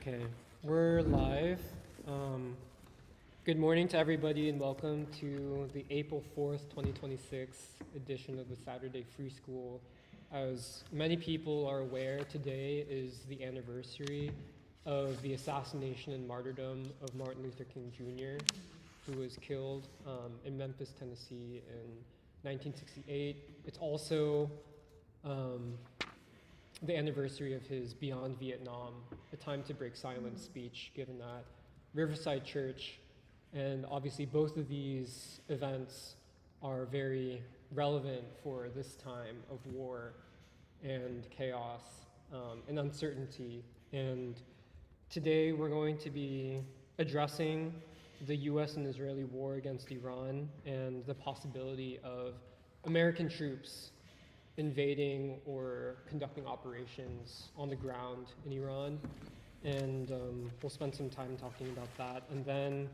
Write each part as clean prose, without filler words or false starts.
Okay, we're live. Good morning to everybody and welcome to the April 4th, 2026 edition of the Saturday Free School. As many people are aware, today is the anniversary of the assassination and martyrdom of Martin Luther King Jr., who was killed in Memphis, Tennessee in 1968. It's also the anniversary of his Beyond Vietnam, a time to break silence speech given at Riverside Church. And obviously both of these events are very relevant for this time of war and chaos and uncertainty. And today we're going to be addressing the US and Israeli war against Iran and the possibility of American troops invading or conducting operations on the ground in Iran. And we'll spend some time talking about that. And then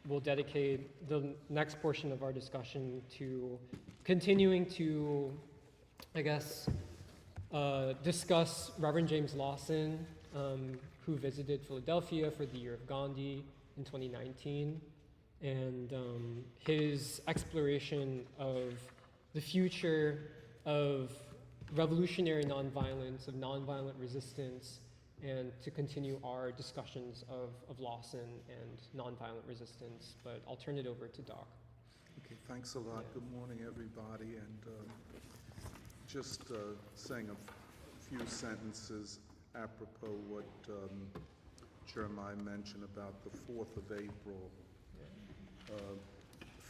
we'll dedicate the next portion of our discussion to continuing to, discuss Reverend James Lawson, who visited Philadelphia for the Year of Gandhi in 2019, and his exploration of the future of revolutionary nonviolence, of nonviolent resistance, and to continue our discussions of Lawson and nonviolent resistance. But I'll turn it over to Doc. Okay, thanks a lot. Yeah. Good morning, everybody. And just saying a few sentences apropos what Jeremiah mentioned about the 4th of April,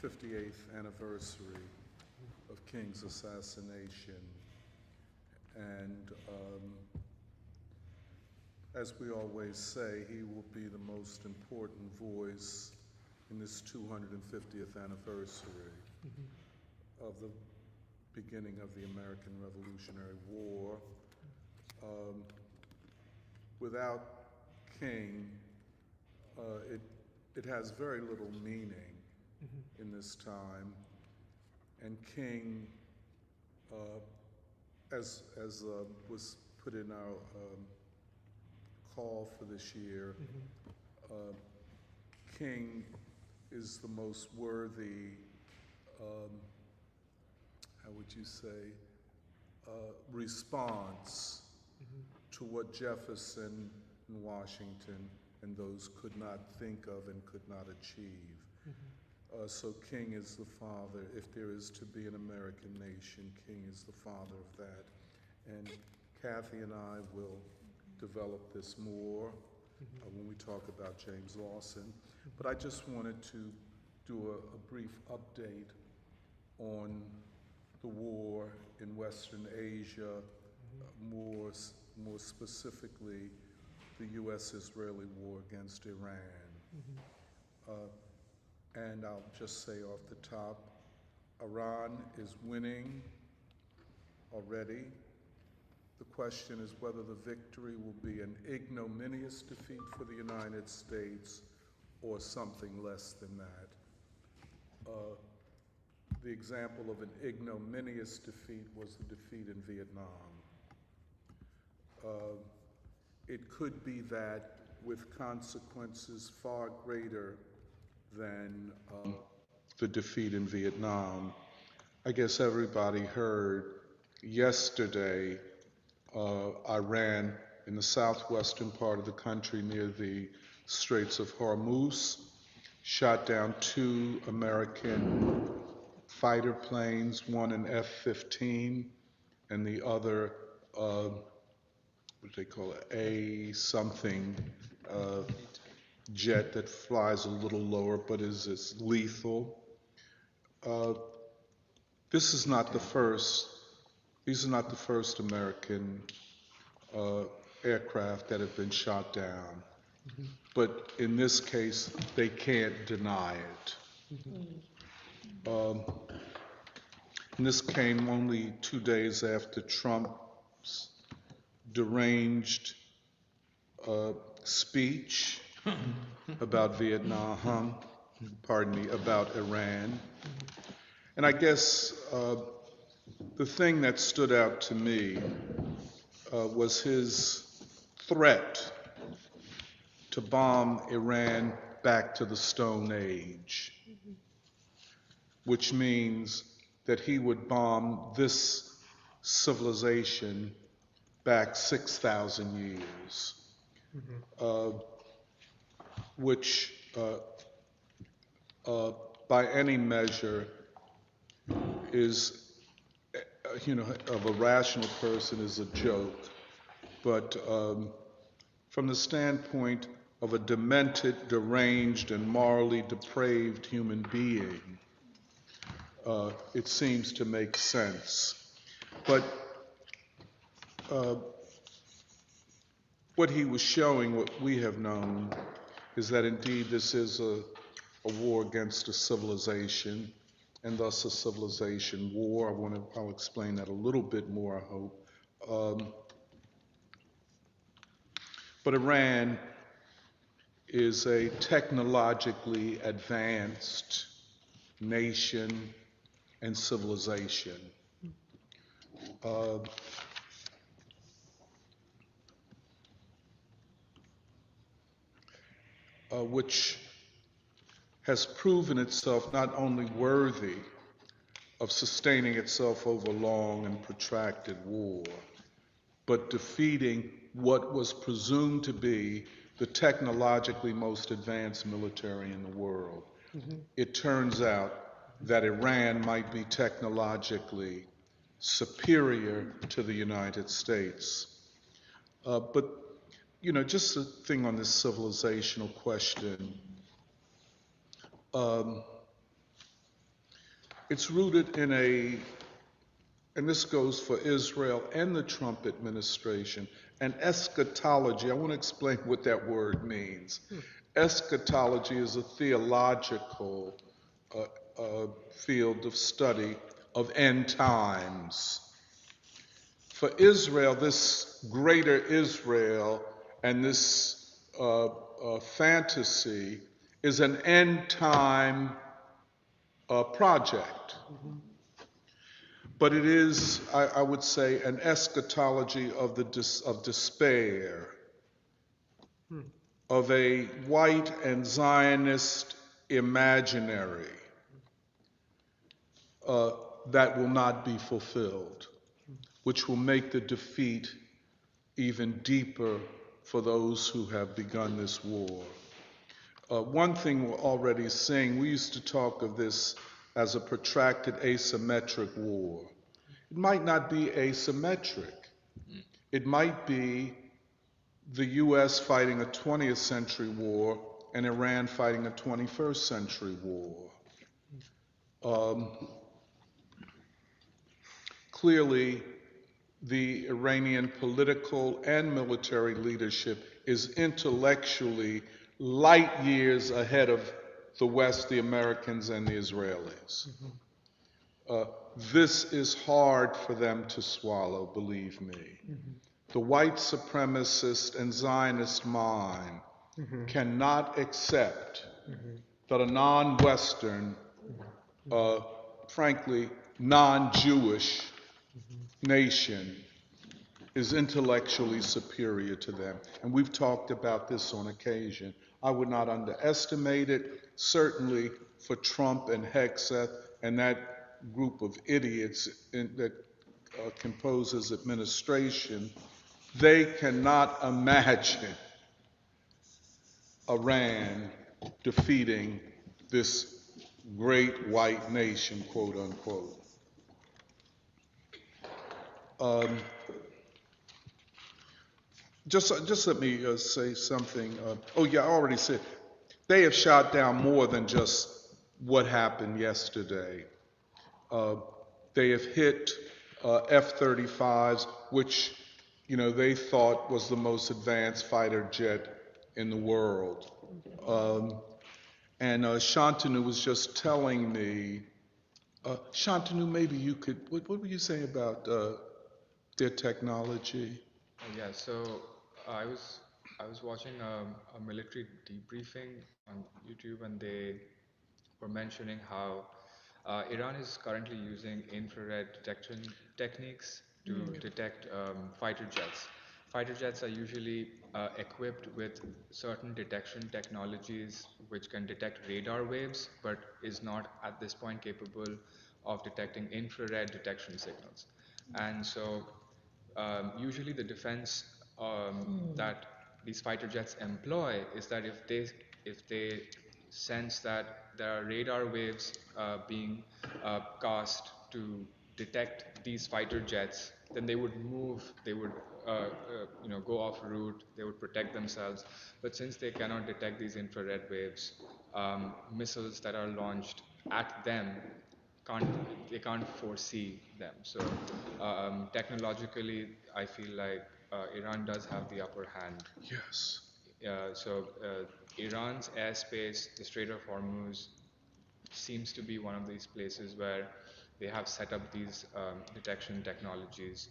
58th anniversary of King's assassination. And as we always say, he will be the most important voice in this 250th anniversary of the beginning of the American Revolutionary War. Without King, it has very little meaning in this time. And King, as was put in our call for this year, King is the most worthy, how would you say, response to what Jefferson and Washington and those could not think of and could not achieve. So King is the father. If there is to be an American nation, King is the father of that. And Kathy and I will develop this more when we talk about James Lawson. But I just wanted to do a brief update on the war in Western Asia, more specifically the US-Israeli war against Iran. And I'll just say off the top, Iran is winning already. The question is whether the victory will be an ignominious defeat for the United States or something less than that. The example of an ignominious defeat was the defeat in Vietnam. It could be that with consequences far greater than the defeat in Vietnam. I guess everybody heard yesterday Iran in the southwestern part of the country near the Straits of Hormuz shot down 2 American fighter planes, one an F-15 and the other, what do they call it, A-something, jet that flies a little lower but is lethal. These are not the first American aircraft that have been shot down. But in this case, they can't deny it. And this came only 2 days after Trump's deranged speech about Vietnam, about Iran. And I guess the thing that stood out to me was his threat to bomb Iran back to the Stone Age, which means that he would bomb this civilization back 6,000 years, which by any measure is, of a rational person is a joke, but from the standpoint of a demented, deranged, and morally depraved human being, it seems to make sense. But what he was showing, what we have known, is that indeed this is a war against a civilization, and thus a civilization war. I'll explain that a little bit more, I hope. But Iran is a technologically advanced nation and civilization. Which has proven itself not only worthy of sustaining itself over long and protracted war, but defeating what was presumed to be the technologically most advanced military in the world. It turns out that Iran might be technologically superior to the United States. But, just a thing on this civilizational question. It's rooted in and this goes for Israel and the Trump administration, an eschatology. I want to explain what that word means. Eschatology is a theological field of study of end times. For Israel, this greater Israel and this fantasy is an end time project. But it is, I would say, an eschatology of despair, of a white and Zionist imaginary that will not be fulfilled, which will make the defeat even deeper for those who have begun this war. One thing we're already seeing, we used to talk of this as a protracted asymmetric war. It might not be asymmetric. It might be the US fighting a 20th century war and Iran fighting a 21st century war. Clearly, the Iranian political and military leadership is intellectually light years ahead of the West, the Americans, and the Israelis. This is hard for them to swallow, believe me. The white supremacist and Zionist mind cannot accept that a non-Western, frankly, non-Jewish nation is intellectually superior to them. And we've talked about this on occasion. I would not underestimate it. Certainly for Trump and Hegseth and that group of idiots that composes administration, they cannot imagine Iran defeating this great white nation, quote unquote. Just let me say something. Oh yeah, I already said, they have shot down more than just what happened yesterday. They have hit F-35s, which they thought was the most advanced fighter jet in the world. And Shantanu was just telling me, Shantanu, maybe you could, what were you saying about their technology? Yeah, so I was watching a military debriefing on YouTube, and they were mentioning how Iran is currently using infrared detection techniques to detect fighter jets. fighter jets are usually equipped with certain detection technologies which can detect radar waves, but is not at this point capable of detecting infrared detection signals. And so usually the defense that these fighter jets employ is that if they sense that there are radar waves being cast to detect these fighter jets, then they would move, they would go off route, they would protect themselves. But since they cannot detect these infrared waves, missiles that are launched at them can't they can't foresee them. So technologically, I feel like Iran does have the upper hand. Yes. Iran's airspace, the Strait of Hormuz, seems to be one of these places where they have set up these detection technologies.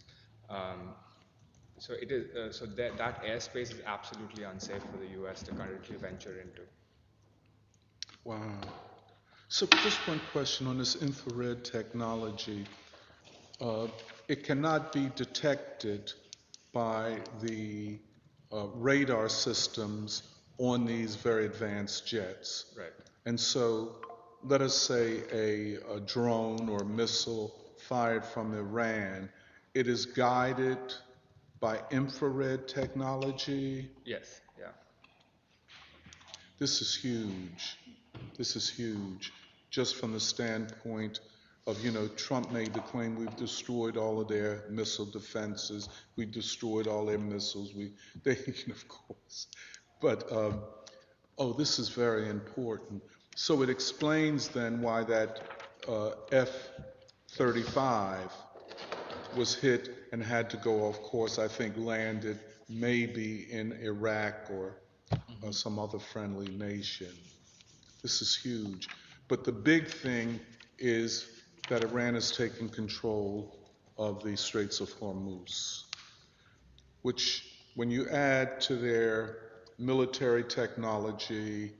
Um, that airspace is absolutely unsafe for the U.S. to currently venture into. Wow. So just one question on this infrared technology. Uh, it cannot be detected by the radar systems on these very advanced jets. Right. And so, let us say a drone or missile fired from Iran, it is guided by infrared technology. Yes. Yeah. This is huge. This is huge. Just from the standpoint of, Trump made the claim we've destroyed all of their missile defenses, we destroyed all their missiles. Of course. But, this is very important. So it explains then why that F-35 was hit and had to go off course, I think landed maybe in Iraq or some other friendly nation. This is huge. But the big thing is that Iran is taking control of the Straits of Hormuz, which, when you add to their military technology,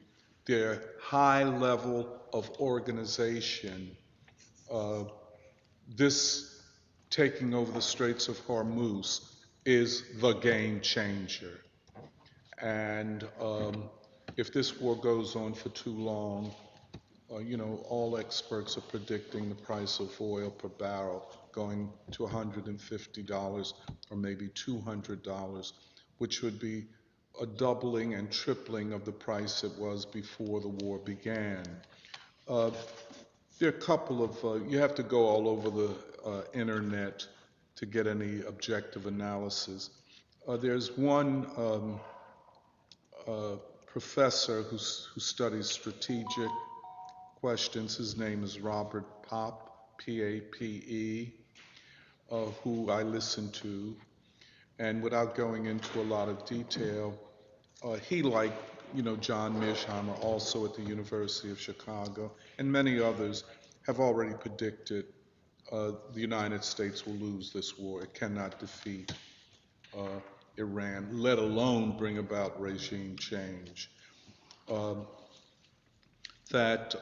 their high level of organization, uh, this taking over the Straits of Hormuz is the game changer. And if this war goes on for too long, all experts are predicting the price of oil per barrel going to $150 or maybe $200, which would be a doubling and tripling of the price it was before the war began. There are a couple of, you have to go all over the internet to get any objective analysis. There's one professor who studies strategic questions. His name is Robert Popp, P-A-P-E, who I listen to. And without going into a lot of detail, he, like John Mearsheimer, also at the University of Chicago, and many others, have already predicted the United States will lose this war. It cannot defeat Iran, let alone bring about regime change. That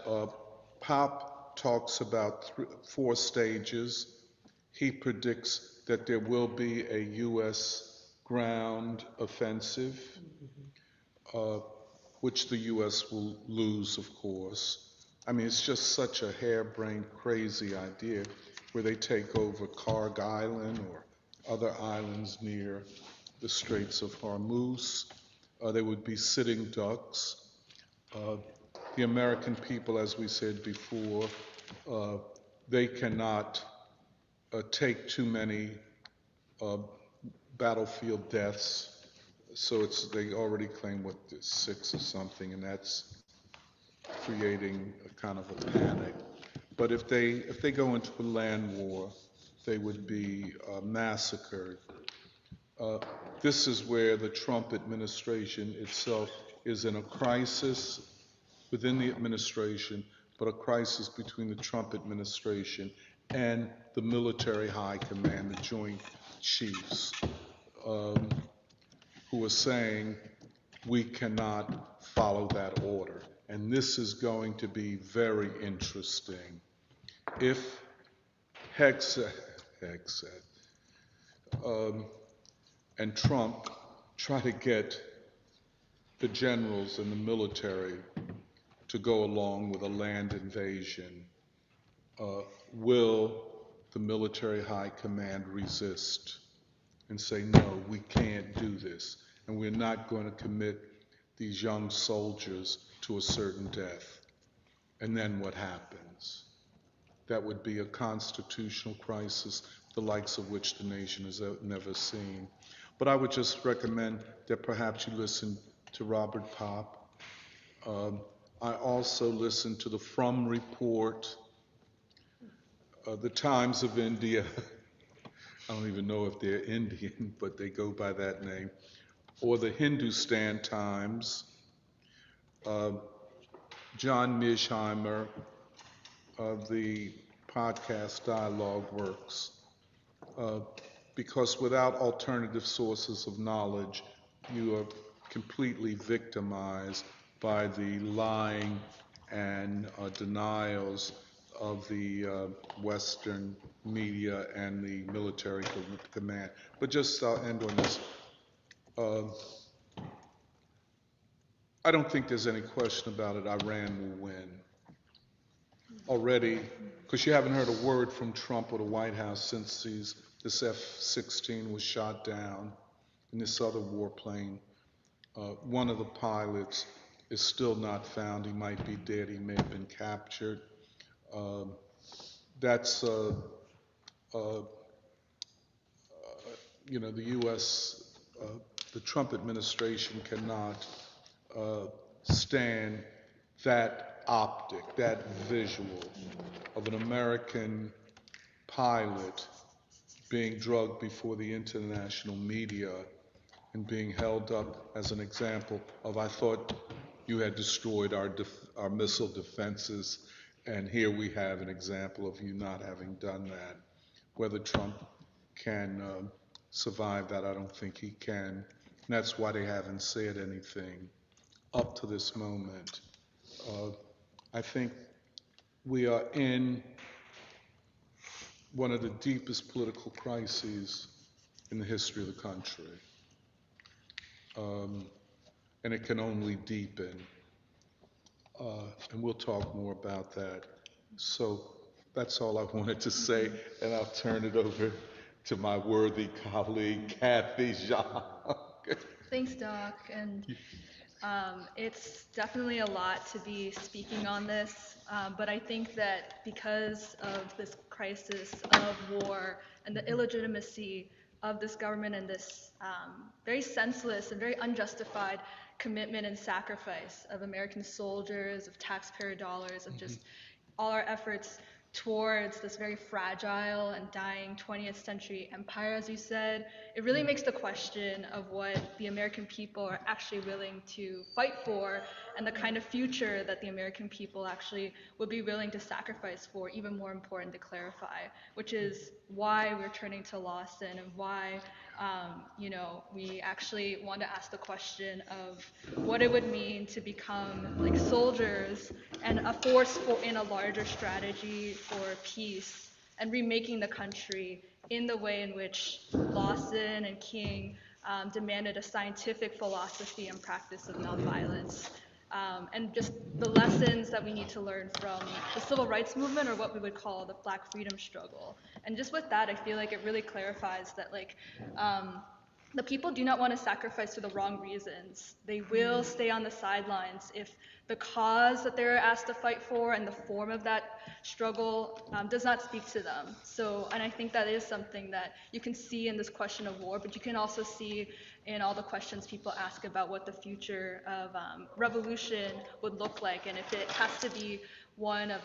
Pop talks about 4 stages. He predicts that there will be a U.S. ground offensive, which the U.S. will lose, of course. I mean, it's just such a harebrained, crazy idea where they take over Karg Island or other islands near the Straits of Hormuz. They would be sitting ducks. The American people, as we said before, they cannot take too many battlefield deaths. So they already claim 6 or something, and that's creating a kind of a panic. But if they go into a land war, they would be massacred. This is where the Trump administration itself is in a crisis within the administration, but a crisis between the Trump administration and the military high command, the Joint Chiefs, who are saying we cannot follow that order. And this is going to be very interesting. If Hexed, and Trump try to get the generals and the military to go along with a land invasion, will the military high command resist and say, no, we can't do this, and we're not going to commit these young soldiers to a certain death? And then what happens? That would be a constitutional crisis, the likes of which the nation has never seen. But I would just recommend that perhaps you listen to Robert Popp. I also listened to the From Report, the Times of India. I don't even know if they're Indian, but they go by that name. Or the Hindustan Times. John Mishheimer of the podcast Dialogue Works. Because without alternative sources of knowledge, you are completely victimized by the lying and denials of the Western media and the military command. But just I'll end on this. I don't think there's any question about it. Iran will win. Already, because you haven't heard a word from Trump or the White House since this F-16 was shot down and this other warplane. One of the pilots is still not found. He might be dead. He may have been captured. That's, the U.S., the Trump administration cannot stand that optic, that visual of an American pilot being drugged before the international media and being held up as an example of, I thought you had destroyed our missile defenses, and here we have an example of you not having done that. Whether Trump can survive that, I don't think he can. And that's why they haven't said anything up to this moment. I think we are in one of the deepest political crises in the history of the country. And it can only deepen. And we'll talk more about that. So that's all I wanted to say, and I'll turn it over to my worthy colleague, Kathy Jacques. Thanks, Doc. And it's definitely a lot to be speaking on this, but I think that because of this crisis of war and the illegitimacy of this government and this very senseless and very unjustified commitment and sacrifice of American soldiers, of taxpayer dollars, of just all our efforts towards this very fragile and dying 20th century empire, as you said, it really makes the question of what the American people are actually willing to fight for and the kind of future that the American people actually would be willing to sacrifice for even more important to clarify, which is why we're turning to Lawson and why we actually want to ask the question of what it would mean to become like soldiers and a force in a larger strategy for peace and remaking the country in the way in which Lawson and King demanded a scientific philosophy and practice of nonviolence. And just the lessons that we need to learn from the civil rights movement, or what we would call the Black freedom struggle. And just with that, I feel like it really clarifies that the people do not want to sacrifice for the wrong reasons. They will stay on the sidelines if the cause that they're asked to fight for and the form of that struggle does not speak to them. So, and I think that is something that you can see in this question of war, but you can also see in all the questions people ask about what the future of revolution would look like, and if it has to be one of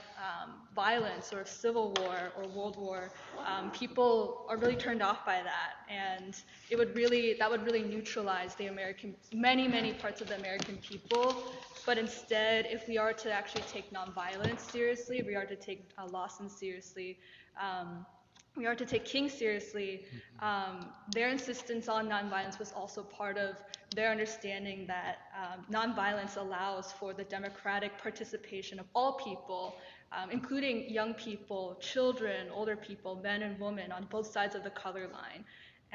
violence or civil war or world war. People are really turned off by that, and that would really neutralize the many parts of the American people. But instead, if we are to actually take nonviolence seriously, we are to take Lawson seriously, we are to take King seriously, their insistence on nonviolence was also part of their understanding that nonviolence allows for the democratic participation of all people, including young people, children, older people, men and women on both sides of the color line.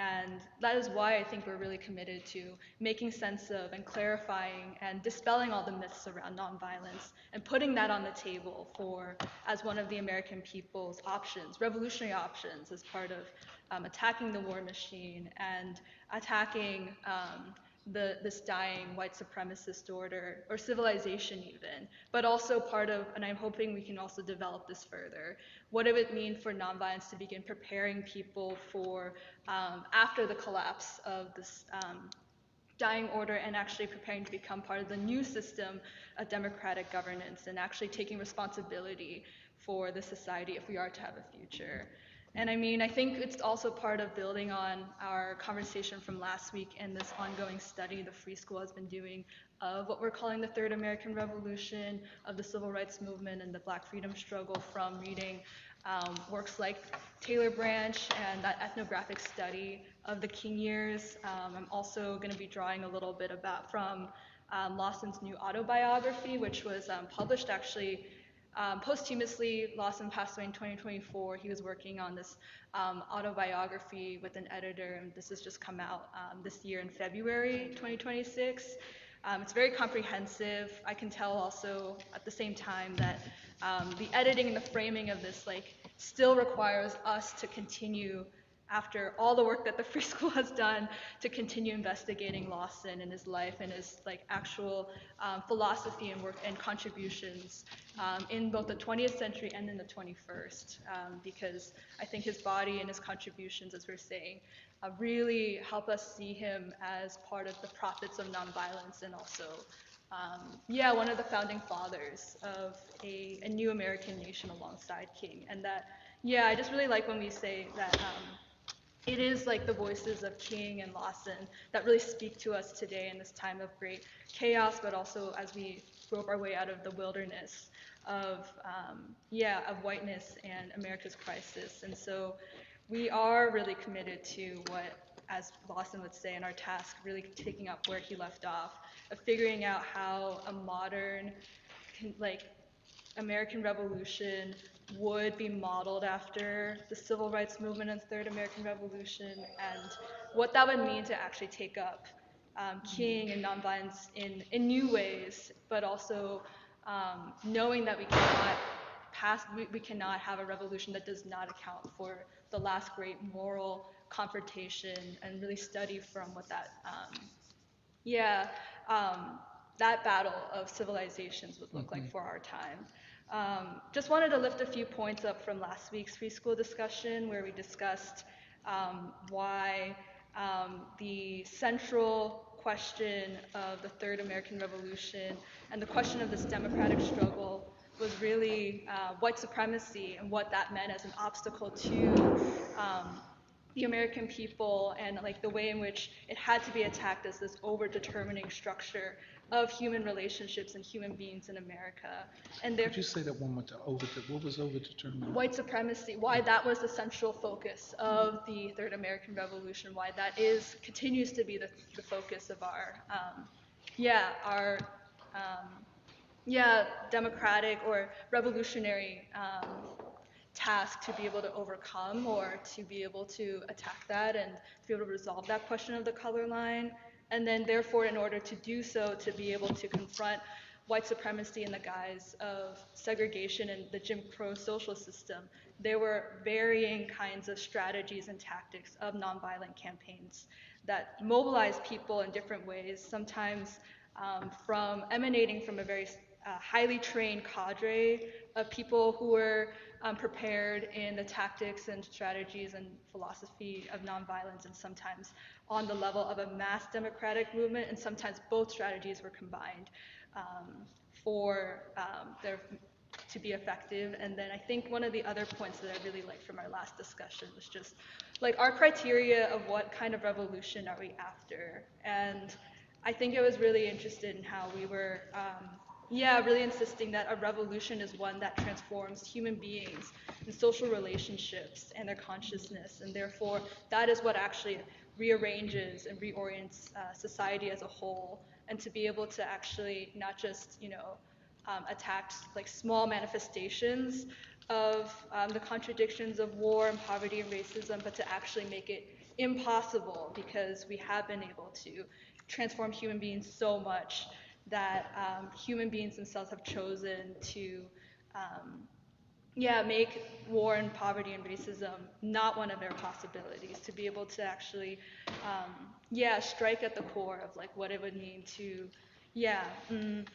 And that is why I think we're really committed to making sense of and clarifying and dispelling all the myths around nonviolence and putting that on the table for as one of the American people's options, revolutionary options, as part of attacking the war machine and attacking this dying white supremacist order or civilization even, but also part of, and I'm hoping we can also develop this further, what it would mean for nonviolence to begin preparing people for after the collapse of this dying order and actually preparing to become part of the new system of democratic governance and actually taking responsibility for the society if we are to have a future. And I mean, I think it's also part of building on our conversation from last week and this ongoing study the Free School has been doing of what we're calling the Third American Revolution, of the Civil Rights Movement and the Black freedom struggle, from reading works like Taylor Branch and that ethnographic study of the King years. I'm also going to be drawing a little bit about from Lawson's new autobiography, which was published actually posthumously. Lawson passed away in 2024. He was working on this autobiography with an editor, and this has just come out this year in February 2026. It's very comprehensive. I can tell also at the same time that the editing and the framing of this still requires us to continue, after all the work that the Free School has done, to continue investigating Lawson and his life and his actual philosophy and work and contributions in both the 20th century and in the 21st, because I think his body and his contributions, as we're saying, really help us see him as part of the prophets of nonviolence and also, one of the founding fathers of a new American nation alongside King. And that, I just really like when we say that it is the voices of King and Lawson that really speak to us today in this time of great chaos, but also as we grope our way out of the wilderness of whiteness and America's crisis. And so we are really committed to what, as Lawson would say in our task, really taking up where he left off, of figuring out how a modern, American Revolution would be modeled after the Civil Rights Movement and Third American Revolution, and what that would mean to actually take up King and nonviolence in new ways, but also knowing that we cannot have a revolution that does not account for the last great moral confrontation and really study from what that battle of civilizations would look like for our time. Just wanted to lift a few points up from last week's Free School discussion, where we discussed why the central question of the Third American Revolution and the question of this democratic struggle was really white supremacy and what that meant as an obstacle to the American people, and the way in which it had to be attacked as this over-determining structure of human relationships and human beings in America. And Could you say that one more time? What was overdetermined? White supremacy, why that was the central focus of the Third American Revolution, why that continues to be the focus of our democratic or revolutionary task to be able to overcome or to be able to attack that and to be able to resolve that question of the color line. And then therefore, in order to do so, to be able to confront white supremacy in the guise of segregation and the Jim Crow social system, there were varying kinds of strategies and tactics of nonviolent campaigns that mobilized people in different ways, sometimes from emanating from a very highly trained cadre of people who were prepared in the tactics and strategies and philosophy of nonviolence, and sometimes on the level of a mass democratic movement, and sometimes both strategies were combined for there to be effective. And then I think one of the other points that I really liked from our last discussion was just our criteria of what kind of revolution are we after. And I think I was really interested in how we were really insisting that a revolution is one that transforms human beings and social relationships and their consciousness, and therefore that is what actually rearranges and reorients society as a whole, and to be able to actually not just attack small manifestations of the contradictions of war and poverty and racism, but to actually make it impossible because we have been able to transform human beings so much that human beings themselves have chosen to make war and poverty and racism not one of their possibilities, to be able to actually, strike at the core of like what it would mean to, yeah, mm,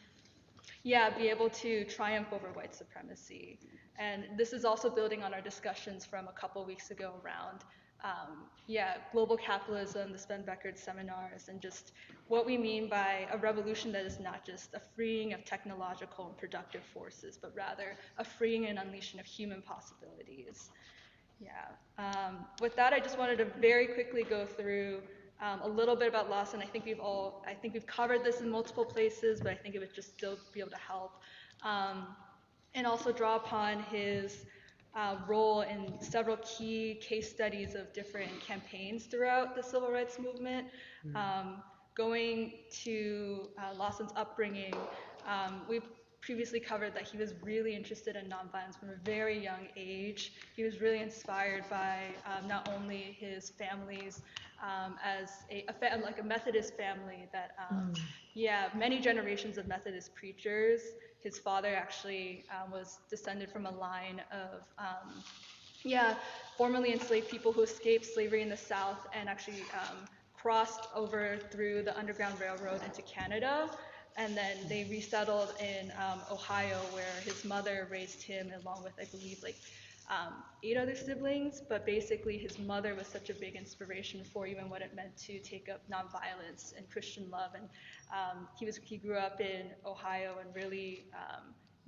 be able to triumph over white supremacy. And this is also building on our discussions from a couple weeks ago around, global capitalism, the Sven Beckert seminars, and just what we mean by a revolution that is not just a freeing of technological and productive forces, but rather a freeing and unleashing of human possibilities. With that, I just wanted to very quickly go through a little bit about Lawson. I think we've covered this in multiple places, but I think it would just still be able to help. And also draw upon his role in several key case studies of different campaigns throughout the civil rights movement. Going to Lawson's upbringing, we've previously covered that he was really interested in nonviolence from a very young age. He was really inspired by not only his family's as like a Methodist family that, many generations of Methodist preachers. His father actually was descended from a line of, formerly enslaved people who escaped slavery in the South and actually crossed over through the Underground Railroad into Canada. And then they resettled in Ohio, where his mother raised him along with, I believe, like 8 other siblings. But basically, his mother was such a big inspiration for even what it meant to take up nonviolence and Christian love. And he grew up in Ohio and really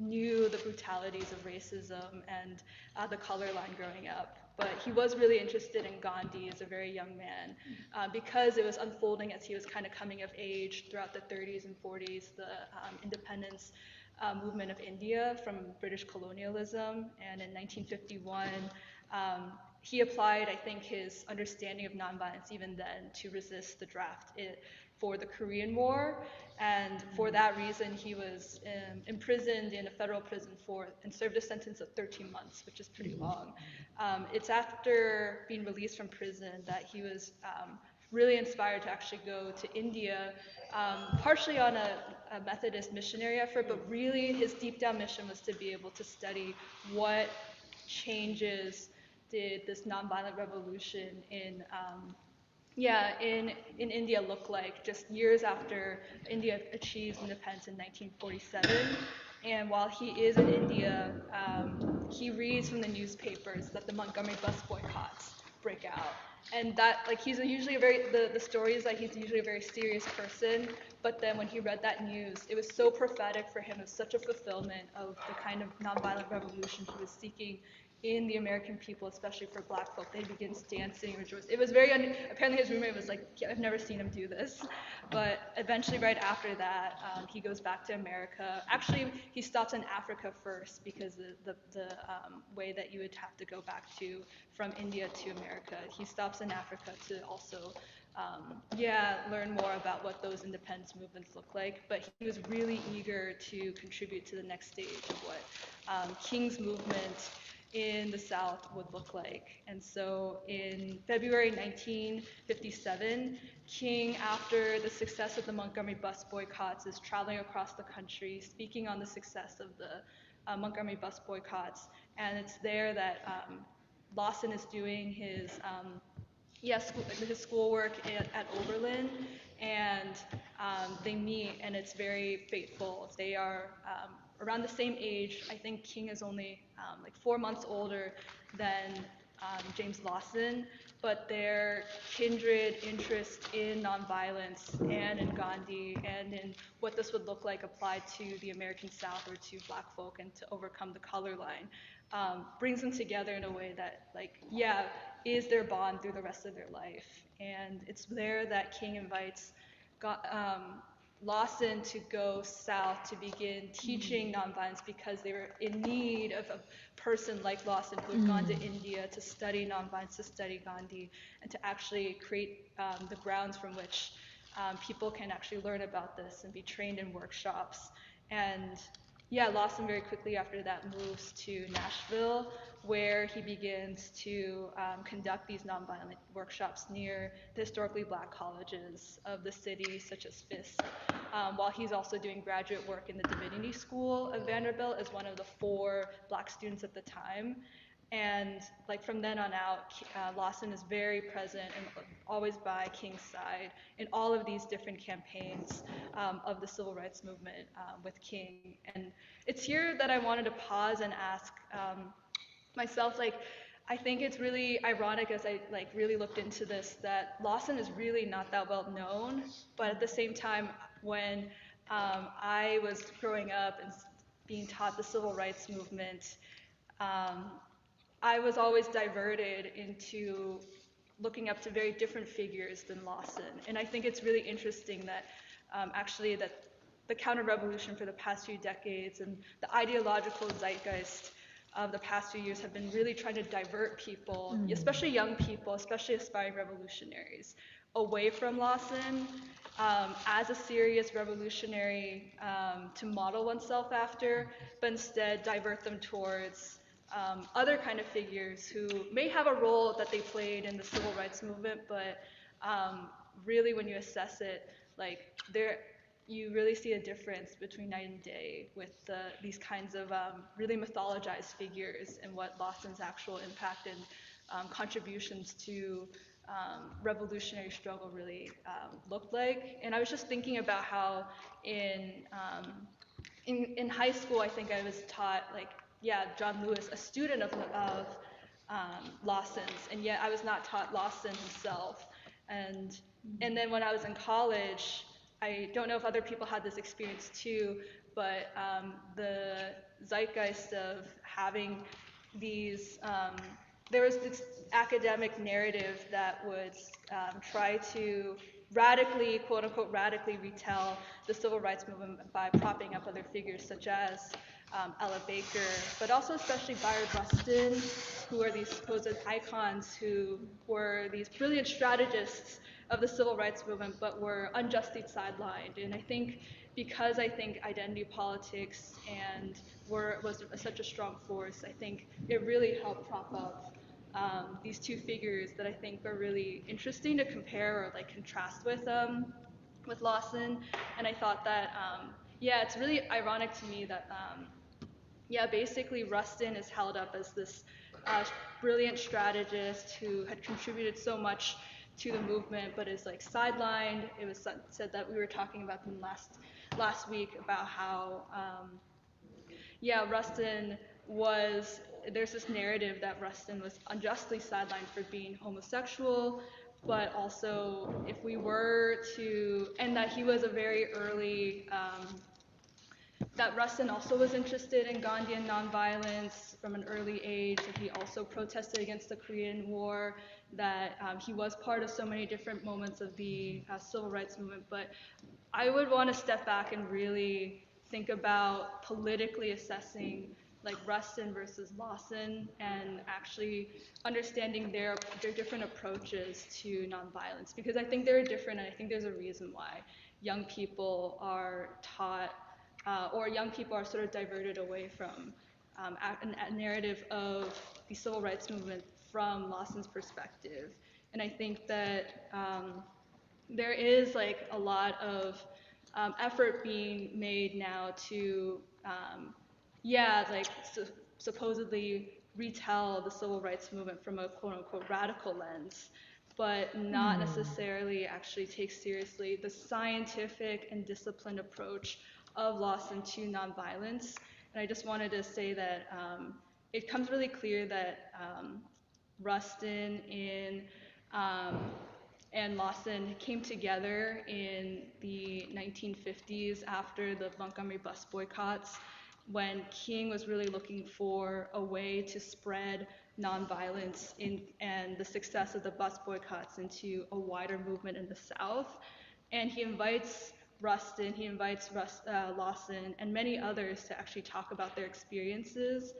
knew the brutalities of racism and the color line growing up. But he was really interested in Gandhi as a very young man because it was unfolding as he was kind of coming of age throughout the 30s and 40s, the independence movement of India from British colonialism. And in 1951, he applied, I think, his understanding of nonviolence even then to resist the draft for the Korean War. And for that reason, he was imprisoned in a federal prison and served a sentence of 13 months, which is pretty long. It's after being released from prison that he was really inspired to actually go to India, partially on a Methodist missionary effort, but really his deep down mission was to be able to study what changes did this nonviolent revolution in India look like just years after India achieves independence in 1947. And while he is in India, he reads from the newspapers that the Montgomery bus boycotts break out. And that, like, he's usually the story is that he's usually a very serious person, but then when he read that news, it was so prophetic for him. It was such a fulfillment of the kind of nonviolent revolution he was seeking in the American people, especially for black folk. They begin dancing, rejoicing. It was apparently his roommate was like, yeah, I've never seen him do this. But eventually right after that, he goes back to America. Actually, he stops in Africa first because the way that you would have to go back from India to America. He stops in Africa to also learn more about what those independence movements look like. But he was really eager to contribute to the next stage of what King's movement in the South would look like. And so in February 1957, King, after the success of the Montgomery bus boycotts, is traveling across the country, speaking on the success of the Montgomery bus boycotts. And it's there that Lawson is doing his schoolwork at Oberlin, and they meet, and it's very fateful. They are around the same age. I think King is only like 4 months older than James Lawson, but their kindred interest in nonviolence and in Gandhi and in what this would look like applied to the American South or to black folk and to overcome the color line brings them together in a way that, is their bond through the rest of their life. And it's there that King invites Lawson to go south to begin teaching nonviolence because they were in need of a person like Lawson who had gone to India to study nonviolence, to study Gandhi, and to actually create the grounds from which people can actually learn about this and be trained in workshops. And yeah, Lawson very quickly after that moves to Nashville, where he begins to conduct these nonviolent workshops near the historically black colleges of the city, such as Fisk, while he's also doing graduate work in the Divinity School of Vanderbilt as one of the 4 black students at the time. And like from then on out, Lawson is very present and always by King's side in all of these different campaigns of the civil rights movement with King. And it's here that I wanted to pause and ask myself, like, I think it's really ironic as I like really looked into this that Lawson is really not that well known, but at the same time, when I was growing up and being taught the civil rights movement, um, I was always diverted into looking up to very different figures than Lawson. And I think it's really interesting that actually that the counter-revolution for the past few decades and the ideological zeitgeist of the past few years have been really trying to divert people, especially young people, especially aspiring revolutionaries, away from Lawson as a serious revolutionary to model oneself after, but instead divert them towards other kind of figures who may have a role that they played in the civil rights movement, but really when you assess it, like you really see a difference between night and day with these kinds of really mythologized figures and what Lawson's actual impact and contributions to revolutionary struggle really looked like. And I was just thinking about how in high school, I think I was taught, like, yeah, John Lewis, a student of Lawson's, and yet I was not taught Lawson himself. And then when I was in college, I don't know if other people had this experience too, but the zeitgeist of having these, there was this academic narrative that would try to radically, quote unquote, radically retell the civil rights movement by propping up other figures such as Ella Baker, but also especially Bayard Rustin, who are these supposed icons who were these brilliant strategists of the civil rights movement, but were unjustly sidelined. And I think because I think identity politics and was such a strong force, I think it really helped prop up these 2 figures that I think are really interesting to compare or like contrast with Lawson. And I thought that, yeah, it's really ironic to me that, yeah, basically Rustin is held up as this brilliant strategist who had contributed so much to the movement, but is like sidelined. It was said that we were talking about them last week about how, yeah, there's this narrative that Rustin was unjustly sidelined for being homosexual, but also if we were to, and that he was a very early, that Rustin also was interested in Gandhian nonviolence from an early age, that he also protested against the Korean War, that he was part of so many different moments of the civil rights movement. But I would want to step back and really think about politically assessing like Rustin versus Lawson and actually understanding their different approaches to nonviolence, because I think they're different, and I think there's a reason why young people are taught or young people are sort of diverted away from a narrative of the civil rights movement from Lawson's perspective. And I think that there is like a lot of effort being made now to, yeah, like supposedly retell the civil rights movement from a quote unquote radical lens, but not necessarily actually take seriously the scientific and disciplined approach of Lawson to nonviolence. And I just wanted to say that it comes really clear that Rustin and Lawson came together in the 1950s after the Montgomery bus boycotts, when King was really looking for a way to spread nonviolence and the success of the bus boycotts into a wider movement in the South. And he invites Rustin, Lawson, and many others to actually talk about their experiences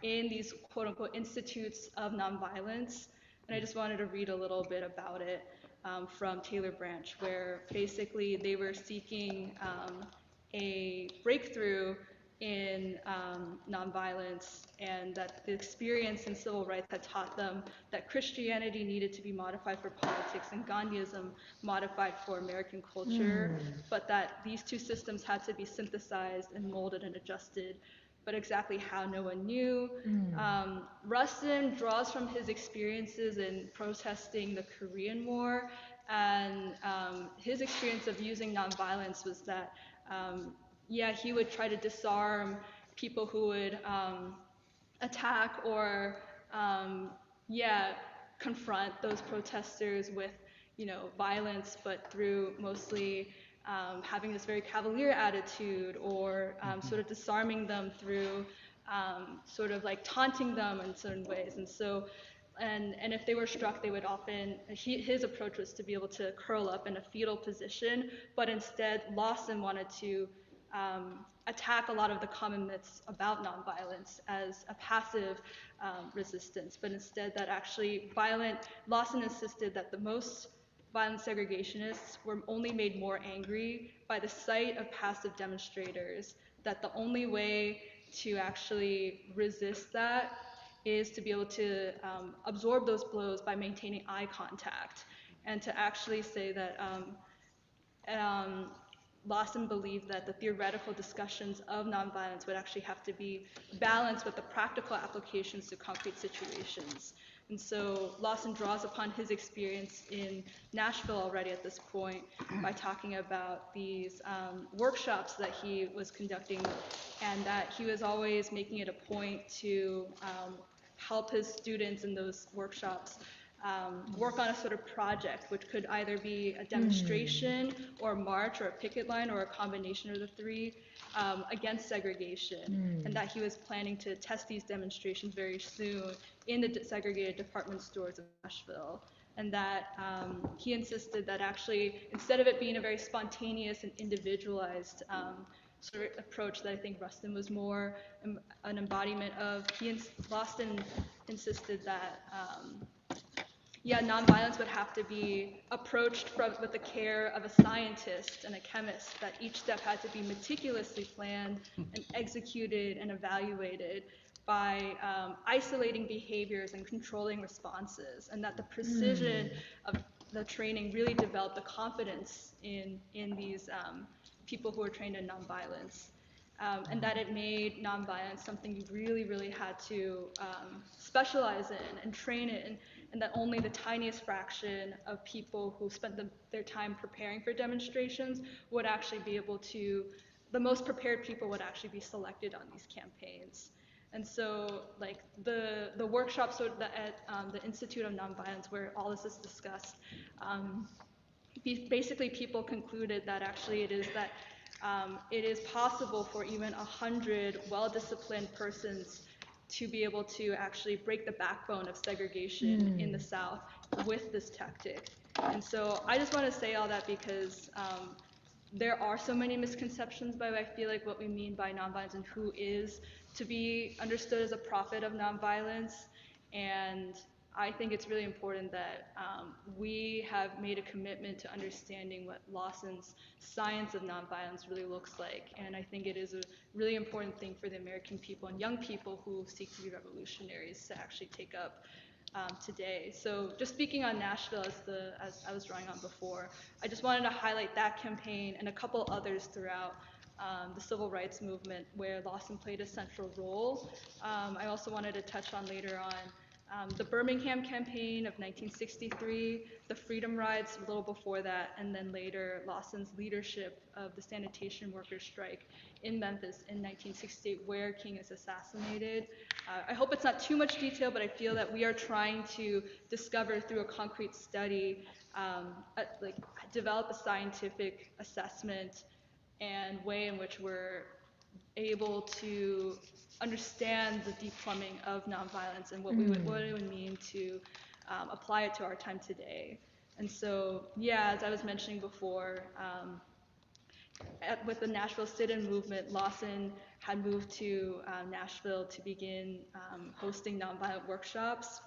in these quote-unquote institutes of nonviolence. And I just wanted to read a little bit about it from Taylor Branch, where basically they were seeking a breakthrough in nonviolence, and that the experience in civil rights had taught them that Christianity needed to be modified for politics and Gandhiism modified for American culture, but that these two systems had to be synthesized and molded and adjusted, but exactly how no one knew. Rustin draws from his experiences in protesting the Korean War, and his experience of using nonviolence was that he would try to disarm people who would attack or confront those protesters with, violence, but through mostly having this very cavalier attitude, or sort of disarming them through sort of like taunting them in certain ways. And so, and if they were struck, they would often, his approach was to be able to curl up in a fetal position, but instead Lawson wanted to attack a lot of the common myths about nonviolence as a passive resistance, but instead that actually Lawson insisted that the most violent segregationists were only made more angry by the sight of passive demonstrators, that the only way to actually resist that is to be able to absorb those blows by maintaining eye contact, and to actually say that Lawson believed that the theoretical discussions of nonviolence would actually have to be balanced with the practical applications to concrete situations. And so Lawson draws upon his experience in Nashville already at this point by talking about these workshops that he was conducting, and that he was always making it a point to help his students in those workshops work on a sort of project, which could either be a demonstration or a march or a picket line or a combination of the three against segregation, and that he was planning to test these demonstrations very soon in the segregated department stores of Nashville. And that he insisted that actually, instead of it being a very spontaneous and individualized sort of approach that I think Rustin was more an embodiment of, Lawson insisted that nonviolence would have to be approached with the care of a scientist and a chemist, that each step had to be meticulously planned and executed and evaluated by isolating behaviors and controlling responses, and that the precision of the training really developed the confidence in these people who were trained in nonviolence. And that it made nonviolence something you really, really had to specialize in and train in, and that only the tiniest fraction of people who spent their time preparing for demonstrations would actually be able to, the most prepared people would actually be selected on these campaigns. And so, like, the workshop sort of at the Institute of Nonviolence, where all this is discussed, basically people concluded that actually it is possible for even 100 well-disciplined persons to be able to actually break the backbone of segregation in the South with this tactic. And so I just want to say all that because there are so many misconceptions about, I feel like, what we mean by nonviolence and who is to be understood as a prophet of nonviolence. And I think it's really important that we have made a commitment to understanding what Lawson's science of nonviolence really looks like. And I think it is a really important thing for the American people and young people who seek to be revolutionaries to actually take up today. So just speaking on Nashville as I was drawing on before, I just wanted to highlight that campaign and a couple others throughout the civil rights movement where Lawson played a central role. I also wanted to touch on later on the Birmingham campaign of 1963, the Freedom Rides a little before that, and then later Lawson's leadership of the sanitation workers' strike in Memphis in 1968, where King is assassinated. I hope it's not too much detail, but I feel that we are trying to discover through a concrete study, develop a scientific assessment and way in which we're able to understand the deep plumbing of nonviolence and what it would mean to apply it to our time today. And so, as I was mentioning before, with the Nashville sit-in movement, Lawson had moved to Nashville to begin hosting nonviolent workshops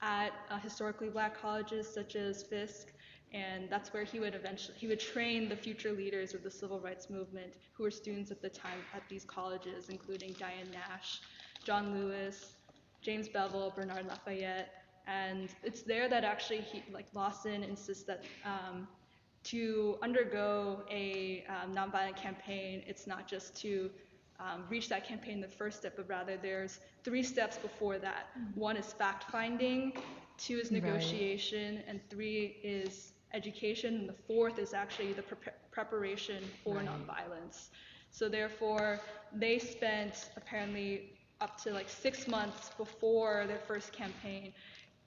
at historically black colleges such as Fisk. And that's where he would train the future leaders of the civil rights movement who were students at the time at these colleges, including Diane Nash, John Lewis, James Bevel, Bernard Lafayette. And it's there that actually Lawson insists that to undergo a nonviolent campaign, it's not just to reach that campaign the first step, but rather there's 3 steps before that. 1 is fact-finding, 2 is negotiation, and 3 is education, and the 4th is actually the preparation for nonviolence. So therefore, they spent apparently up to 6 months before their first campaign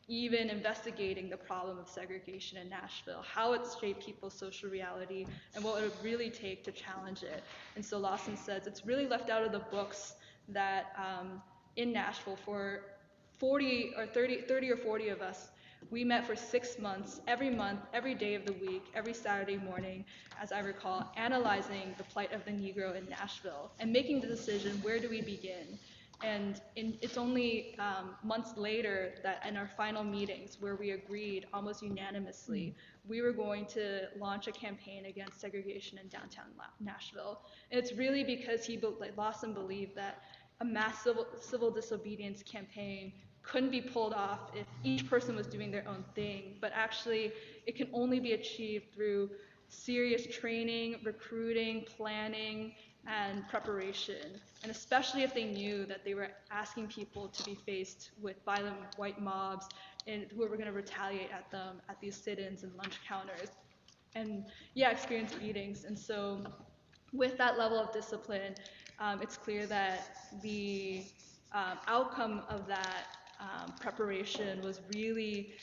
even investigating the problem of segregation in Nashville, how it's shaped people's social reality, and what it would really take to challenge it. And so Lawson says it's really left out of the books that in Nashville for 30 or 40 of us, we met for 6 months, every day of the week, every Saturday morning, as I recall, analyzing the plight of the Negro in Nashville and making the decision, where do we begin? And it's only months later that in our final meetings where we agreed almost unanimously, we were going to launch a campaign against segregation in downtown Nashville. And it's really because Lawson believed that a mass civil disobedience campaign couldn't be pulled off if each person was doing their own thing, but actually it can only be achieved through serious training, recruiting, planning, and preparation, and especially if they knew that they were asking people to be faced with violent white mobs and who were going to retaliate at them at these sit-ins and lunch counters and experience beatings. And so with that level of discipline, it's clear that the outcome of that preparation was really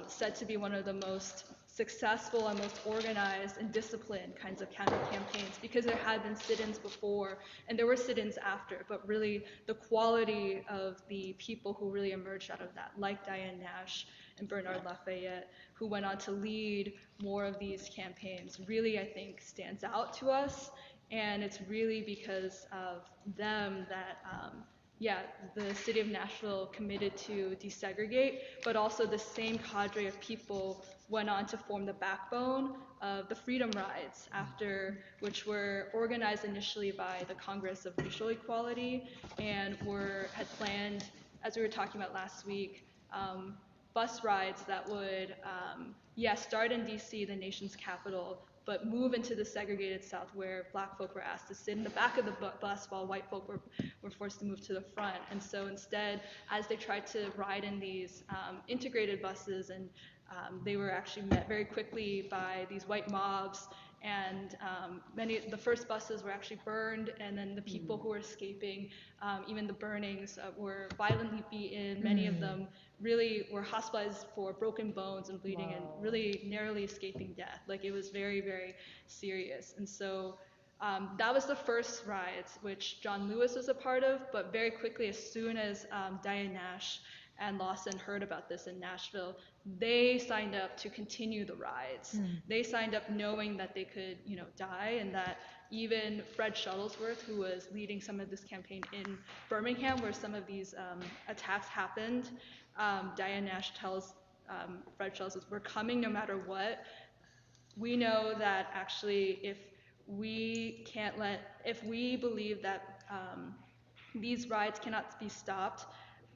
said to be one of the most successful and most organized and disciplined kinds of counter campaigns, because there had been sit-ins before and there were sit-ins after, but really the quality of the people who really emerged out of that, like Diane Nash and Bernard Lafayette, who went on to lead more of these campaigns, really I think stands out to us. And it's really because of them that the city of Nashville committed to desegregate, but also the same cadre of people went on to form the backbone of the Freedom Rides, which were organized initially by the Congress of Racial Equality and had planned, as we were talking about last week, bus rides that would, start in DC, the nation's capital, but move into the segregated South, where black folk were asked to sit in the back of the bus while white folk were forced to move to the front. And so instead, as they tried to ride in these integrated buses, and they were actually met very quickly by these white mobs, and the first buses were actually burned, and then the people who were escaping, even the burnings, were violently beaten. Many of them really were hospitalized for broken bones and bleeding and really narrowly escaping death. It was very, very serious. And so that was the first riots, which John Lewis was a part of, but very quickly, as soon as Diane Nash and Lawson heard about this in Nashville, they signed up to continue the riots. They signed up knowing that they could, die, and that even Fred Shuttlesworth, who was leading some of this campaign in Birmingham, where some of these attacks happened, Diane Nash tells Fred Shuttlesworth, "We're coming no matter what. We know that actually if we believe that these riots cannot be stopped,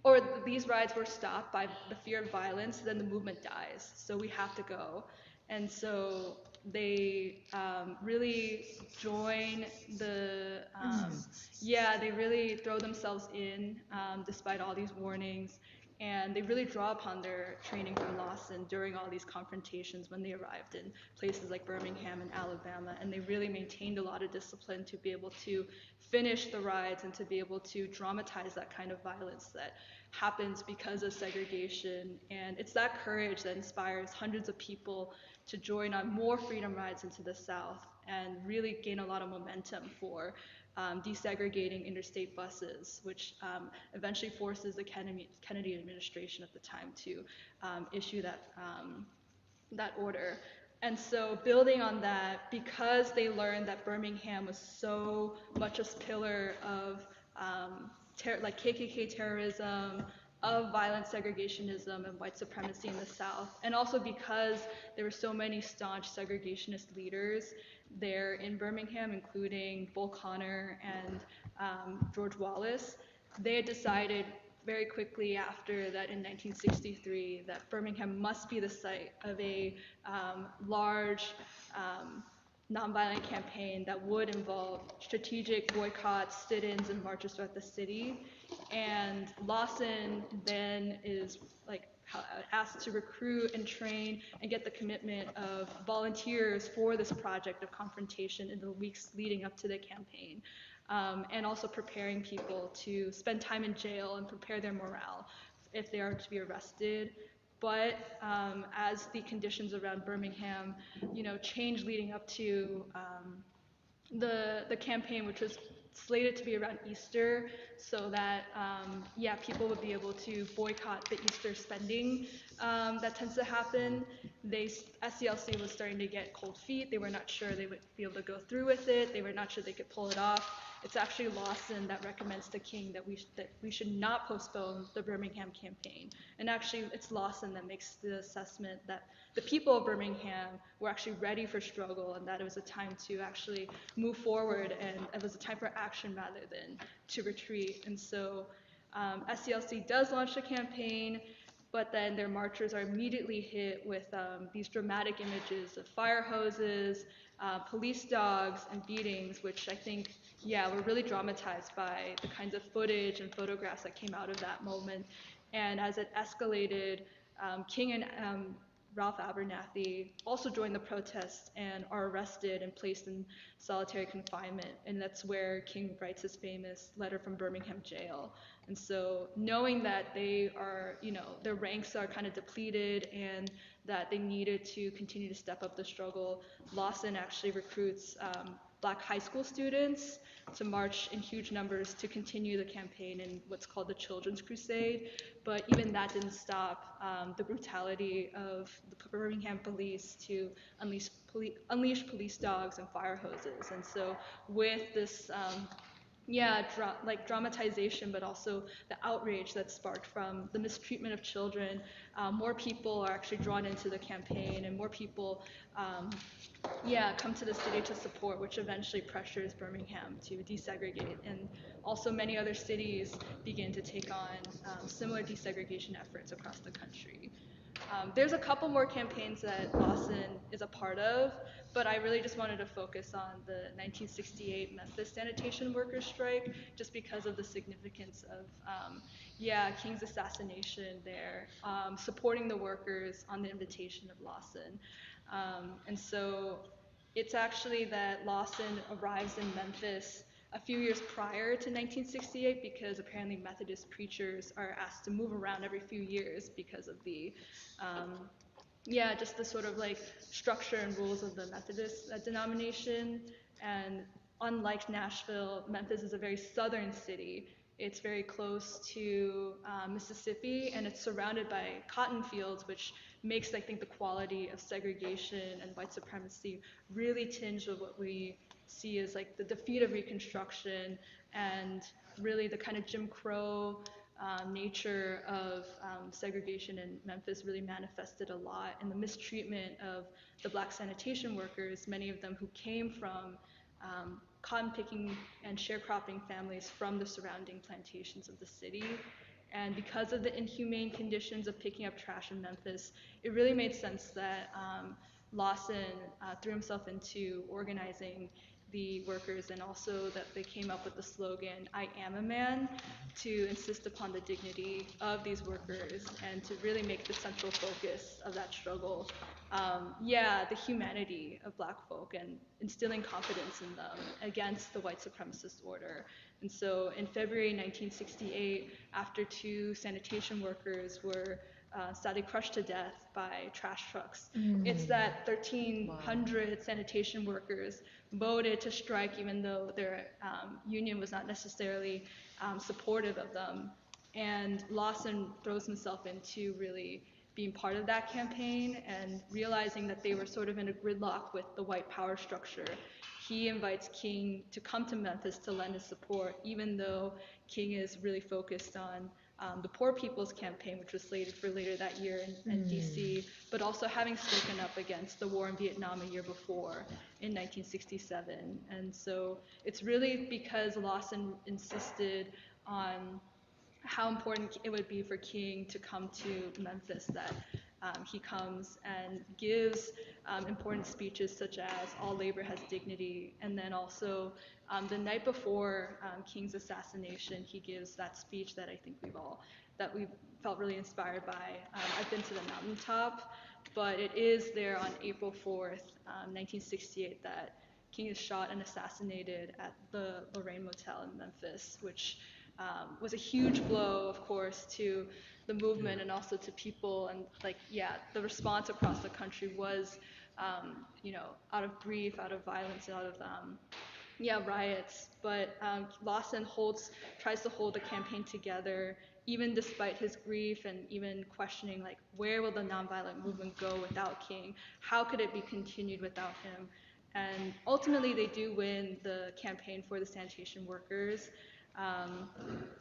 or these riots were stopped by the fear of violence, then the movement dies. So we have to go." And so they really join the, they really throw themselves in despite all these warnings. And they really draw upon their training from Lawson during all these confrontations when they arrived in places like Birmingham and Alabama. And they really maintained a lot of discipline to be able to finish the riots and to be able to dramatize that kind of violence that happens because of segregation. And it's that courage that inspires hundreds of people to join on more freedom rides into the South and really gain a lot of momentum for desegregating interstate buses, which eventually forces the Kennedy administration at the time to issue that order. And so building on that, because they learned that Birmingham was so much a pillar of KKK terrorism, of violent segregationism and white supremacy in the South, and also because there were so many staunch segregationist leaders there in Birmingham, including Bull Connor and George Wallace. They had decided very quickly after that in 1963 that Birmingham must be the site of a large nonviolent campaign that would involve strategic boycotts, sit-ins, and marches throughout the city. And Lawson then is asked to recruit and train and get the commitment of volunteers for this project of confrontation in the weeks leading up to the campaign. And also preparing people to spend time in jail and prepare their morale if they are to be arrested. But as the conditions around Birmingham, changed leading up to the campaign, which was slated to be around Easter, so that people would be able to boycott the Easter spending that tends to happen. SCLC was starting to get cold feet. They were not sure they would be able to go through with it. They were not sure they could pull it off. It's actually Lawson that recommends to King that we should not postpone the Birmingham campaign. And actually, it's Lawson that makes the assessment that the people of Birmingham were actually ready for struggle, and that it was a time to actually move forward, and it was a time for action rather than to retreat. And so SCLC does launch the campaign, but then their marchers are immediately hit with these dramatic images of fire hoses, police dogs, and beatings, which I think, were really dramatized by the kinds of footage and photographs that came out of that moment. And as it escalated, King and Ralph Abernathy also joined the protests and are arrested and placed in solitary confinement. And that's where King writes his famous letter from Birmingham jail. And so knowing that they are, their ranks are kind of depleted and that they needed to continue to step up the struggle, Lawson actually recruits Black high school students to march in huge numbers to continue the campaign in what's called the Children's Crusade. But even that didn't stop the brutality of the Birmingham police to unleash police dogs and fire hoses. And so with this dramatization, but also the outrage that's sparked from the mistreatment of children, more people are actually drawn into the campaign, and more people come to the city to support, which eventually pressures Birmingham to desegregate. And also many other cities begin to take on similar desegregation efforts across the country. There's a couple more campaigns that Lawson is a part of, but I really just wanted to focus on the 1968 Memphis sanitation workers strike, just because of the significance of King's assassination there, supporting the workers on the invitation of Lawson. And so it's actually that Lawson arrives in Memphis a few years prior to 1968, because apparently Methodist preachers are asked to move around every few years because of the just the sort of structure and rules of the Methodist denomination. And unlike Nashville, Memphis is a very southern city. It's very close to Mississippi, and it's surrounded by cotton fields, which makes, I think, the quality of segregation and white supremacy really tinged with what we see as the defeat of Reconstruction, and really the kind of Jim Crow nature of segregation in Memphis really manifested a lot in the mistreatment of the Black sanitation workers, many of them who came from cotton picking and sharecropping families from the surrounding plantations of the city. And because of the inhumane conditions of picking up trash in Memphis, it really made sense that Lawson threw himself into organizing the workers, and also that they came up with the slogan, "I am a man," to insist upon the dignity of these workers and to really make the central focus of that struggle, the humanity of Black folk and instilling confidence in them against the white supremacist order. And so in February 1968, after 2 sanitation workers were sadly crushed to death by trash trucks, it's that 1,300 sanitation workers voted to strike, even though their union was not necessarily supportive of them. And Lawson throws himself into really being part of that campaign, and realizing that they were sort of in a gridlock with the white power structure. He invites King to come to Memphis to lend his support, even though King is really focused on the Poor People's Campaign, which was slated for later that year in DC, but also having spoken up against the war in Vietnam a year before in 1967. And so it's really because Lawson insisted on how important it would be for King to come to Memphis that he comes and gives important speeches such as All Labor Has Dignity, and then also the night before King's assassination, he gives that speech that I think we felt really inspired by. I've been to the mountaintop, but it is there on April 4th, 1968, that King is shot and assassinated at the Lorraine Motel in Memphis, which was a huge blow, of course, to the movement and also to people. And the response across the country was, out of grief, out of violence, out of riots. But Lawson tries to hold the campaign together, even despite his grief and even questioning, like, where will the nonviolent movement go without King? How could it be continued without him? And ultimately, they do win the campaign for the sanitation workers.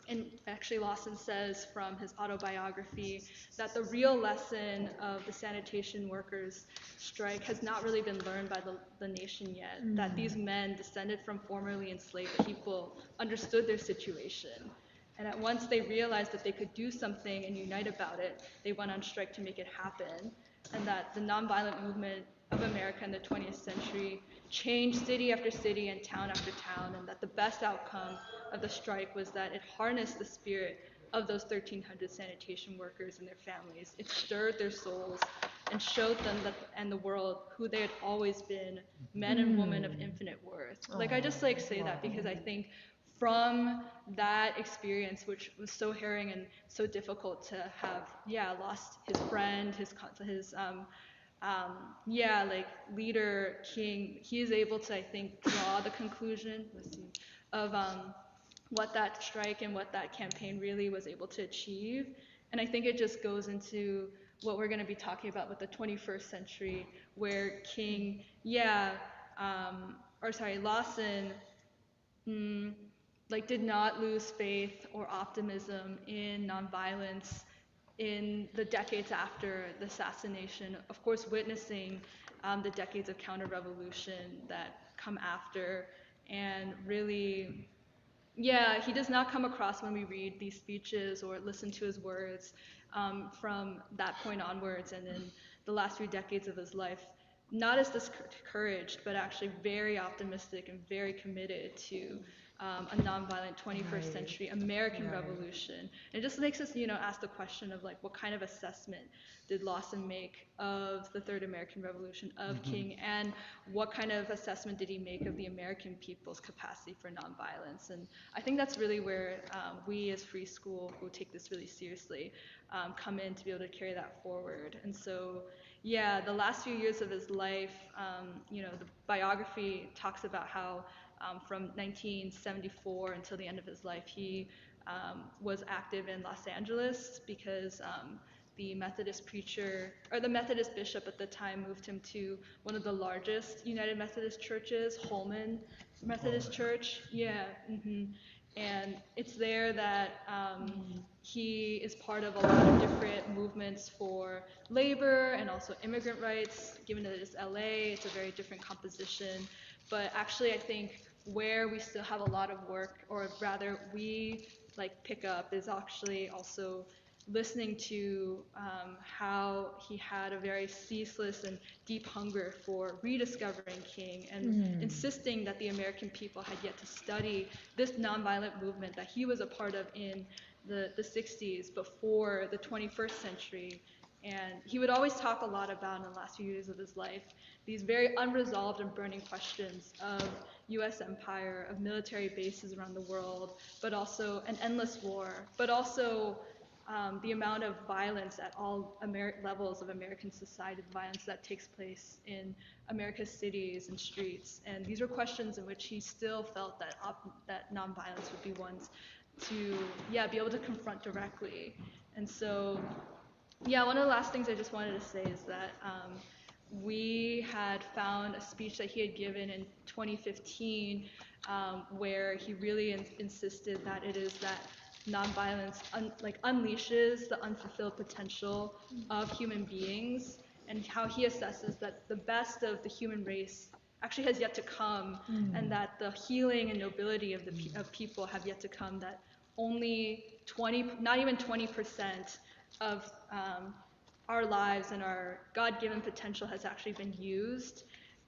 And actually Lawson says from his autobiography that the real lesson of the sanitation workers strike has not really been learned by the nation yet, that these men descended from formerly enslaved people understood their situation. And at once they realized that they could do something and unite about it, they went on strike to make it happen. And that the nonviolent movement of America in the 20th century changed city after city and town after town, and that the best outcome of the strike was that it harnessed the spirit of those 1,300 sanitation workers and their families. It stirred their souls and showed them and the world who they had always been, men and women of infinite worth. I just say that because I think from that experience, which was so harrowing and so difficult to have, lost his friend, his leader, King, he is able to, I think, draw the conclusion of what that strike and what that campaign really was able to achieve. And I think it just goes into what we're going to be talking about with the 21st century, where King, Lawson, did not lose faith or optimism in nonviolence in the decades after the assassination, of course witnessing the decades of counter-revolution that come after, and really, he does not come across when we read these speeches or listen to his words from that point onwards and in the last few decades of his life, not as discouraged, but actually very optimistic and very committed to a nonviolent 21st century American revolution. And it just makes us, ask the question of what kind of assessment did Lawson make of the Third American Revolution, of King, and what kind of assessment did he make of the American people's capacity for nonviolence? And I think that's really where we as Free School, who take this really seriously, come in to be able to carry that forward. And so, the last few years of his life, the biography talks about how from 1974 until the end of his life, he was active in Los Angeles because the Methodist bishop at the time moved him to one of the largest United Methodist churches, Holman Methodist Church. And it's there that he is part of a lot of different movements for labor and also immigrant rights. Given that it's LA, it's a very different composition. But actually, I think where we still have a lot of work, or rather we pick up, is actually also listening to how he had a very ceaseless and deep hunger for rediscovering King and insisting that the American people had yet to study this nonviolent movement that he was a part of in the 60s before the 21st century. And he would always talk a lot about, in the last few years of his life, these very unresolved and burning questions of U.S. empire, of military bases around the world, but also an endless war, but also the amount of violence at all levels of American society, the violence that takes place in America's cities and streets. And these are questions in which he still felt that nonviolence would be ones to, be able to confront directly. And so, one of the last things I just wanted to say is that we had found a speech that he had given in 2015 where he really insisted that it is that nonviolence unleashes the unfulfilled potential of human beings, and how he assesses that the best of the human race actually has yet to come, and that the healing and nobility of of people have yet to come. That only 20, not even 20% of our lives and our God-given potential has actually been used,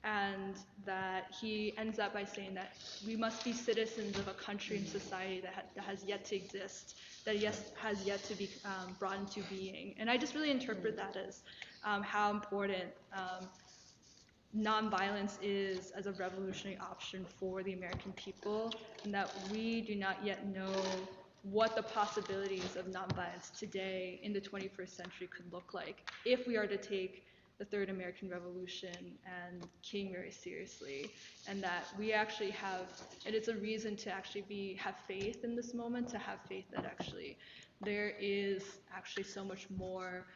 and that he ends up by saying that we must be citizens of a country and society that has yet to exist, that has yet to be brought into being. And I just really interpret that as how important nonviolence is as a revolutionary option for the American people, and that we do not yet know what the possibilities of nonviolence today in the 21st century could look like if we are to take the Third American Revolution and King very seriously, and that we actually have, and it's a reason to actually have faith in this moment, to have faith that actually there is actually so much more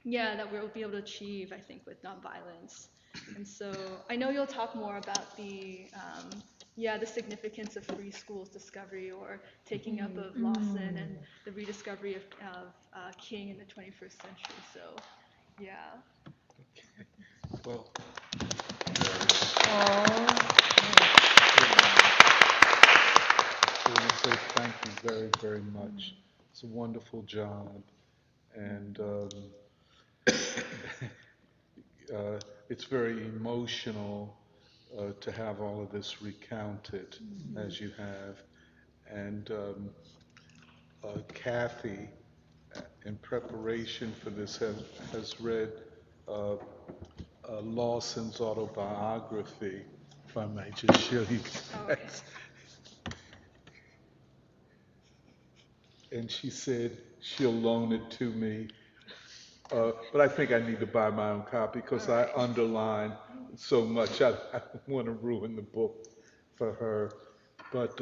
that we'll be able to achieve, I think, with nonviolence. And so I know you'll talk more about the significance of free schools discovery or taking up of Lawson and the rediscovery of King in the 21st century. So, yeah. Well, I want to say thank you very, very much. It's a wonderful job. And it's very emotional to have all of this recounted as you have. And Kathy, in preparation for this, has read Lawson's autobiography, if I may just show you guys. And she said she'll loan it to me. But I think I need to buy my own copy because I underline so much. I don't want to ruin the book for her. But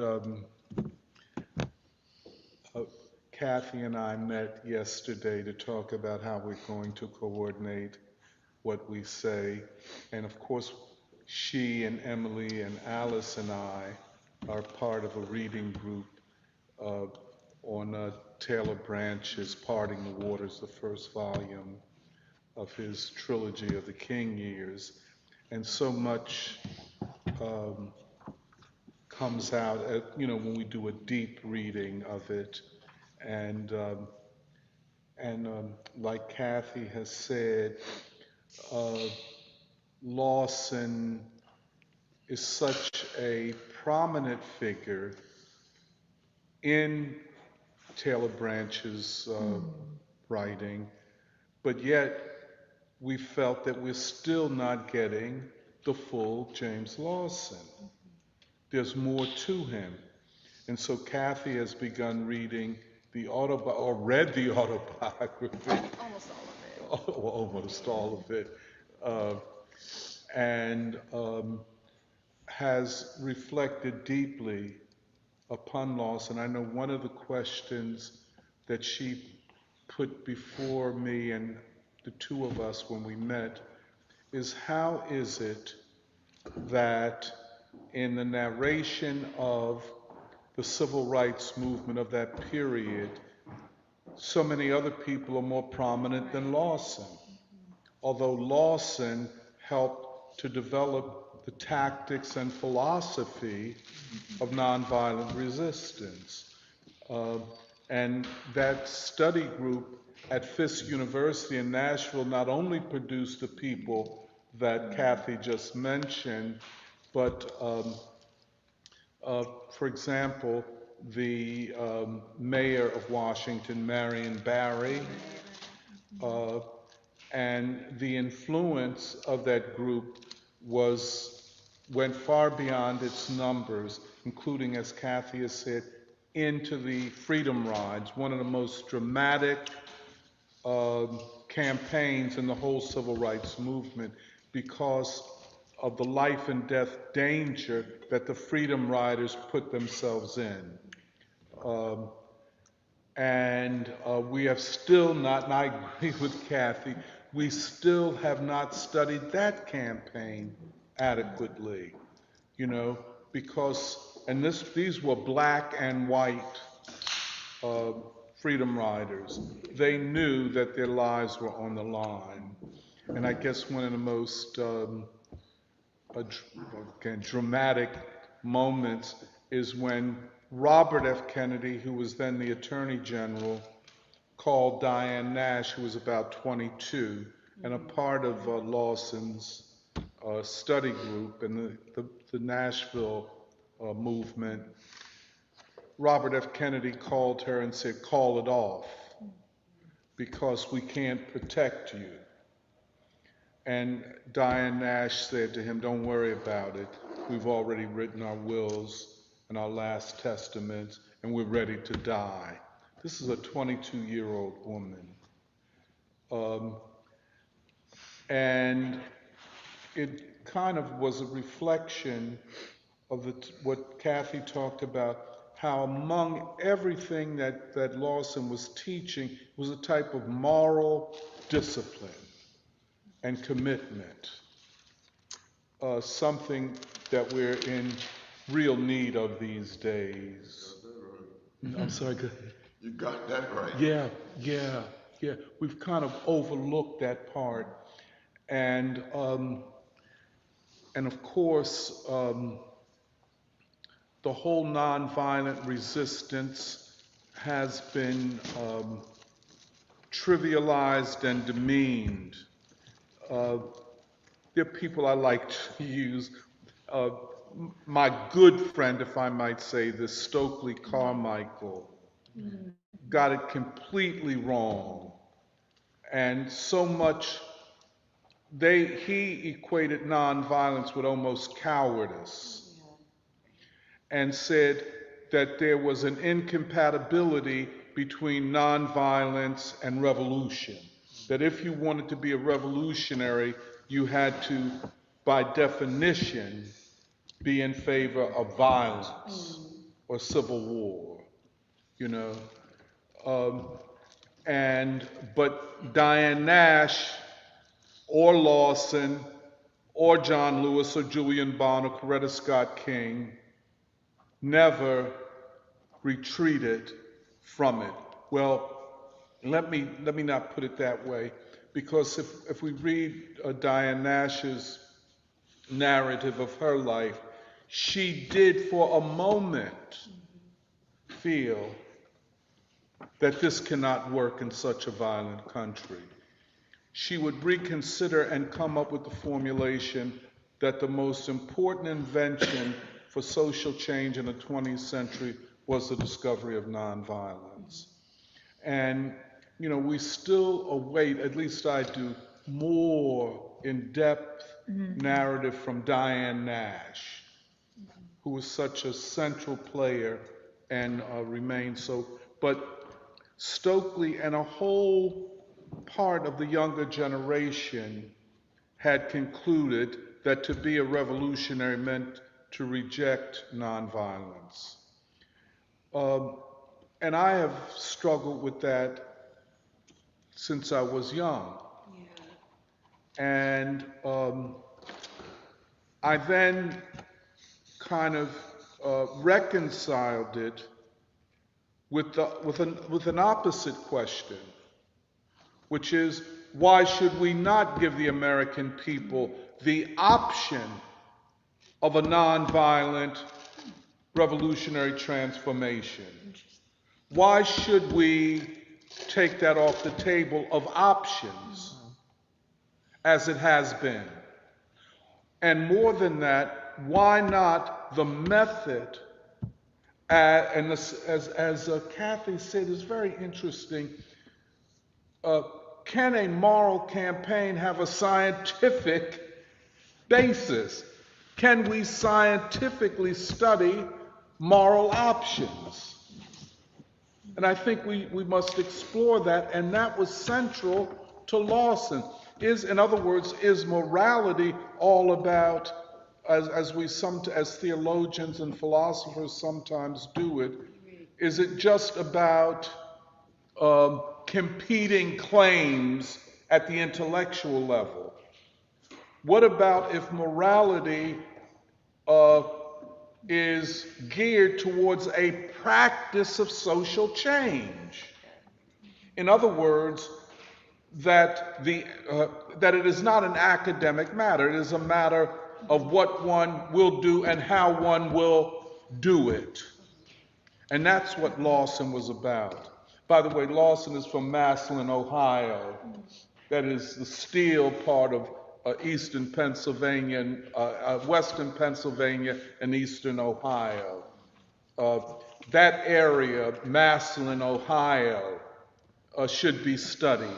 Kathy and I met yesterday to talk about how we're going to coordinate what we say. And of course, she and Emily and Alice and I are part of a reading group on Taylor Branch's Parting the Waters, the first volume of his trilogy of the King years. And so much comes out, when we do a deep reading of it. And like Kathy has said, Lawson is such a prominent figure in Taylor Branch's writing, but yet we felt that we're still not getting the full James Lawson. There's more to him. And so Kathy has begun reading read the autobiography. Almost all of it. And has reflected deeply upon Lawson. I know one of the questions that she put before me and the two of us when we met is, how is it that in the narration of the civil rights movement of that period, so many other people are more prominent than Lawson? Although Lawson helped to develop the tactics and philosophy of nonviolent resistance. And that study group at Fisk University in Nashville not only produced the people that Kathy just mentioned, but for example, the mayor of Washington, Marion Barry, and the influence of that group went far beyond its numbers, including, as Kathy has said, into the Freedom Rides, one of the most dramatic campaigns in the whole civil rights movement, because of the life and death danger that the Freedom Riders put themselves in. And we have still not, and I agree with Kathy, we still have not studied that campaign adequately, because, and these were black and white uh, freedom riders. They knew that their lives were on the line. And I guess one of the most dramatic moments is when Robert F. Kennedy, who was then the Attorney General, called Diane Nash, who was about 22, and a part of Lawson's study group and the Nashville movement. Robert F. Kennedy called her and said, "Call it off, because we can't protect you." And Diane Nash said to him, "Don't worry about it. We've already written our wills and our last testaments, and we're ready to die." This is a 22-year-old woman. And it kind of was a reflection of what Kathy talked about, how among everything that Lawson was teaching was a type of moral discipline and commitment, something that we're in real need of these days. I'm sorry, go ahead. You got that right. Yeah. We've kind of overlooked that part. And of course, the whole nonviolent resistance has been trivialized and demeaned. There are people I like to use. My good friend, if I might say this, Stokely Carmichael, got it completely wrong. And so much, he equated nonviolence with almost cowardice, and said that there was an incompatibility between nonviolence and revolution. That if you wanted to be a revolutionary, you had to, by definition, be in favor of violence or civil war, you know. But Diane Nash or Lawson or John Lewis or Julian Bond or Coretta Scott King never retreated from it. Well, let me not put it that way, because if we read Diane Nash's narrative of her life, she did for a moment feel that this cannot work in such a violent country. She would reconsider and come up with the formulation that the most important invention for social change in the 20th century was the discovery of nonviolence. And, you know, we still await, at least I do, more in-depth narrative from Diane Nash, who was such a central player and remains so. But Stokely and a whole part of the younger generation had concluded that to be a revolutionary meant to reject nonviolence. And I have struggled with that since I was young. And I then kind of reconciled it with an opposite question, which is, why should we not give the American people the option of a nonviolent revolutionary transformation? Why should we take that off the table of options, as it has been? And more than that, why not the method? And this, as Kathy said, is very interesting. Can a moral campaign have a scientific basis? Can we scientifically study moral options? And I think we must explore that, and that was central to Lawson. In other words, is morality all about, as theologians and philosophers sometimes do it, is it just about competing claims at the intellectual level? What about if morality is geared towards a practice of social change. In other words, that that it is not an academic matter. It is a matter of what one will do and how one will do it. And that's what Lawson was about. By the way, Lawson is from Massillon, Ohio. That is the steel part of eastern Pennsylvania, western Pennsylvania, and eastern Ohio. That area, Massillon, Ohio, should be studied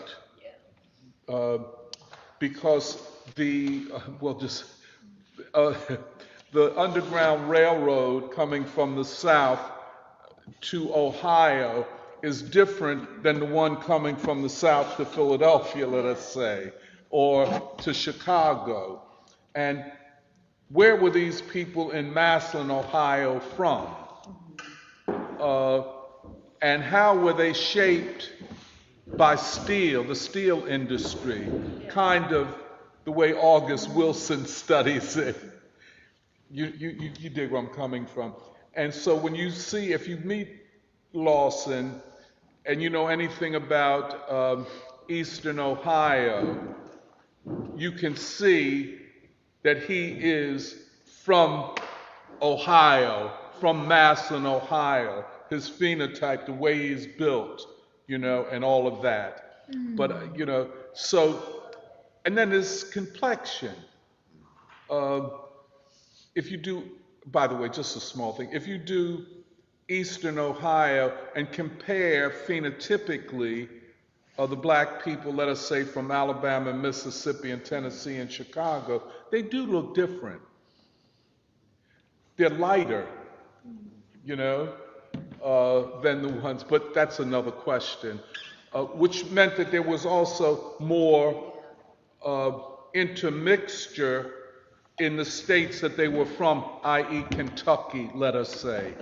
because the the Underground Railroad coming from the south to Ohio is different than the one coming from the south to Philadelphia, let us say, or to Chicago. And where were these people in Massillon, Ohio from? And how were they shaped by steel, the steel industry, kind of the way August Wilson studies it? You dig where I'm coming from. And so when you see, if you meet Lawson and you know anything about Eastern Ohio, you can see that he is from Ohio, from Massillon, Ohio. His phenotype, the way he's built, and all of that. But, so, and then his complexion. If you do, by the way, just a small thing, if you do Eastern Ohio and compare phenotypically the black people, let us say from Alabama, Mississippi, and Tennessee, and Chicago, they do look different. They're lighter, than the ones, but that's another question, which meant that there was also more intermixture in the states that they were from, i.e. Kentucky, let us say,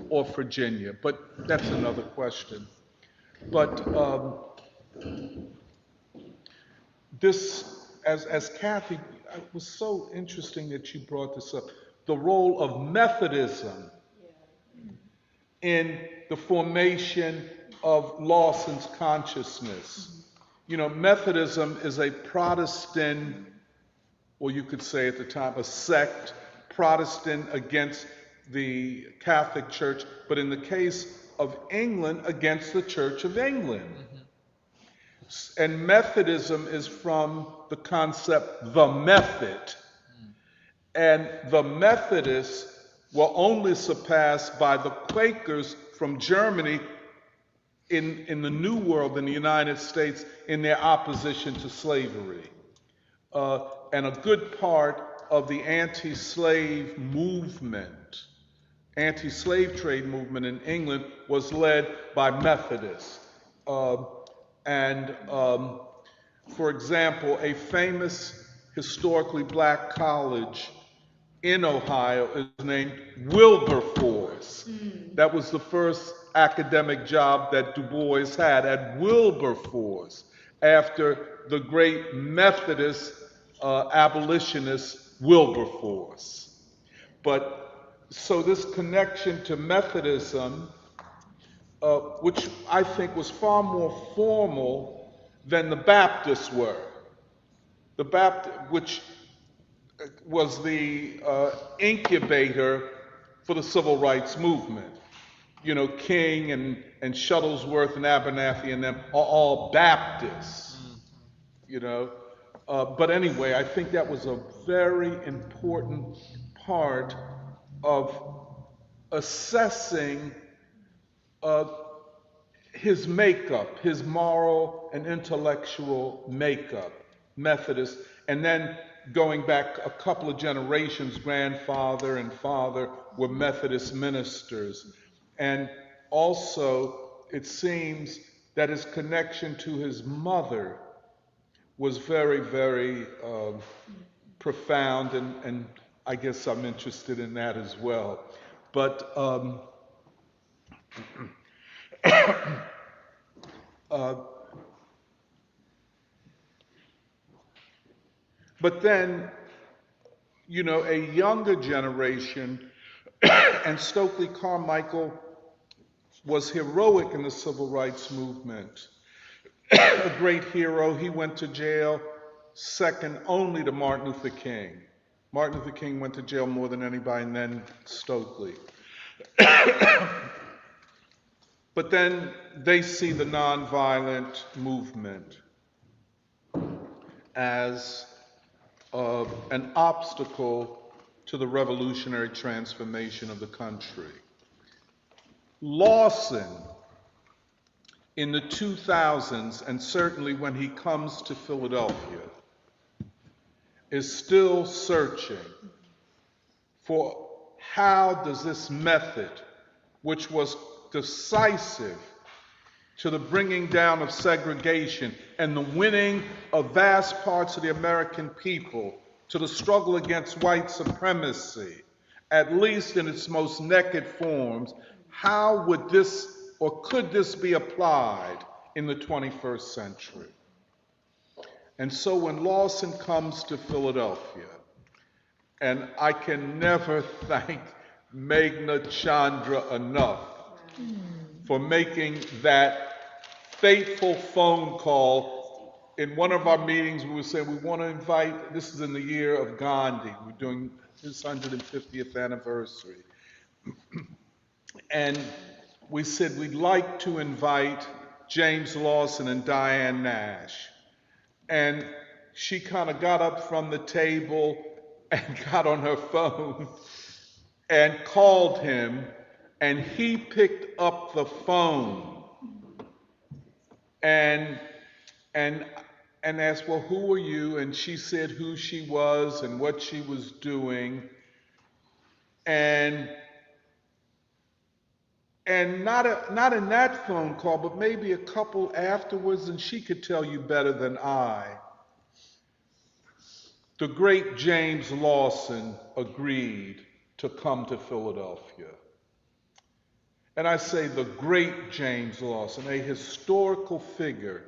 or Virginia, but that's another question. But this, as Kathy, it was so interesting that you brought this up, the role of Methodism in the formation of Lawson's consciousness. Methodism is a Protestant, or you could say at the time, a sect, Protestant against the Catholic Church, but in the case of England, against the Church of England. And Methodism is from the concept, the method. And the Methodists were only surpassed by the Quakers from Germany in the New World, in the United States, in their opposition to slavery. And a good part of the anti-slave movement, anti-slave trade movement in England was led by Methodists. For example, a famous historically black college in Ohio is named Wilberforce. That was the first academic job that Du Bois had, at Wilberforce, after the great Methodist abolitionist Wilberforce. But so this connection to Methodism, which I think was far more formal than the Baptists were. The Baptist, which was the incubator for the civil rights movement. King and Shuttlesworth and Abernathy and them are all Baptists. But anyway, I think that was a very important part of assessing his makeup, his moral and intellectual makeup, Methodist, and then going back a couple of generations, grandfather and father were Methodist ministers. And also, it seems that his connection to his mother was very, very profound, and I guess I'm interested in that as well. But but then, a younger generation And Stokely Carmichael was heroic in the civil rights movement. A great hero. He went to jail second only to Martin Luther King. Martin Luther King went to jail more than anybody, and then Stokely. But then they see the nonviolent movement as an obstacle to the revolutionary transformation of the country. Lawson, in the 2000s, and certainly when he comes to Philadelphia, is still searching for how does this method, which was decisive to the bringing down of segregation and the winning of vast parts of the American people to the struggle against white supremacy, at least in its most naked forms, how would this or could this be applied in the 21st century? And so when Lawson comes to Philadelphia, and I can never thank Meghna Chandra enough for making that fateful phone call. In one of our meetings, we were saying we want to invite, this is in the year of Gandhi, we're doing his 150th anniversary. And we said we'd like to invite James Lawson and Diane Nash. And she kind of got up from the table and got on her phone and called him, and he picked up the phone and asked, well, who are you? And she said who she was and what she was doing. And not in that phone call, but maybe a couple afterwards, and she could tell you better than I. The great James Lawson agreed to come to Philadelphia. And I say the great James Lawson, a historical figure,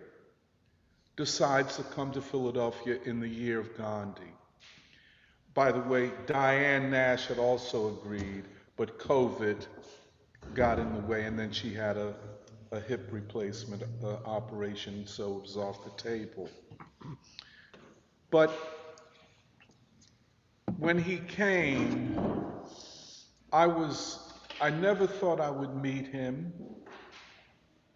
decides to come to Philadelphia in the year of Gandhi. By the way, Diane Nash had also agreed, but COVID got in the way, and then she had a hip replacement operation, so it was off the table. But when he came, I never thought I would meet him.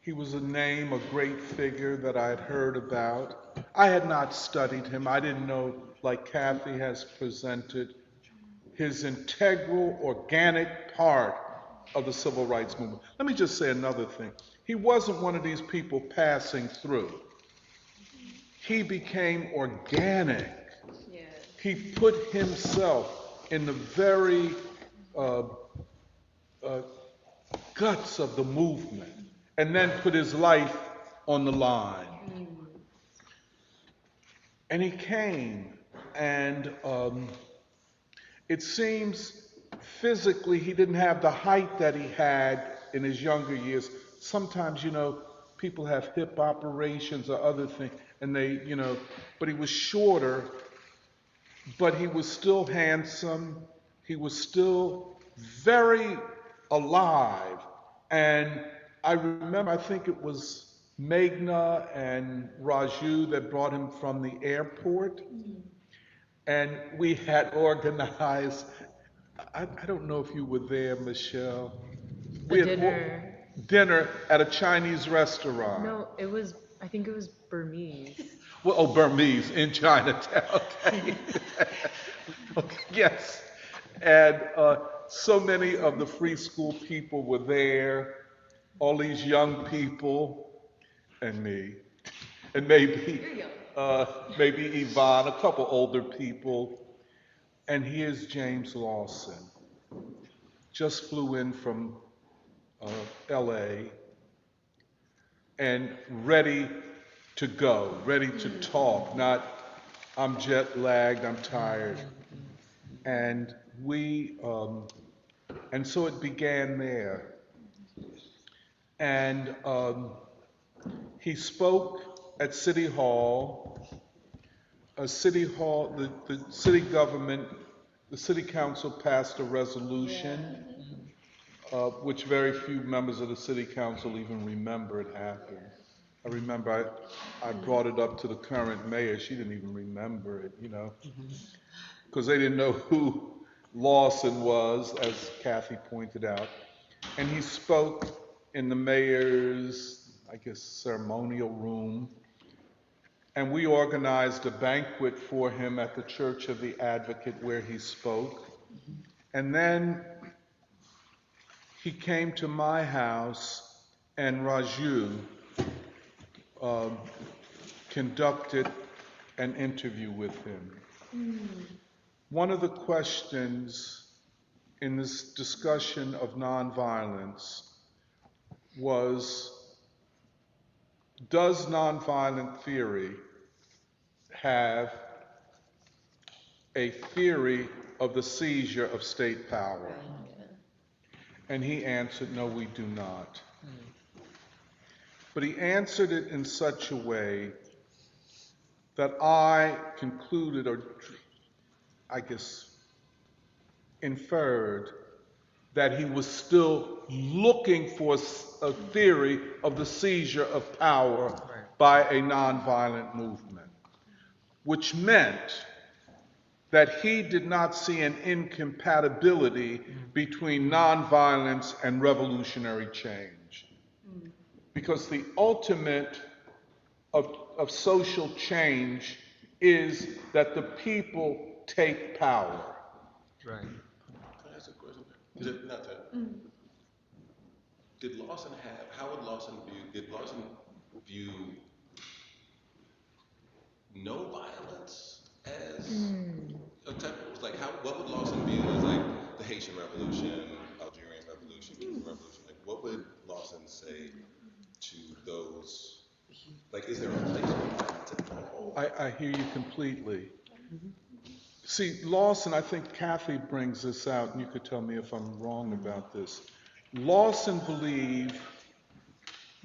He was a name, a great figure that I had heard about. I had not studied him. I didn't know, like Kathy has presented, his integral, organic part of the civil rights movement. Let me just say another thing. He wasn't one of these people passing through. He became organic. Yeah. He put himself in the very guts of the movement and then put his life on the line. And he came, and it seems physically he didn't have the height that he had in his younger years. Sometimes, people have hip operations or other things, and they, but he was shorter, but he was still handsome. He was still very alive. And I remember, I think it was Meghna and Raju that brought him from the airport. And we had organized, I don't know if you were there, Michelle. We had dinner at a Chinese restaurant. No, I think it was Burmese. Well, Burmese in Chinatown, okay. Okay, yes. And so many of the free school people were there, all these young people, and me, and maybe Yvonne, a couple older people. And here's James Lawson, just flew in from LA, and ready to go, ready to talk, not, I'm jet lagged, I'm tired. And and so it began there. And he spoke at City Hall. The city government, the city council passed a resolution which very few members of the city council even remember it happened. I remember I brought it up to the current mayor. She didn't even remember it, because they didn't know who Lawson was, as Kathy pointed out. And he spoke in the mayor's, I guess, ceremonial room. And we organized a banquet for him at the Church of the Advocate where he spoke. And then he came to my house, and Raju conducted an interview with him. One of the questions in this discussion of nonviolence was, does nonviolent theory have a theory of the seizure of state power? And he answered, no, we do not. But he answered it in such a way that I concluded, or I guess inferred, that he was still looking for a theory of the seizure of power by a nonviolent movement, which meant that he did not see an incompatibility between nonviolence and revolutionary change. Because the ultimate of social change is that the people take power. Right. Can I ask a question? Did Lawson have, how would Lawson view, did Lawson view no violence as a type of, like, what would Lawson view as, like, the Haitian Revolution, Algerian Revolution, Cuban Revolution? Like, what would Lawson say to those, like, is there a place for violence at all? I hear you completely. See, Lawson, I think Kathy brings this out, and you could tell me if I'm wrong about this. Lawson believed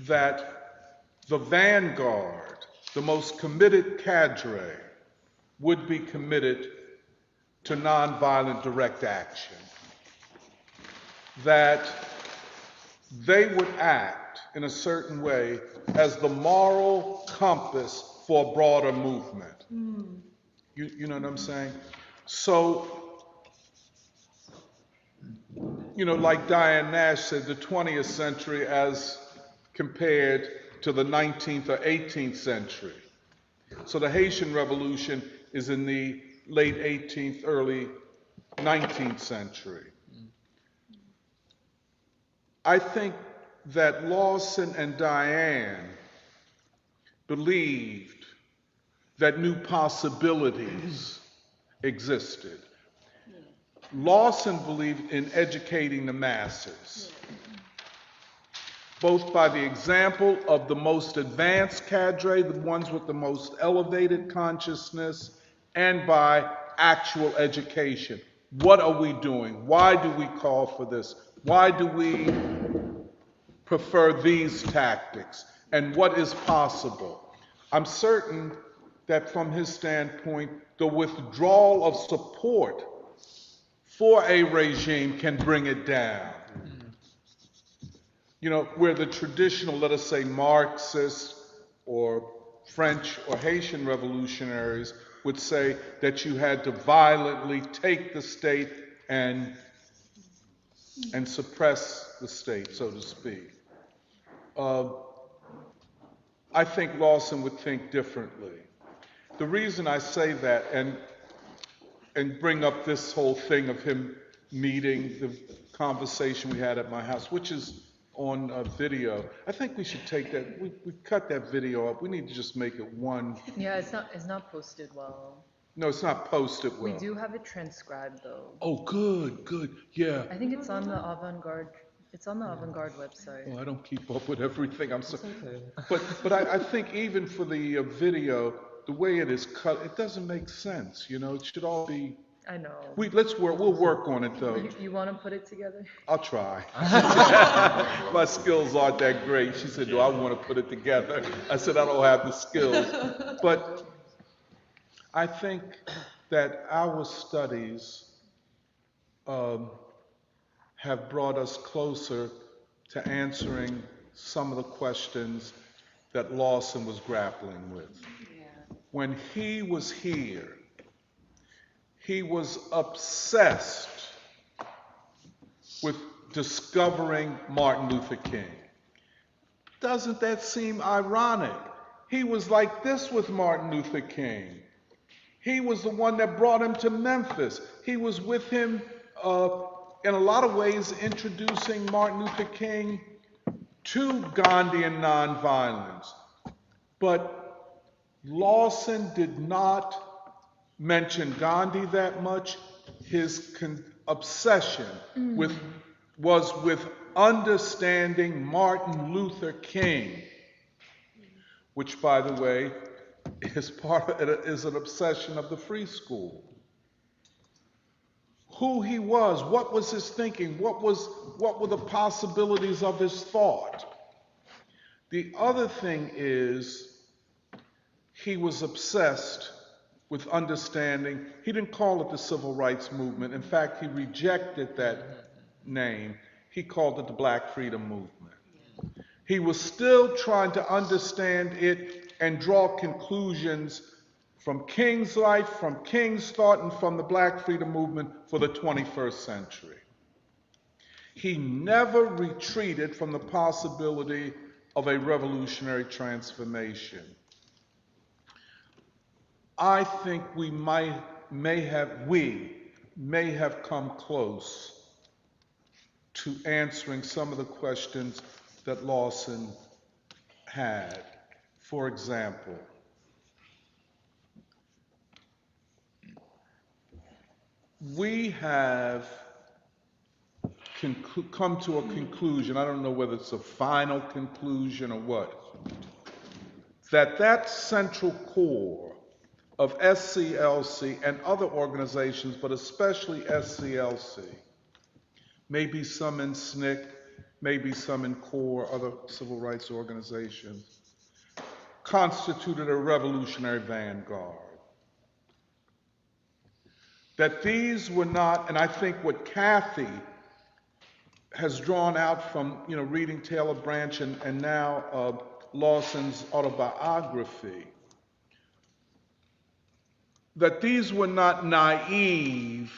that the vanguard, the most committed cadre, would be committed to nonviolent direct action. That they would act in a certain way as the moral compass for a broader movement. You know what I'm saying? So, like Diane Nash said, the 20th century as compared to the 19th or 18th century. So the Haitian Revolution is in the late 18th, early 19th century. I think that Lawson and Diane believed that new possibilities existed. Lawson believed in educating the masses, both by the example of the most advanced cadre, the ones with the most elevated consciousness, and by actual education. What are we doing? Why do we call for this? Why do we prefer these tactics? And what is possible? I'm certain that from his standpoint, the withdrawal of support for a regime can bring it down. Where the traditional, let us say, Marxist or French or Haitian revolutionaries would say that you had to violently take the state and suppress the state, so to speak. I think Lawson would think differently. The reason I say that and bring up this whole thing of him meeting, the conversation we had at my house, which is on video. I think we should take that, we cut that video up. We need to just make it one. Yeah, it's not posted well. No, it's not posted well. We do have it transcribed though. Oh, good, yeah. I think it's on the Avant-Garde. It's on the Avant-Garde website. Well, I don't keep up with everything. I'm sorry. Okay. But I think even for the video, the way it is cut, it doesn't make sense. It should all be. I know. We'll work on it though. You want to put it together? I'll try. My skills aren't that great. She said, do I want to put it together? I said, I don't have the skills. But I think that our studies have brought us closer to answering some of the questions that Lawson was grappling with. When he was here, he was obsessed with discovering Martin Luther King. Doesn't that seem ironic? He was like this with Martin Luther King. He was the one that brought him to Memphis. He was with him in a lot of ways introducing Martin Luther King to Gandhian nonviolence. But Lawson did not mention Gandhi that much. His obsession was with understanding Martin Luther King, which, by the way, is an obsession of the free school. Who he was, what was his thinking, what were the possibilities of his thought. The other thing is, he was obsessed with understanding. He didn't call it the Civil Rights Movement. In fact, he rejected that name. He called it the Black Freedom Movement. He was still trying to understand it and draw conclusions from King's life, from King's thought, and from the Black Freedom Movement for the 21st century. He never retreated from the possibility of a revolutionary transformation. I think we may have come close to answering some of the questions that Lawson had. For example, we have come to a conclusion, I don't know whether it's a final conclusion or what, that central core of SCLC and other organizations, but especially SCLC, maybe some in SNCC, maybe some in CORE, other civil rights organizations, constituted a revolutionary vanguard. That these were not, and I think what Kathy has drawn out from reading Taylor Branch and now Lawson's autobiography, that these were not naive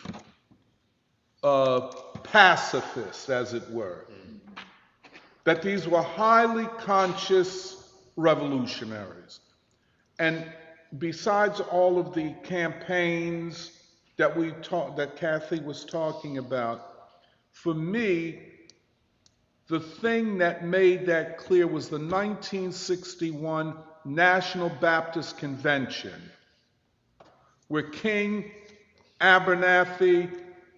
pacifists, as it were. That these were highly conscious revolutionaries. And besides all of the campaigns that Kathy was talking about, for me, the thing that made that clear was the 1961 National Baptist Convention, where King, Abernathy,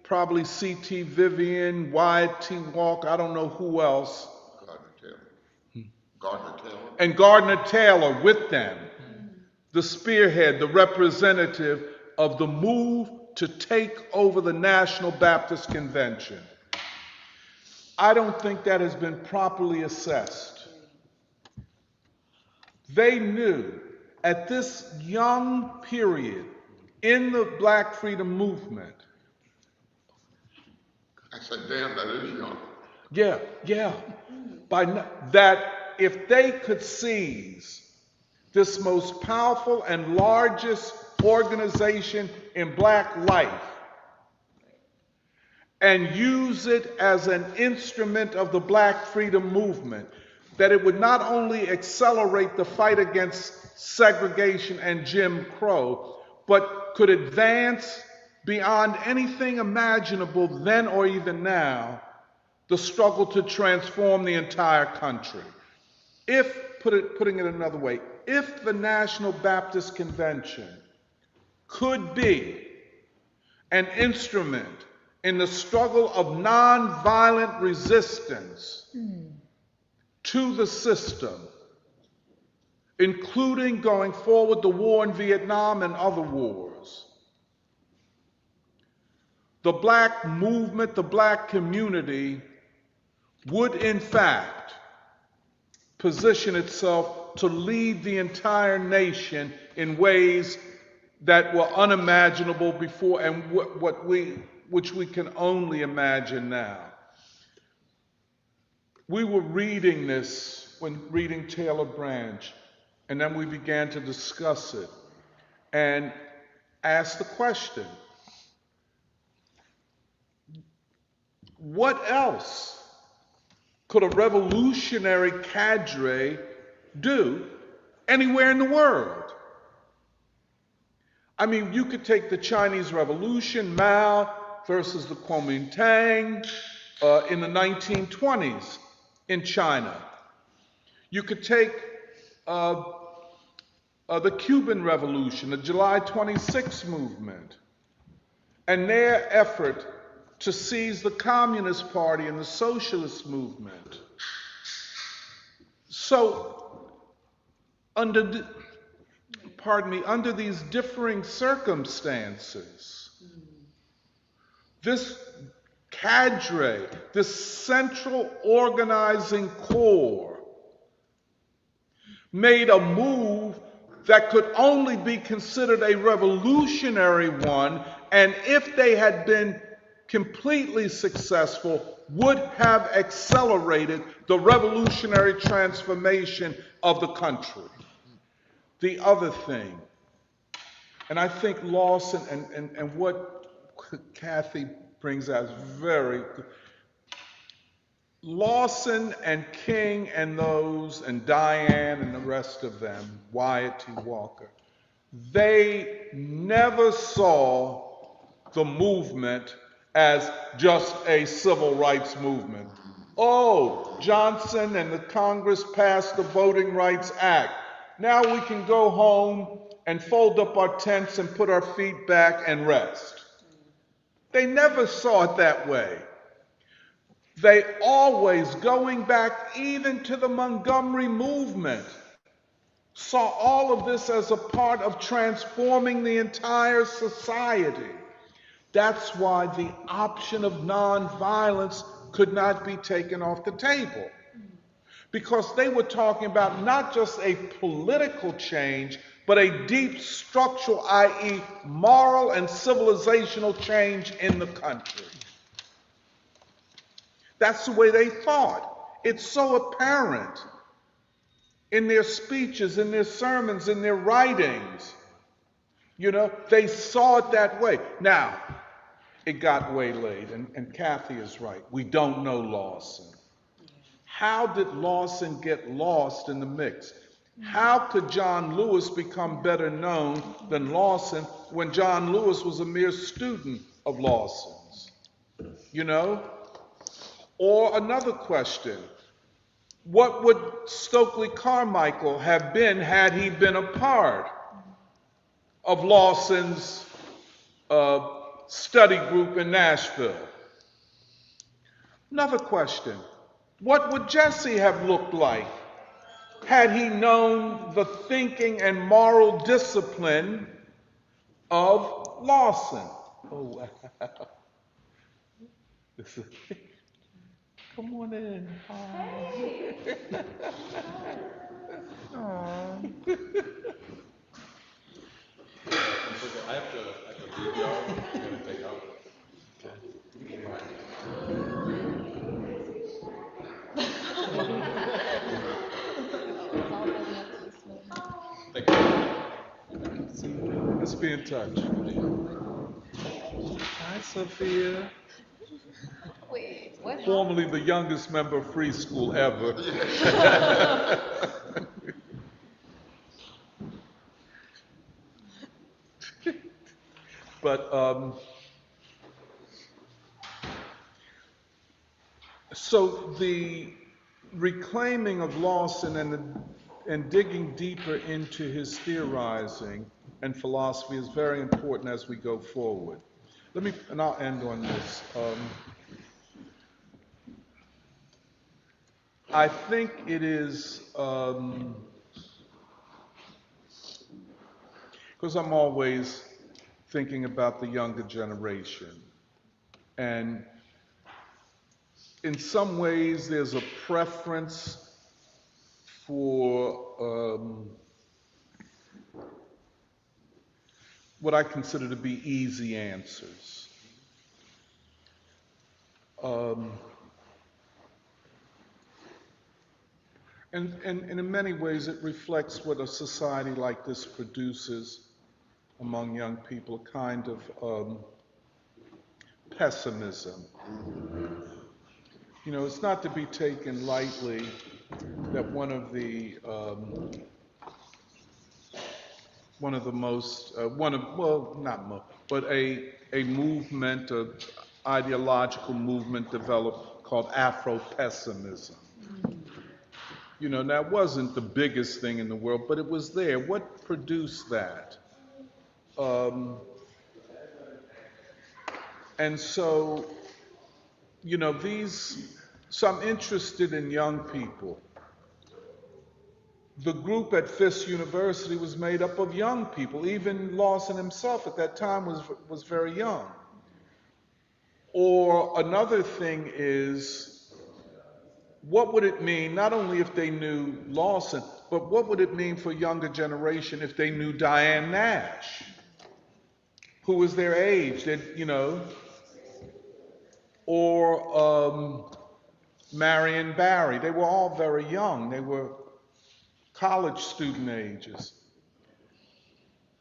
probably C.T. Vivian, Wyatt T. Walker, I don't know who else. And Gardner Taylor with them, the spearhead, the representative of the move to take over the National Baptist Convention. I don't think that has been properly assessed. They knew at this young period in the Black Freedom Movement. I said, damn, that is young. Yeah. That if they could seize this most powerful and largest organization in Black life and use it as an instrument of the Black Freedom Movement, that it would not only accelerate the fight against segregation and Jim Crow, but could advance beyond anything imaginable then or even now, the struggle to transform the entire country. Putting it another way, if the National Baptist Convention could be an instrument in the struggle of nonviolent resistance to the system, including going forward the war in Vietnam and other wars, the Black movement, the Black community would in fact position itself to lead the entire nation in ways that were unimaginable before and which we can only imagine now. we were reading this when reading Taylor Branch, and then we began to discuss it and ask the question, what else could a revolutionary cadre do anywhere in the world? I mean, you could take the Chinese Revolution, Mao versus the Kuomintang in the 1920s in China. You could take the Cuban Revolution, the July 26 movement, and their effort to seize the Communist Party and the Socialist movement. So, under these differing circumstances, this cadre, this central organizing core, made a move that could only be considered a revolutionary one, and if they had been completely successful, would have accelerated the revolutionary transformation of the country. The other thing, and I think Lawson and what Kathy brings out is very good. Lawson and King and those, and Diane and the rest of them, Wyatt T. Walker, they never saw the movement as just a civil rights movement. Oh, Johnson and the Congress passed the Voting Rights Act. Now we can go home and fold up our tents and put our feet back and rest. They never saw it that way. They always, going back even to the Montgomery movement, saw all of this as a part of transforming the entire society. That's why the option of nonviolence could not be taken off the table. Because they were talking about not just a political change, but a deep structural, i.e. moral and civilizational change in the country. That's the way they thought. It's so apparent in their speeches, in their sermons, in their writings. You know, they saw it that way. Now, it got waylaid, and Kathy is right. We don't know Lawson. How did Lawson get lost in the mix? How could John Lewis become better known than Lawson when John Lewis was a mere student of Lawson's? You know? Or another question, what would Stokely Carmichael have been had he been a part of Lawson's study group in Nashville? Another question, what would Jesse have looked like had he known the thinking and moral discipline of Lawson? Oh, wow. Come on in. Hey. Aww. I have to leave y'all. I'm gonna take out. Thank you. Let's be in touch. Hi, Sophia. Wait, what? Formerly the youngest member of Free School ever. But so the reclaiming of Lawson and digging deeper into his theorizing and philosophy is very important as we go forward. And I'll end on this. I think it is, because I'm always thinking about the younger generation. And in some ways, there's a preference for what I consider to be easy answers. And in many ways, it reflects what a society like this produces among young people, a kind of pessimism. You know, it's not to be taken lightly that one of the most, well, not most, but a movement, an ideological movement developed called Afro-pessimism. You know, that wasn't the biggest thing in the world, but it was there. What produced that? And so, you know, so I'm interested in young people. The group at Fisk University was made up of young people. Even Lawson himself at that time was very young. Or another thing is, what would it mean, not only if they knew Lawson, but what would it mean for a younger generation if they knew Diane Nash, who was their age, that, you know, or Marion Barry. They were all very young. They were college student ages.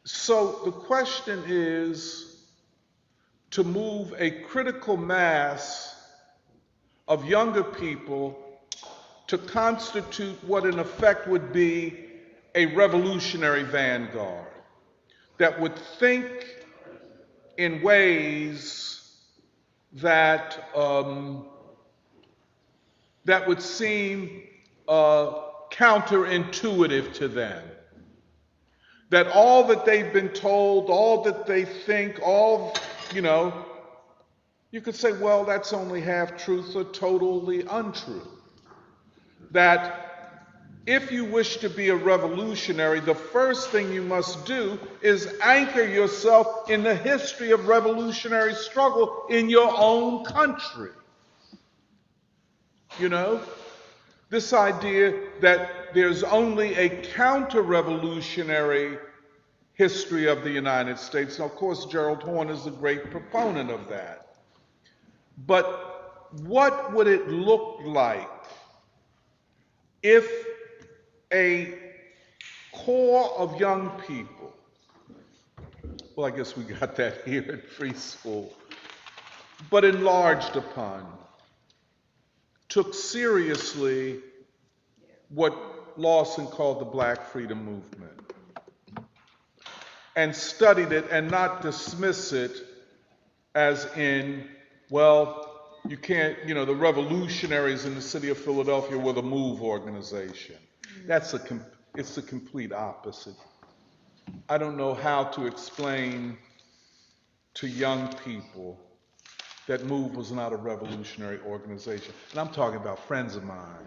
So the question is to move a critical mass of younger people to constitute what in effect would be a revolutionary vanguard that would think in ways that that would seem counterintuitive to them. That all that they've been told, all that they think, all, you know, you could say, well, that's only half truth or totally untrue. That if you wish to be a revolutionary, the first thing you must do is anchor yourself in the history of revolutionary struggle in your own country. You know, this idea that there's only a counter-revolutionary history of the United States. And of course, Gerald Horne is a great proponent of that. But what would it look like if a core of young people, well, I guess we got that here at Free School, but enlarged upon, took seriously what Lawson called the Black Freedom Movement and studied it and not dismiss it as in, well, you can't, you know, the revolutionaries in the city of Philadelphia were the MOVE organization. It's the complete opposite. I don't know how to explain to young people that MOVE was not a revolutionary organization. And I'm talking about friends of mine.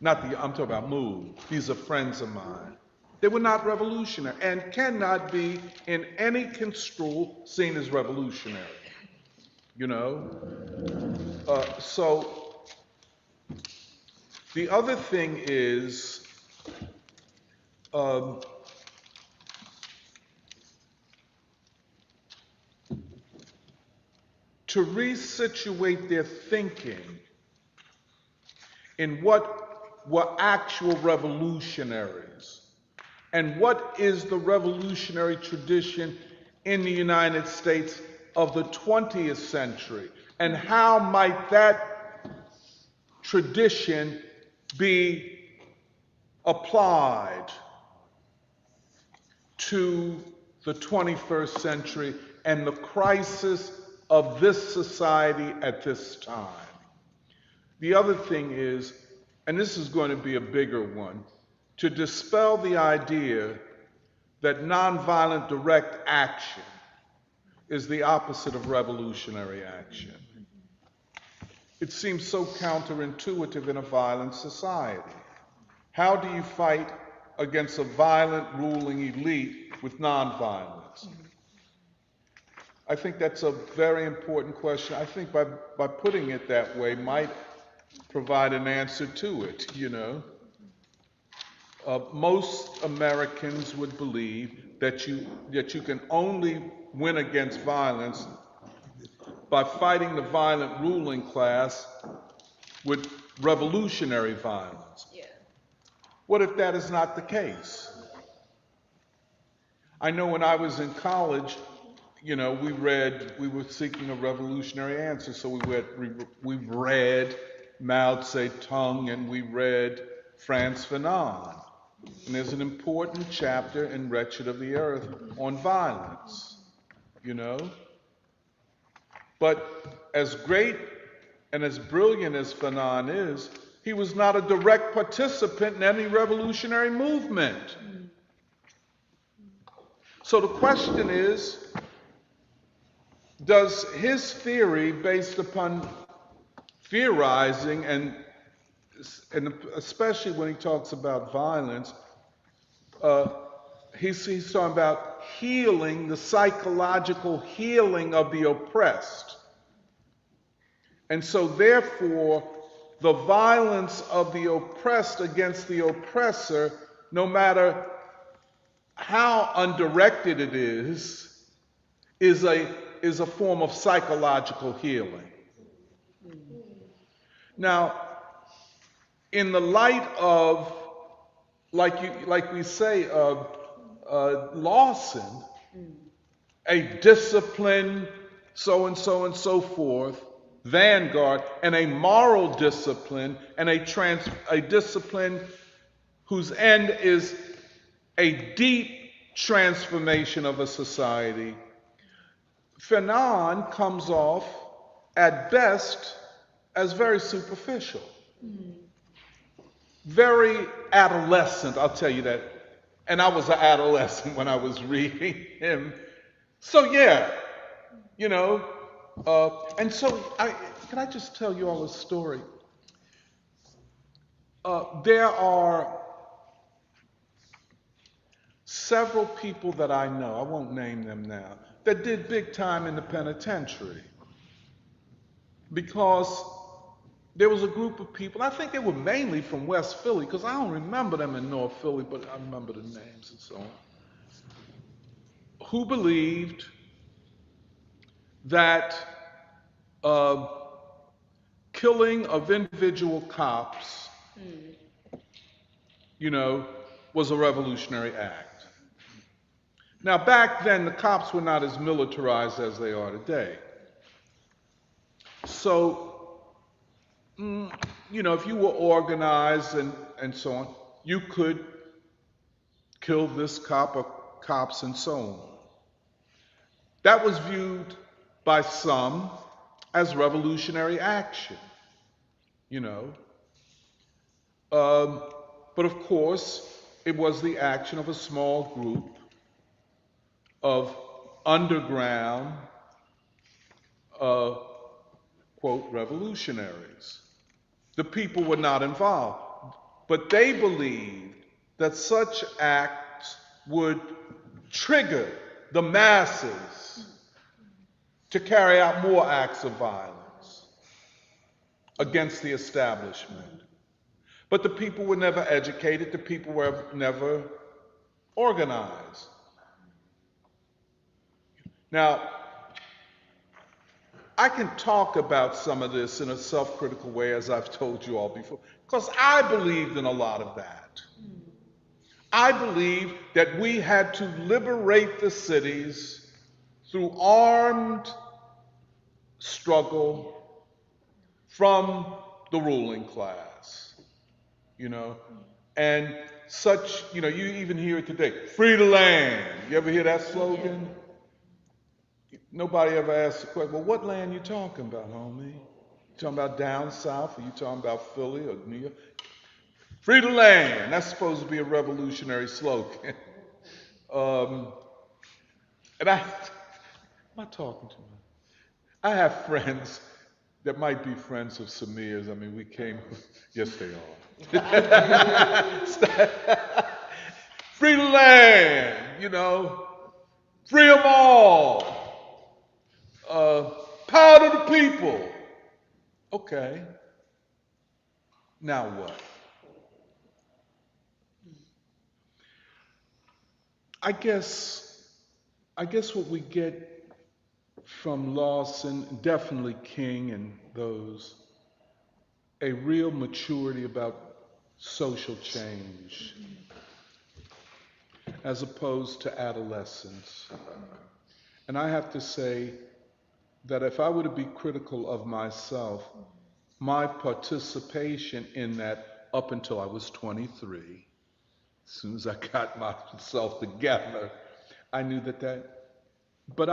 I'm talking about MOVE. These are friends of mine. They were not revolutionary and cannot be in any construal seen as revolutionary. You know? So the other thing is to resituate their thinking in what were actual revolutionaries and what is the revolutionary tradition in the United States of the 20th century, and how might that tradition be applied to the 21st century and the crisis of this society at this time. The other thing is, and this is going to be a bigger one, to dispel the idea that nonviolent direct action is the opposite of revolutionary action. It seems so counterintuitive in a violent society. How do you fight against a violent ruling elite with nonviolence? I think that's a very important question. I think by putting it that way might provide an answer to it, you know. Most Americans would believe that you can only win against violence by fighting the violent ruling class with revolutionary violence. Yeah. What if that is not the case? I know when I was in college, you know, we were seeking a revolutionary answer, so we read Mao Zedong and we read Frantz Fanon. And there's an important chapter in Wretched of the Earth on violence, you know? But as great and as brilliant as Fanon is, he was not a direct participant in any revolutionary movement. So the question is, does his theory, based upon theorizing, and especially when he talks about violence, he's talking about healing, the psychological healing of the oppressed. And so therefore, the violence of the oppressed against the oppressor, no matter how undirected it is a form of psychological healing. Now, in the light of, like we say, Lawson, a disciplined so and so and so forth, vanguard, and a moral discipline, and a discipline whose end is a deep transformation of a society. Fanon comes off, at best, as very superficial. Very adolescent, I'll tell you that. And I was an adolescent when I was reading him. So yeah, you know, and so can I just tell you all a story? There are several people that I know, I won't name them now, that did big time in the penitentiary because there was a group of people, I think they were mainly from West Philly, because I don't remember them in North Philly, but I remember the names and so on, who believed that killing of individual cops, you know, was a revolutionary act. Now, back then, the cops were not as militarized as they are today. So, you know, if you were organized and so on, you could kill this cop or cops and so on. That was viewed by some as revolutionary action, you know. But of course, it was the action of a small group of underground, quote, revolutionaries. The people were not involved, but they believed that such acts would trigger the masses to carry out more acts of violence against the establishment. But the people were never educated, the people were never organized. Now, I can talk about some of this in a self-critical way, as I've told you all before, because I believed in a lot of that. I believed that we had to liberate the cities through armed struggle from the ruling class, you know, and such, you know, you even hear it today, free the land. You ever hear that slogan? Nobody ever asks the question, well, what land you talking about, homie? You talking about down south, or you talking about Philly or New York? Free the land. That's supposed to be a revolutionary slogan. And am I talking to me? I have friends that might be friends of Samir's. I mean, we came, yes, they are. Free the land, you know, free them all. Power to the people. Okay. Now what? I guess what we get from Lawson, definitely King and those, a real maturity about social change as opposed to adolescence. And I have to say that if I were to be critical of myself, my participation in that up until I was 23, as soon as I got myself together, I knew but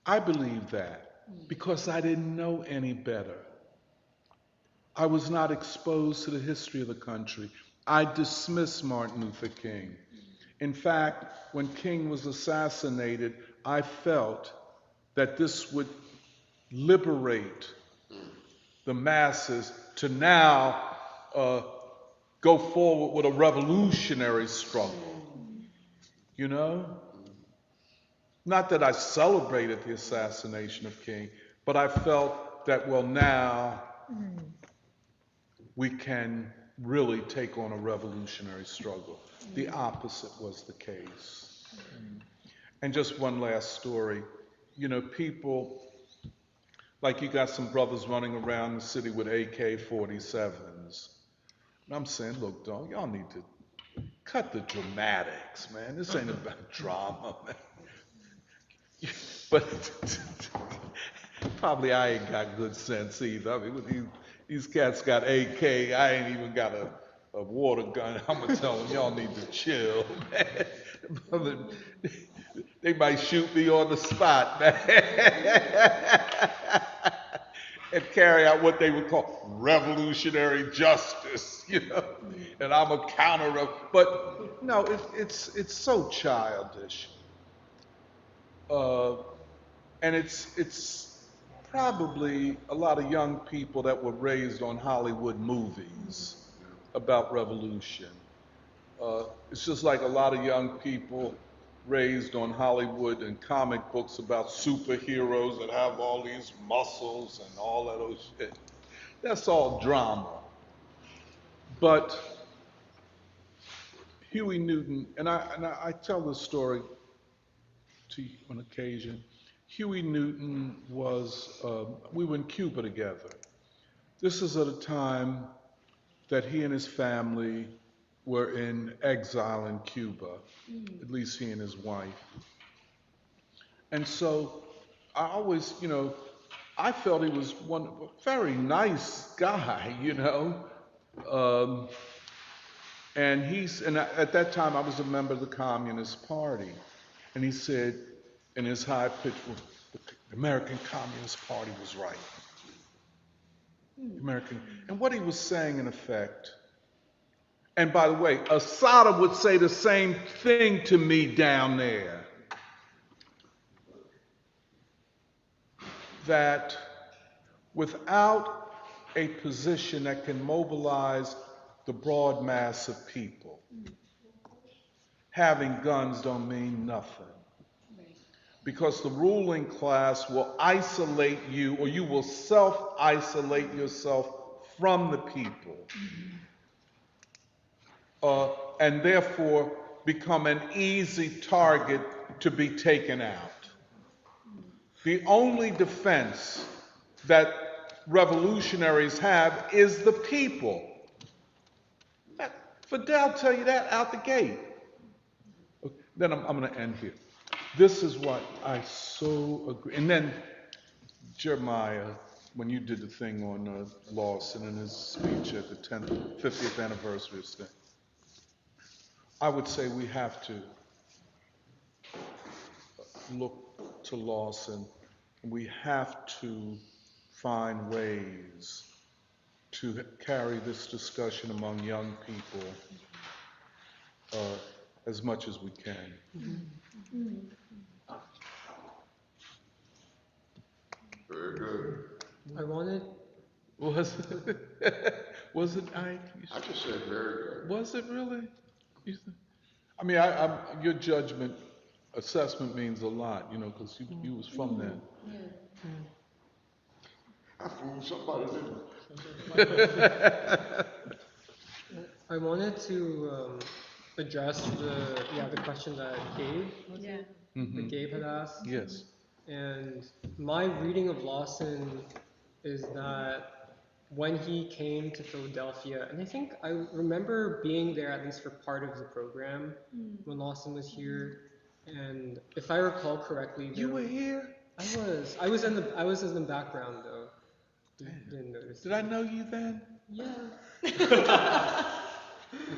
I believe that because I didn't know any better. I was not exposed to the history of the country. I dismissed Martin Luther King. In fact, when King was assassinated, I felt that this would liberate the masses to now go forward with a revolutionary struggle. You know? Not that I celebrated the assassination of King, but I felt that, well, now we can really take on a revolutionary struggle. The opposite was the case. And just one last story. People, like you got some brothers running around the city with AK-47s. And I'm saying, look, dog, y'all need to cut the dramatics, man. This ain't about drama, man. But probably I ain't got good sense either. I mean, with these cats got AK, I ain't even got a water gun. I'm gonna tell them, y'all need to chill, man. They might shoot me on the spot, man. And carry out what they would call revolutionary justice, And I'm a counter of, but no, it's so childish. And it's probably a lot of young people that were raised on Hollywood movies about revolution. It's just like a lot of young people raised on Hollywood and comic books about superheroes that have all these muscles and all that old shit. That's all drama. But Huey Newton, and I tell this story to you on occasion. Huey Newton we were in Cuba together. This is at a time that he and his family were in exile in Cuba, at least he and his wife. And so I always, I felt he was a very nice guy, And at that time I was a member of the Communist Party. And he said in his high pitch, the American Communist Party was right. And what he was saying in effect, and by the way, Asada would say the same thing to me down there, that without a position that can mobilize the broad mass of people, having guns don't mean nothing. Because the ruling class will isolate you, or you will self-isolate yourself from the people, and therefore become an easy target to be taken out. The only defense that revolutionaries have is the people. Fidel tell you that out the gate. Then I'm going to end here. This is what I so agree. And then Jeremiah, when you did the thing on Lawson in his speech at the 50th anniversary of his thing, I would say we have to look to Lawson. We have to find ways to carry this discussion among young people as much as we can. Very good. I wanted. Was it Ike? I just said very good. Was it really? I mean, your judgment, assessment means a lot, because you was from there. I fooled somebody, didn't I wanted to address the question that Gabe had asked. Yes. And my reading of Lawson is that when he came to Philadelphia, and I think I remember being there at least for part of the program when Lawson was here, and if I recall correctly, You were here? I was. I was in the background though. Didn't notice. Did I know you then? Yeah.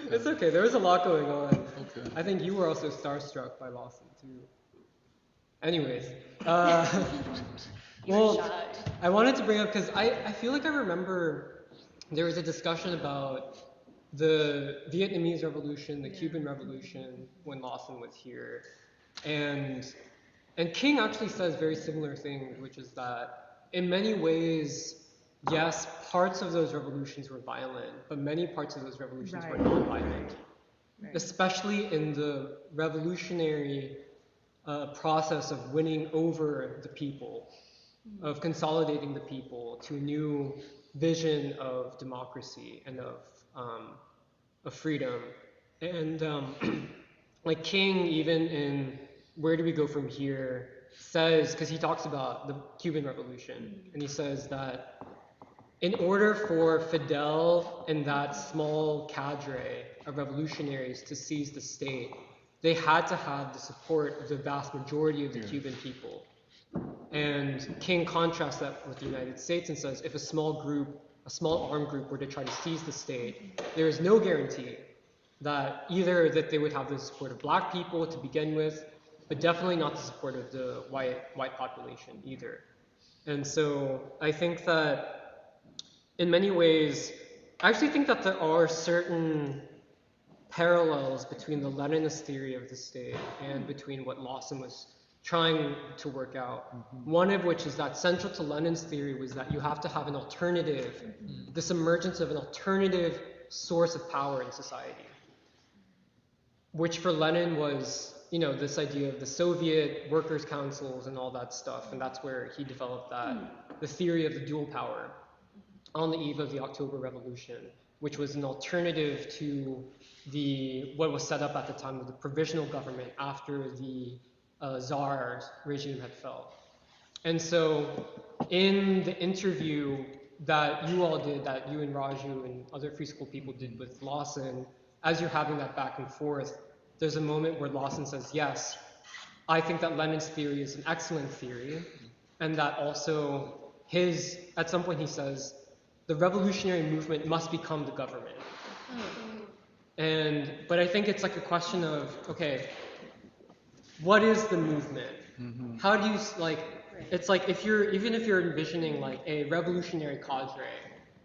It's okay. There was a lot going on. Okay. I think you were also starstruck by Lawson too. Anyways, well, I wanted to bring up because I feel like I remember there was a discussion about the Vietnamese Revolution, the Cuban Revolution when Lawson was here, and King actually says very similar things, which is that in many ways, yes, parts of those revolutions were violent, but many parts of those revolutions were non-violent, especially in the revolutionary process of winning over the people, of consolidating the people to a new vision of democracy and of freedom. And like King, even in Where Do We Go From Here, says, because he talks about the Cuban Revolution, and he says that in order for Fidel and that small cadre of revolutionaries to seize the state, they had to have the support of the vast majority of the Cuban people. And King contrasts that with the United States and says, if a small armed group were to try to seize the state, there is no guarantee that either that they would have the support of black people to begin with, but definitely not the support of the white population either. And so I think that in many ways, I actually think that there are certain parallels between the Leninist theory of the state and between what Lawson was trying to work out. One of which is that central to Lenin's theory was that you have to have an alternative, this emergence of an alternative source of power in society, which for Lenin was, you know, this idea of the Soviet workers' councils and all that stuff, and that's where he developed the theory of the dual power on the eve of the October Revolution, which was an alternative to what was set up at the time of the provisional government after the Tsar regime had fell. And so in the interview that you all did, that you and Raju and other free school people did with Lawson, as you're having that back and forth, there's a moment where Lawson says, yes, I think that Lenin's theory is an excellent theory, and that also at some point he says, the revolutionary movement must become the government. But I think it's like a question of, okay, what is the movement? How do you, it's like even if you're envisioning like a revolutionary cadre,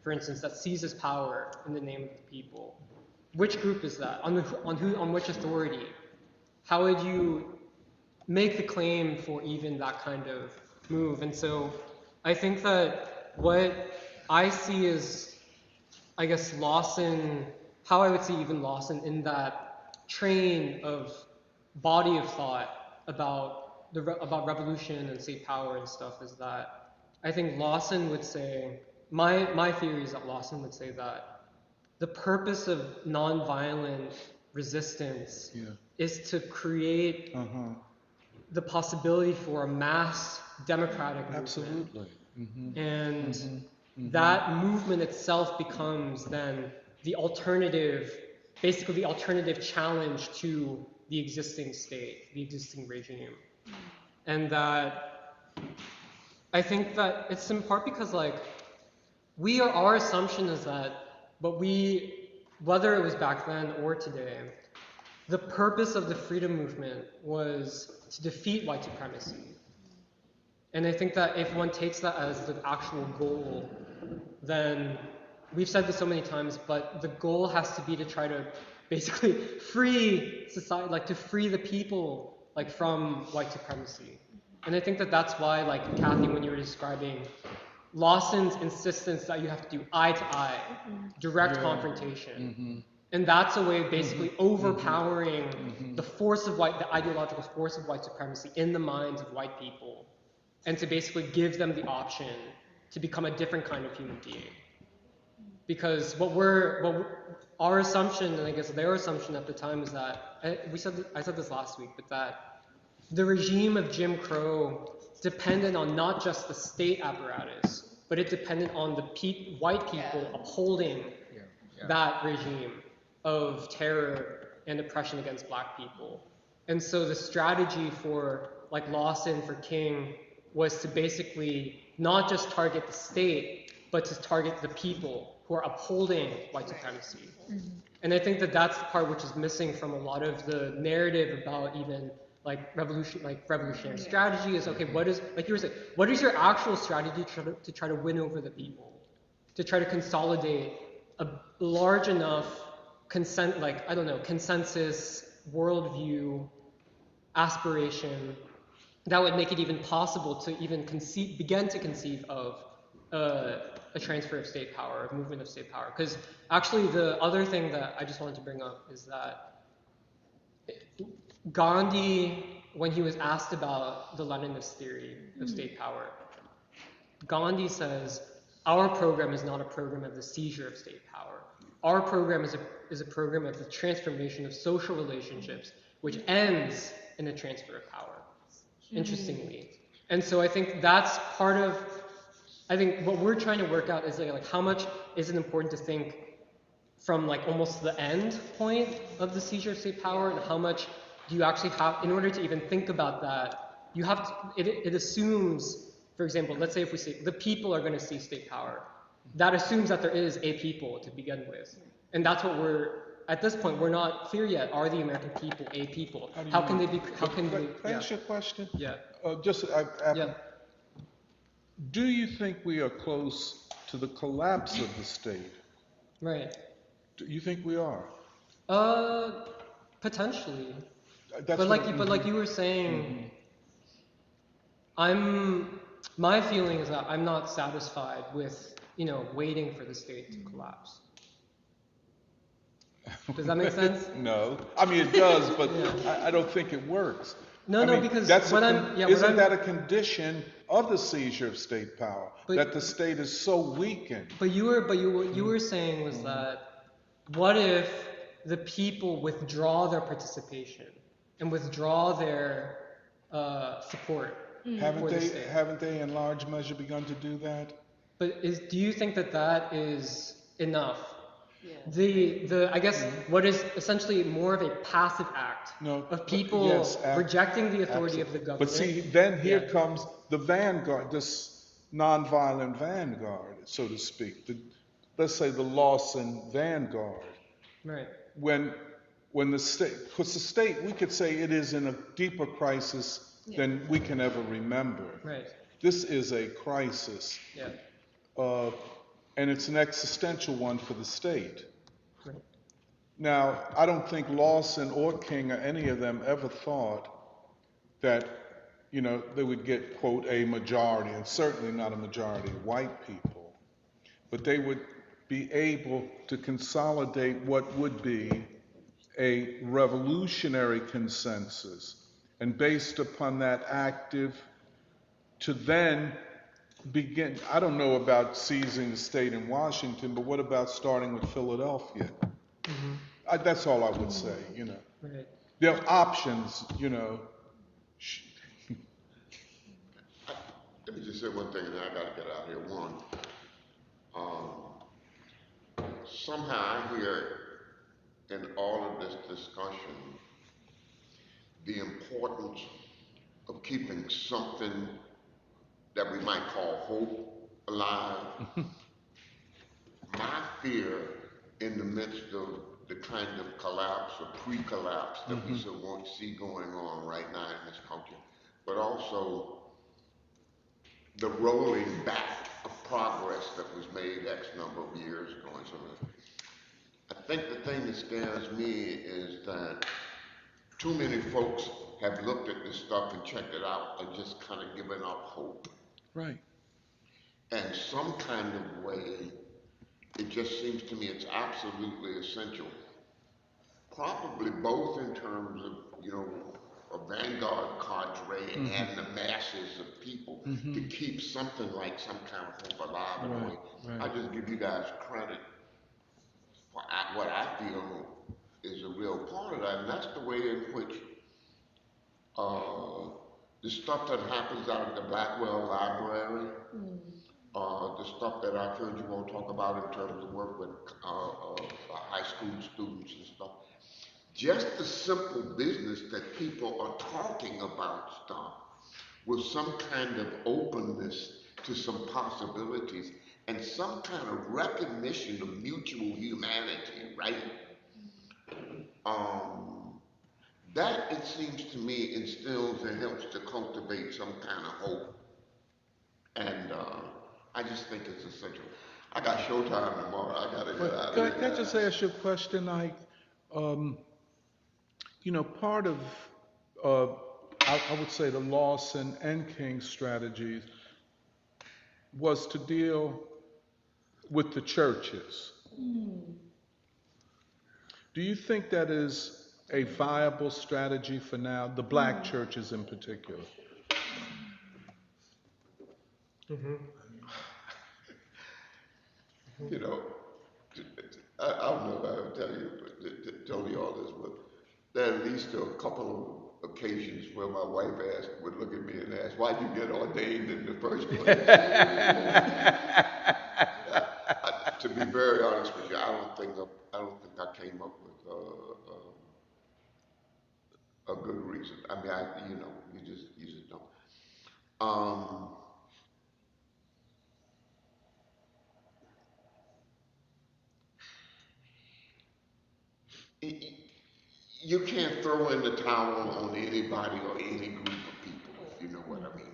for instance, that seizes power in the name of the people, which group is that? On which authority? How would you make the claim for even that kind of move? And so I think that what I see is, I guess, Lawson, how I would see even Lawson in that train of body of thought about revolution and state power and stuff is that I think Lawson would say, my theory is that Lawson would say that the purpose of nonviolent resistance is to create the possibility for a mass democratic movement. Absolutely. And that movement itself becomes then the alternative, basically the alternative challenge to the existing state, the existing regime. And that I think that it's in part because like our assumption is that, whether it was back then or today, the purpose of the freedom movement was to defeat white supremacy. And I think that if one takes that as the actual goal, then we've said this so many times, but the goal has to be to try to basically free society, like to free the people like from white supremacy. And I think that that's why, like Kathy, when you were describing Lawson's insistence that you have to do eye to eye, direct confrontation. And that's a way of basically overpowering the ideological force of white supremacy in the minds of white people, and to basically give them the option to become a different kind of human being. Because our assumption, and I guess their assumption at the time, is that, I said this last week, but that the regime of Jim Crow depended on not just the state apparatus, but it depended on the white people upholding that regime of terror and oppression against black people. And so the strategy for like Lawson, for King, was to basically not just target the state, but to target the people who are upholding white supremacy. And I think that that's the part which is missing from a lot of the narrative about even like revolutionary strategy is, okay, what is, like you were saying, what is your actual strategy to try to win over the people? To try to consolidate a large enough consensus, worldview, aspiration that would make it even possible to even begin to conceive of a transfer of state power, a movement of state power. Because actually the other thing that I just wanted to bring up is that Gandhi, when he was asked about the Leninist theory of state power, Gandhi says, our program is not a program of the seizure of state power. Our program is a program of the transformation of social relationships, which ends in a transfer of power, interestingly. And so I think that's part of, I think what we're trying to work out is like how much is it important to think from like almost the end point of the seizure of state power, and how much do you actually have, in order to even think about that, you have to, it assumes, for example, let's say if we say the people are going to seize state power, that assumes that there is a people to begin with. And that's what at this point, we're not clear yet. Are the American people a people? How can they be, Can I ask you a question? Yeah. Yeah. Do you think we are close to the collapse of the state? Right. Do you think we are? Potentially. That's But like you were saying, my feeling is that I'm not satisfied with, waiting for the state to collapse. Does that make sense? No. I mean, it does, but I don't think it works. Because isn't that a condition of the seizure of state power, that the state is so weakened? But you were saying was that, what if the people withdraw their participation and withdraw their support? Haven't they in large measure begun to do that? But do you think that is enough? I guess what is essentially more of a passive act of people rejecting the authority of the government. But see, then here comes the vanguard, this nonviolent vanguard, so to speak. Let's say the Lawson vanguard. Right. When the state, because the state, we could say it is in a deeper crisis than we can ever remember. Right. This is a crisis. Yeah. And it's an existential one for the state. Right. Now, I don't think Lawson or King or any of them ever thought that, they would get, quote, a majority, and certainly not a majority of white people, but they would be able to consolidate what would be a revolutionary consensus, and based upon that active, to then begin, I don't know about seizing the state in Washington, but what about starting with Philadelphia? That's all I would say, Right. There are options, Let me just say one thing, and I got to get out of here. One, somehow I hear in all of this discussion the importance of keeping something that we might call hope alive. My fear in the midst of the kind of collapse or pre-collapse that we so won't see going on right now in this country, but also the rolling back of progress that was made X number of years ago. And so I think the thing that scares me is that too many folks have looked at this stuff and checked it out and just kind of given up hope. Right. And some kind of way, it just seems to me it's absolutely essential, probably both in terms of, a vanguard cadre and the masses of people to keep something like some kind of hope alive in a way. I just give you guys credit for what I feel is a real part of that, and that's the way in which the stuff that happens out of the Blackwell Library, the stuff that I've heard you all talk about in terms of work with high school students and stuff. Just the simple business that people are talking about stuff with some kind of openness to some possibilities and some kind of recognition of mutual humanity, right? Um, that, it seems to me, instills and helps to cultivate some kind of hope. And I just think it's essential. I got showtime tomorrow. I got to get out Can of I here. just ask you a question, um, part of, uh, I would say the Lawson and King strategies was to deal with the churches. Do you think that is a viable strategy for now, the black churches in particular? You know, I don't know if I would tell you, tell you all this, but there are at least a couple of occasions where my wife would look at me and ask, "Why'd you get ordained in the first place?" To be very honest with you, I don't think I came up with a good reason. I mean, you just don't. Um, y- y- you can't throw in the towel on anybody or any group of people, if you know what I mean.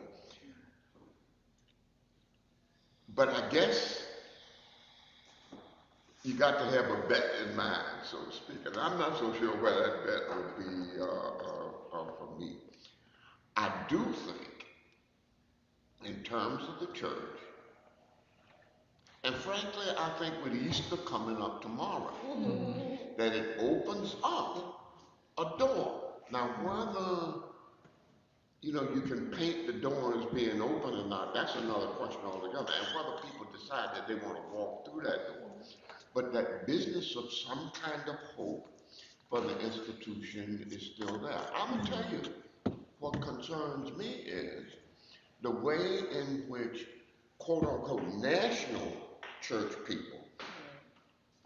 But I guess you got to have a bet in mind, so to speak. And I'm not so sure where that bet would be for me. I do think, in terms of the church, and frankly, I think with Easter coming up tomorrow, that it opens up a door. Now, whether you can paint the door as being open or not, that's another question altogether. And whether people decide that they want to walk through that door. But that business of some kind of hope for the institution is still there. I'm going to tell you, what concerns me is the way in which, quote unquote, national church people,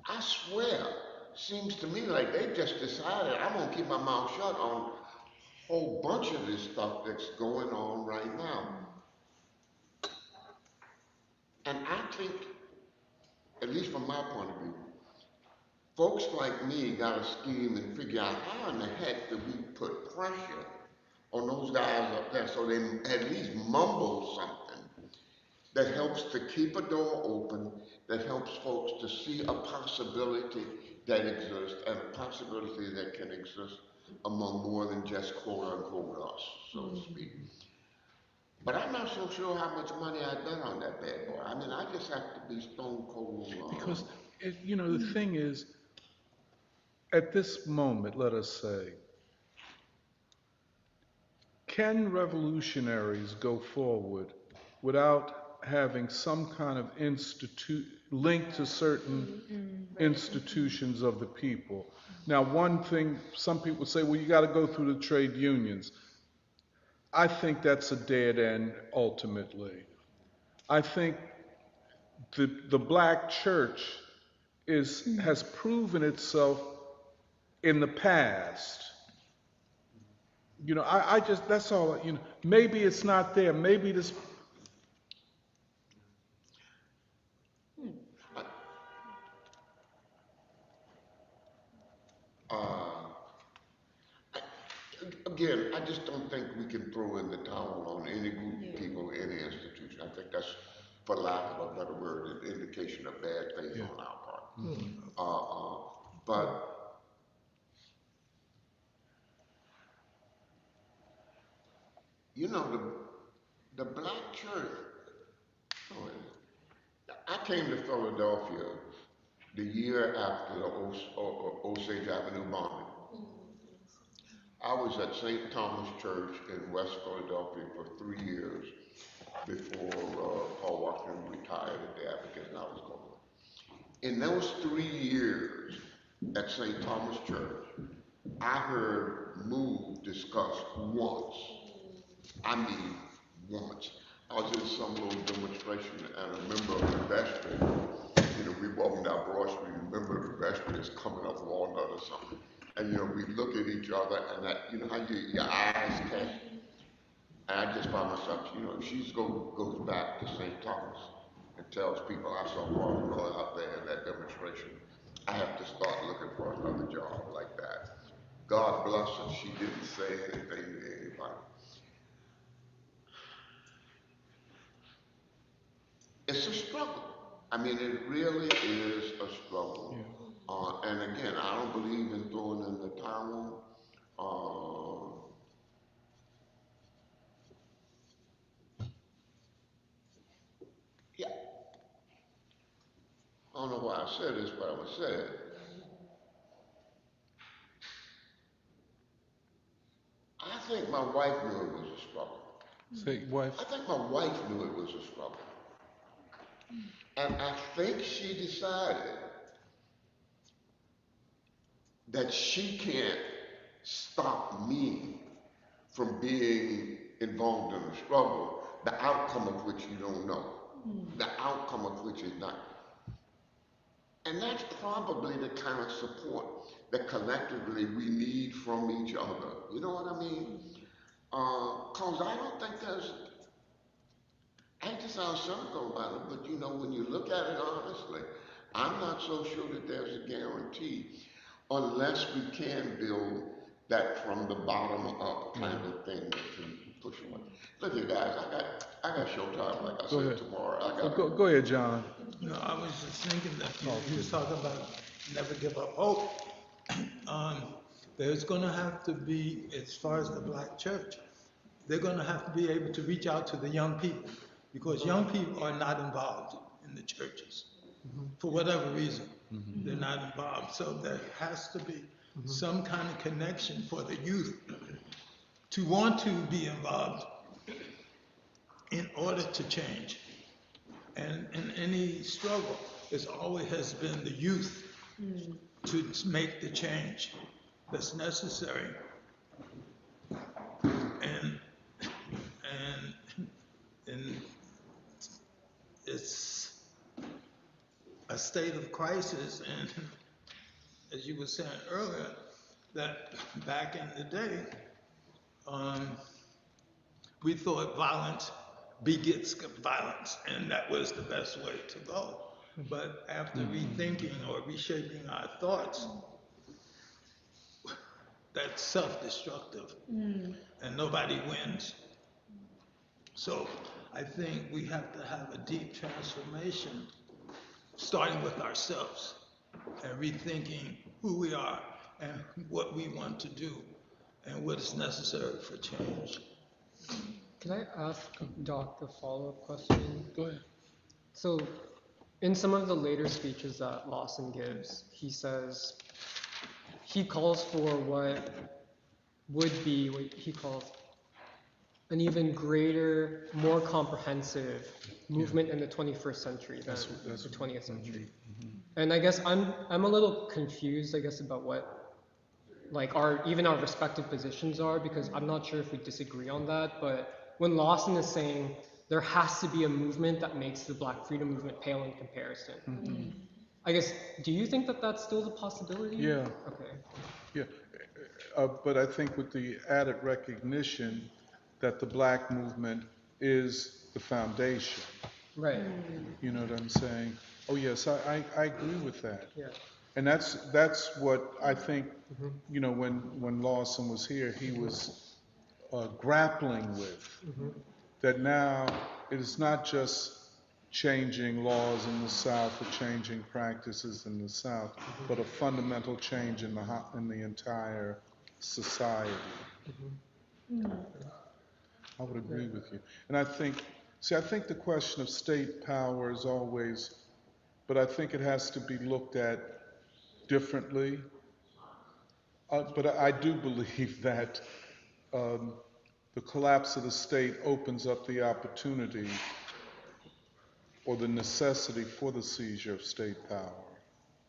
I swear, seems to me like they just decided I'm going to keep my mouth shut on a whole bunch of this stuff that's going on right now. And I think, at least from my point of view, folks like me got to scheme and figure out how in the heck do we put pressure on those guys up there so they at least mumble something that helps to keep a door open, that helps folks to see a possibility that exists and a possibility that can exist among more than just quote unquote us, so to speak. But I'm not so sure how much money I bet on that bad boy. I mean, I just have to be stone cold. Because, the thing is, at this moment, let us say, can revolutionaries go forward without having some kind of link to certain institutions of the people? Now, one thing, some people say, well, you got to go through the trade unions. I think that's a dead end ultimately. I think the black church has proven itself in the past. I just, that's all, maybe it's not there. Maybe this. Uh, Again, I just don't think we can throw in the towel on any group of people, any institution. I think that's, for lack of a better word, an indication of bad faith on our part. But the black church. Oh, I came to Philadelphia the year after the Osage Avenue bombing. I was at St. Thomas Church in West Philadelphia for 3 years before Paul Washington retired at the Advocates, and I was going. In those 3 years at St. Thomas Church, I heard MOVE discussed once. I mean, once. I was in some little demonstration and a member of the vestry, we walking down Broad Street, and a member of the vestry is coming up Walnut or something. And, we look at each other and that, how your eyes catch. And I just found myself, she goes back to St. Thomas and tells people I saw Father Roy out there in that demonstration. I have to start looking for another job like that. God bless her, she didn't say anything to anybody. It's a struggle. I mean, it really is a struggle. Yeah. And again, I don't believe in throwing in the towel. Yeah. I don't know why I said this, but I'm going to say it. I think my wife knew it was a struggle. Say, wife? I think my wife knew it was a struggle. And I think she decided that she can't stop me from being involved in a struggle, the outcome of which you don't know, the outcome of which is not. And that's probably the kind of support that collectively we need from each other. You know what I mean? Because I don't think I hate to sound cynical about it, but when you look at it honestly, I'm not so sure that there's a guarantee unless we can build that from the bottom up kind of thing that can push on. Look here, guys, I got showtime, like I said, tomorrow. Go ahead, John. No, I was just thinking that you was talking about never give up hope. There's going to have to be, as far as the black church, they're going to have to be able to reach out to the young people, because young people are not involved in the churches for whatever reason. They're not involved. So there has to be some kind of connection for the youth to want to be involved in order to change. And in any struggle, it always has been the youth to make the change that's necessary. And it's a state of crisis. And as you were saying earlier, that back in the day, we thought violence begets violence, and that was the best way to go. But after rethinking or reshaping our thoughts, that's self-destructive, and nobody wins. So I think we have to have a deep transformation, starting with ourselves, and rethinking who we are and what we want to do and what is necessary for change. Can I ask Doc a follow-up question? Go ahead. So, in some of the later speeches that Lawson gives, he calls for what would be what he calls an even greater, more comprehensive movement in the 21st century than the 20th century. And I guess I'm a little confused, about what even our respective positions are, because I'm not sure if we disagree on that. But when Lawson is saying there has to be a movement that makes the Black freedom movement pale in comparison, I guess, do you think that that's still a possibility? Yeah. Okay. Yeah. But I think with the added recognition that the Black movement is the foundation. Right. You know what I'm saying? Oh yes, I agree with that. Yeah. And that's what I think, when Lawson was here, he was grappling with. That now it is not just changing laws in the South or changing practices in the South, but a fundamental change in the entire society. I would agree with you. And I think the question of state power is always, but I think it has to be looked at differently. But I do believe that the collapse of the state opens up the opportunity or the necessity for the seizure of state power.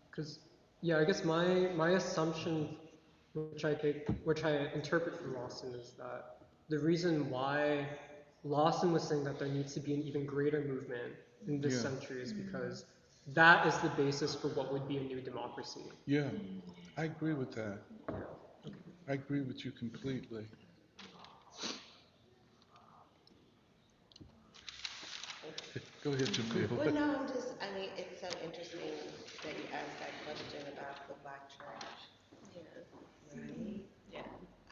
Because, I guess my assumption, which I interpret from Lawson, is that the reason why Lawson was saying that there needs to be an even greater movement in this Yeah. centuries because that is the basis for what would be a new democracy. Yeah, I agree with that. I agree with you completely. Go ahead, Jamil. Well, no, I mean, it's so interesting that you asked that question about the black church. Yeah. Right? Yeah.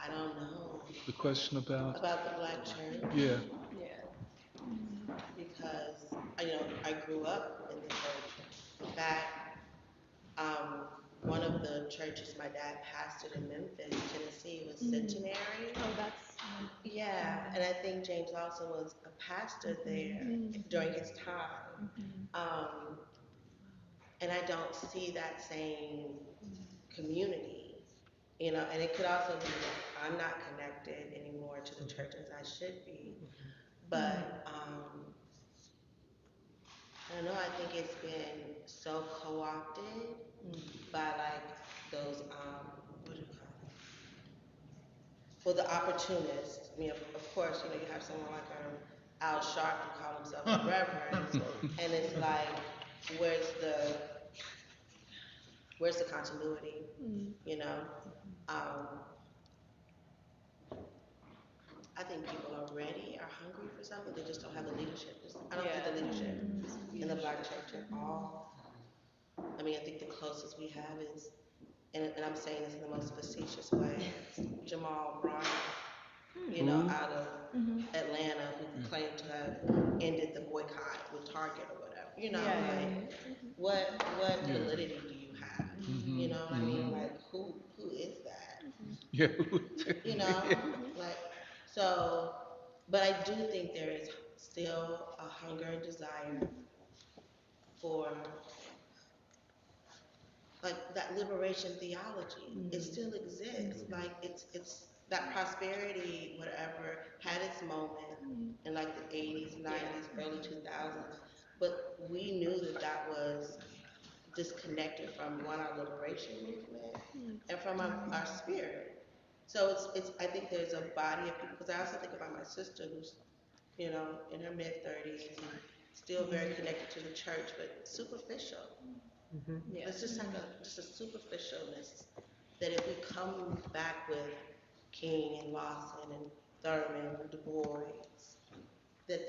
I don't know. The question about? About the black church. Yeah. Yeah. Because, I grew up in the church. In fact, one of the churches my dad pastored in Memphis, Tennessee, was Centenary. Oh, that's. Yeah, and I think James Lawson was a pastor there during his time. And I don't see that same community, and it could also be that I'm not connected anymore to the church as I should be. But I don't know, I think it's been so co-opted by like those, what do you call it? Well, the opportunists. I mean, of course, you have someone like Al Sharp who call himself a reverend, and it's like, where's the continuity? You know, I think people are ready, are hungry for something. They just don't have the leadership. I don't see the leadership in the black church at all. I mean, I think the closest we have is, and I'm saying this in the most facetious way, Jamal Bryant, out of Atlanta, who claimed to have ended the boycott with Target or whatever. What validity do you have? You know what I mean? Like, who is that? Yeah. Like, so, but I do think there is still a hunger and desire for, like, that liberation theology. It still exists. Like, it's that prosperity, whatever, had its moment in like the 80s, 90s, early 2000s. But we knew that was disconnected from our liberation movement and from our spirit. So it's I think there's a body of people, because I also think about my sister who's, in her mid-30s and still very connected to the church, but superficial. It's just like just a superficialness that if we come back with King and Lawson and Thurman and Du Bois, that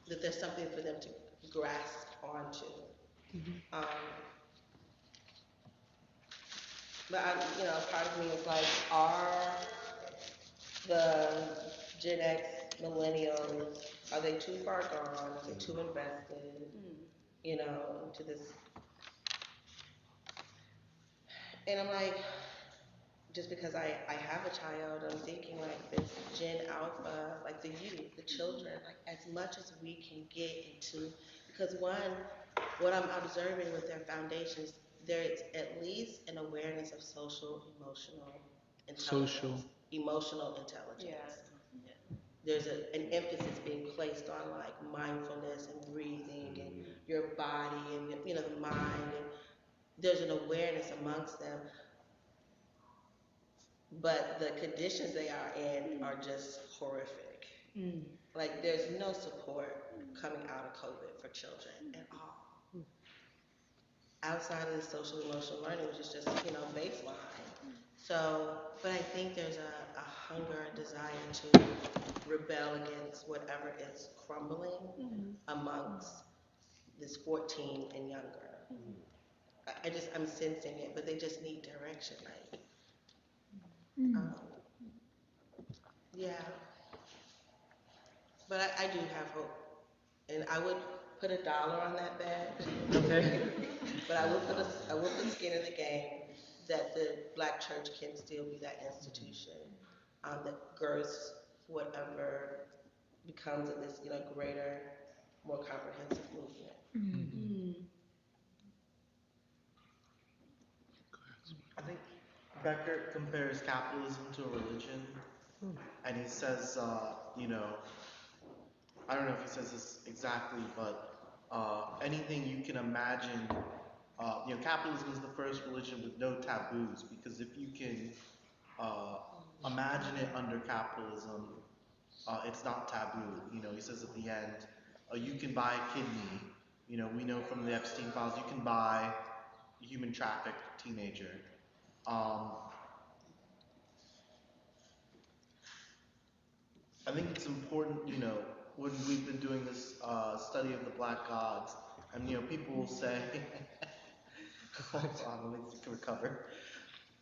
that there's something for them to grasp onto. But part of me is like, are the Gen X millennials, are they too far gone? Are they too invested, into this? And I'm like, just because I have a child, I'm thinking like this Gen Alpha, like the youth, the children, like as much as we can get into, because what I'm observing with their foundations, there's at least an awareness of social, emotional intelligence. Emotional intelligence. There's an emphasis being placed on like mindfulness and breathing and your body and the mind, and there's an awareness amongst them. But the conditions they are in are just horrific. Like there's no support coming out of COVID for children at all. Outside of the social emotional learning, which is just, baseline. So, but I think there's a hunger, a desire to rebel against whatever is crumbling amongst this 14 and younger. I'm sensing it, but they just need direction, like, yeah. But I do have hope, and I would put $1 on that bet. Okay. But I will put skin in the game that the black church can still be that institution that girths whatever becomes of this, greater, more comprehensive movement. I think Becker compares capitalism to a religion, and he says, I don't know if he says this exactly, but anything you can imagine, capitalism is the first religion with no taboos, because if you can imagine it under capitalism, it's not taboo. You know, he says at the end, you can buy a kidney. You know, we know from the Epstein files, you can buy a human trafficked teenager. I think it's important, you know, when we've been doing this study of the black gods, and you know, people will say, hold on, let me recover.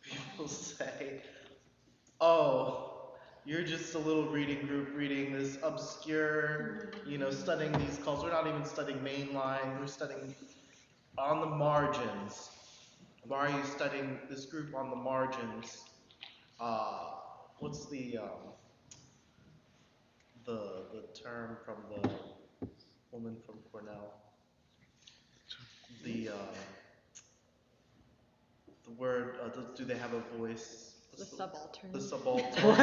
People say, oh, you're just a little reading group reading this obscure, you know, studying these cults. We're not even studying mainline, we're studying on the margins. Why are you studying this group on the margins? What's the term from the woman from Cornell? The word, do they have a voice? The subaltern. The subaltern.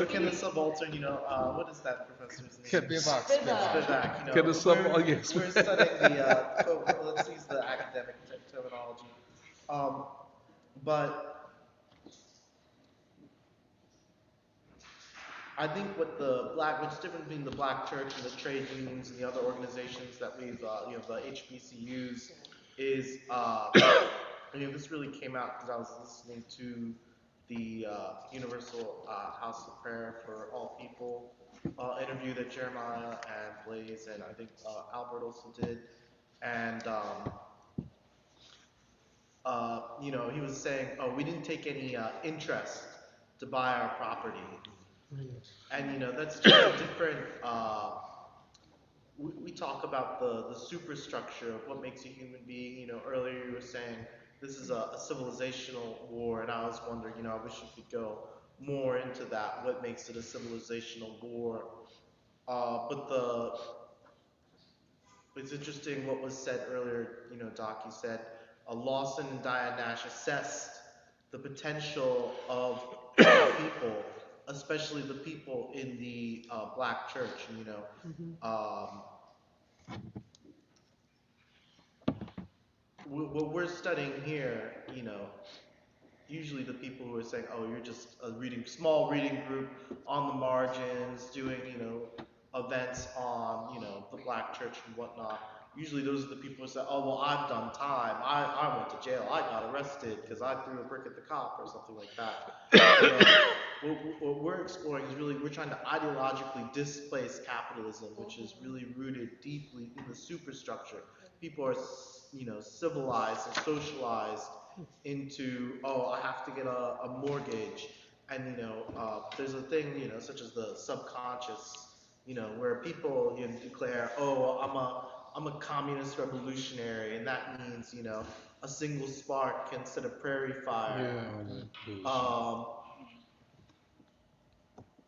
Can the subaltern, you know, what is that professor's name? Spivak, you know. Can the yes. We're studying the, let's use the academic terminology. But I think what's different between the black church and the trade unions and the other organizations that we've, you know, the HBCUs is, you know, this really came out because I was listening to the Universal House of Prayer for All People interview that Jeremiah and Blaze and I think Albert also did. And, you know, he was saying, oh, we didn't take any interest to buy our property. And, you know, that's just a different, we talk about the superstructure of what makes a human being. You know, earlier you were saying this is a civilizational war, and I was wondering, you know, I wish you could go more into that, what makes it a civilizational war. But it's interesting what was said earlier, you know, Doc, you said, Lawson and Diane Nash assessed the potential of people, especially the people in the black church, and, you know, what we're studying here, you know, usually the people who are saying, oh, you're just a small reading group on the margins, doing, you know, events on, you know, the black church and whatnot. Usually those are the people who say, oh, well, I've done time. I went to jail. I got arrested because I threw a brick at the cop or something like that. You know, what we're exploring is really, we're trying to ideologically displace capitalism, which is really rooted deeply in the superstructure. People are, you know, civilized and socialized into, oh, I have to get a mortgage. And, you know, there's a thing, you know, such as the subconscious, you know, where people, you know, declare, oh, I'm a communist revolutionary, and that means, you know, a single spark can set a prairie fire.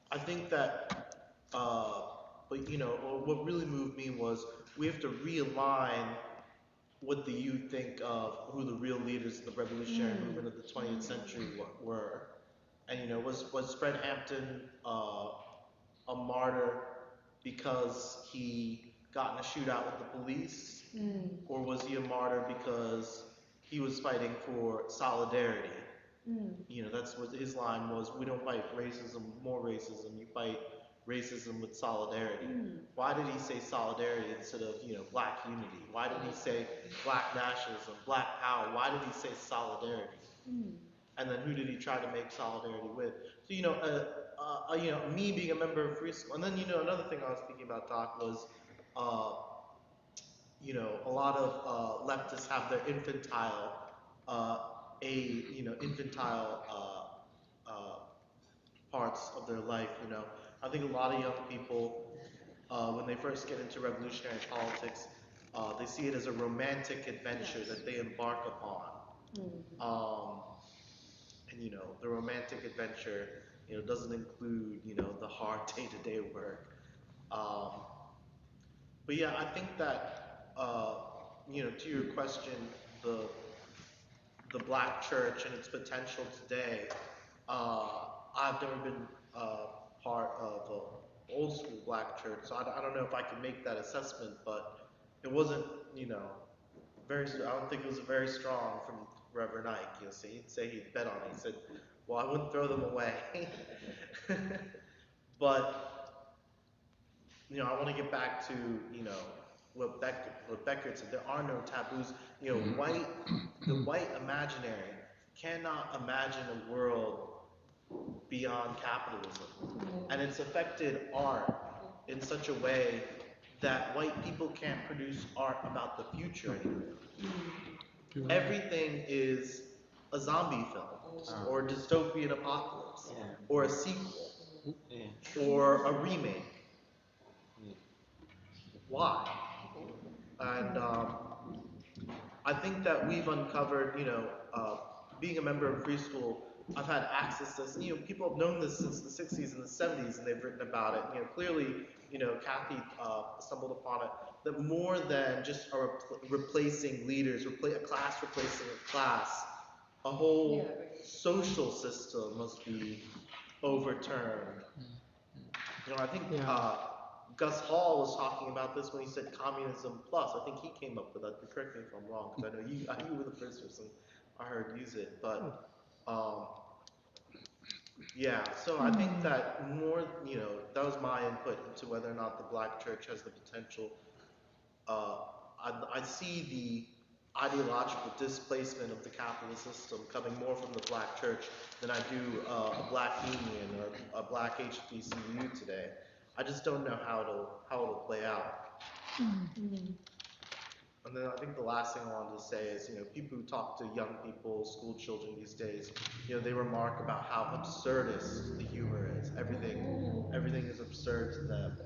I think that, but, you know, what really moved me was we have to realign what the youth think of who the real leaders of the revolutionary movement of the 20th century were. And, you know, was Fred Hampton a martyr because he got in a shootout with the police? Or was he a martyr because he was fighting for solidarity? You know, that's what his line was. We don't fight racism, more racism. You fight racism with solidarity. Why did he say solidarity instead of, you know, black unity? Why did he say black nationalism, black power? Why did he say solidarity? And then who did he try to make solidarity with? So, you know, me being a member of Free School, and then, you know, another thing I was thinking about, Doc, was, you know, a lot of leftists have their infantile, infantile parts of their life, you know. I think a lot of young people, when they first get into revolutionary politics, they see it as a romantic adventure that they embark upon. And, you know, the romantic adventure, you know, doesn't include, you know, the hard day-to-day work. But yeah, I think that, you know, to your question, the black church and its potential today, I've never been part of the old school black church, so I don't know if I can make that assessment, but it wasn't, you know, I don't think it was very strong from Reverend Ike. You know, so he'd say he'd bet on it. He said, "Well, I wouldn't throw them away." But I want to get back to what Becker said. There are no taboos. The white imaginary cannot imagine a world beyond capitalism, and it's affected art in such a way that white people can't produce art about the future anymore. Everything is a zombie film, or a dystopian apocalypse, or a sequel, or a remake. Why? And I think that we've uncovered, being a member of Free School, I've had access to this. People have known this since the 60s and the 70s, and they've written about it. Clearly, Kathy stumbled upon it, that more than just replacing leaders, a class replacing a class, a whole social system must be overturned. I think Gus Hall was talking about this when he said communism plus. I think he came up with that. Correct me if I'm wrong, because I know you were the first person I heard use it. But so I think that more, that was my input into whether or not the Black church has the potential. I see the ideological displacement of the capitalist system coming more from the Black church than I do a Black union or a Black HBCU today. I just don't know how it'll play out. And then I think the last thing I wanted to say is, people who talk to young people, school children these days, they remark about how absurdist the humor is. Everything is absurd to them.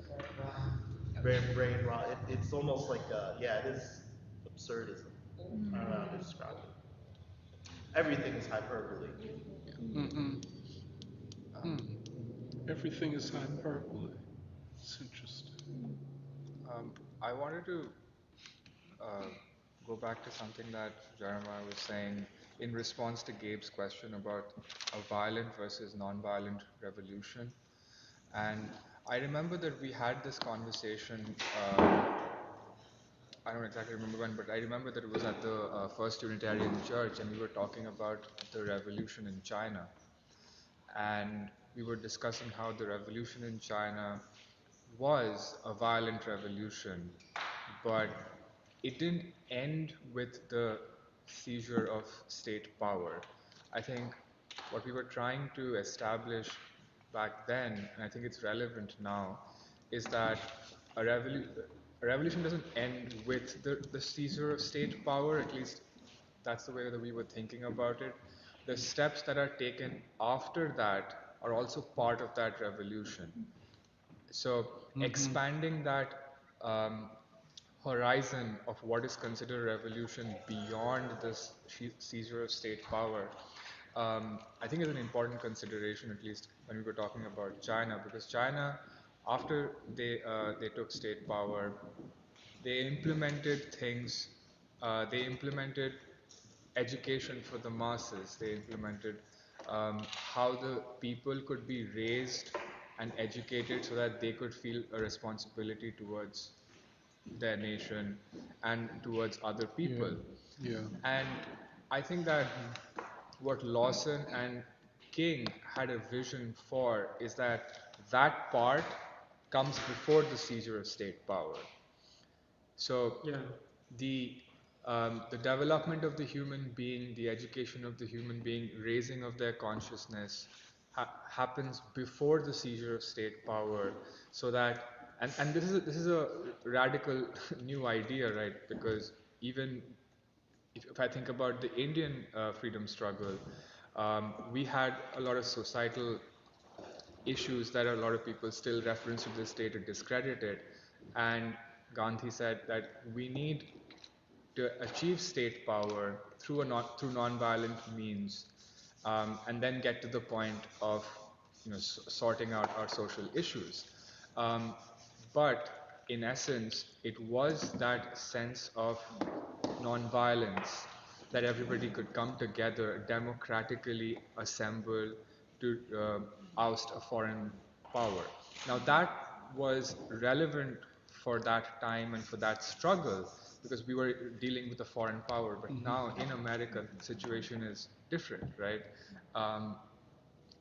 Brain rot. It's almost like it is absurdism. I don't know how to describe it. Everything is hyperbole. Everything is hyperbole. It's interesting. I wanted to go back to something that Jeremiah was saying in response to Gabe's question about a violent versus non-violent revolution. And I remember that we had this conversation, I don't exactly remember when, but I remember that it was at the First Unitarian Church, and we were talking about the revolution in China. And we were discussing how the revolution in China was a violent revolution, but it didn't end with the seizure of state power. I think what we were trying to establish back then, and I think it's relevant now, is that a revolution doesn't end with the seizure of state power. At least that's the way that we were thinking about it. The steps that are taken after that are also part of that revolution. So expanding that horizon of what is considered a revolution beyond this seizure of state power, I think is an important consideration, at least when we were talking about China, because China, after they took state power, they implemented things. They implemented education for the masses. They implemented how the people could be raised and educated so that they could feel a responsibility towards their nation and towards other people. And I think that what Lawson and King had a vision for is that part comes before the seizure of state power. So the development of the human being, the education of the human being, raising of their consciousness happens before the seizure of state power, so that and this is a radical new idea, right? Because even if I think about the Indian freedom struggle, we had a lot of societal issues that a lot of people still reference to this day to discredit it. And Gandhi said that we need to achieve state power through non-violent means, and then get to the point of sorting out our social issues. But in essence, it was that sense of non-violence that everybody could come together, democratically assemble to oust a foreign power. Now that was relevant for that time and for that struggle, because we were dealing with a foreign power. But now in America, the situation is different, right? Um,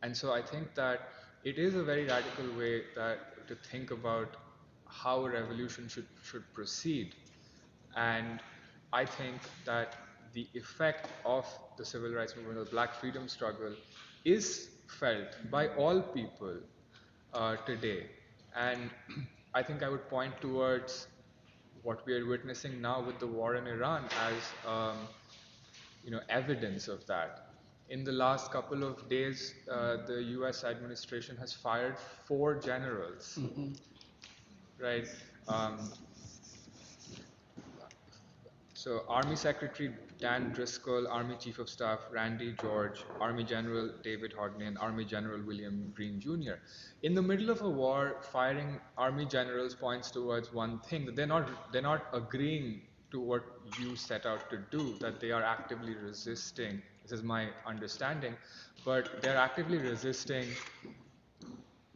and so I think that it is a very radical way that to think about how a revolution should proceed. And I think that the effect of the civil rights movement, or the black freedom struggle, is felt by all people today. And I think I would point towards what we are witnessing now with the war in Iran as evidence of that. In the last couple of days, the U.S. administration has fired 4 generals, right? Um, So Army Secretary Dan Driscoll, Army Chief of Staff Randy George, Army General David Hogney, and Army General William Green Jr. In the middle of a war, firing Army generals points towards one thing, that they're not agreeing to what you set out to do, that they are actively resisting. This is my understanding, but they're actively resisting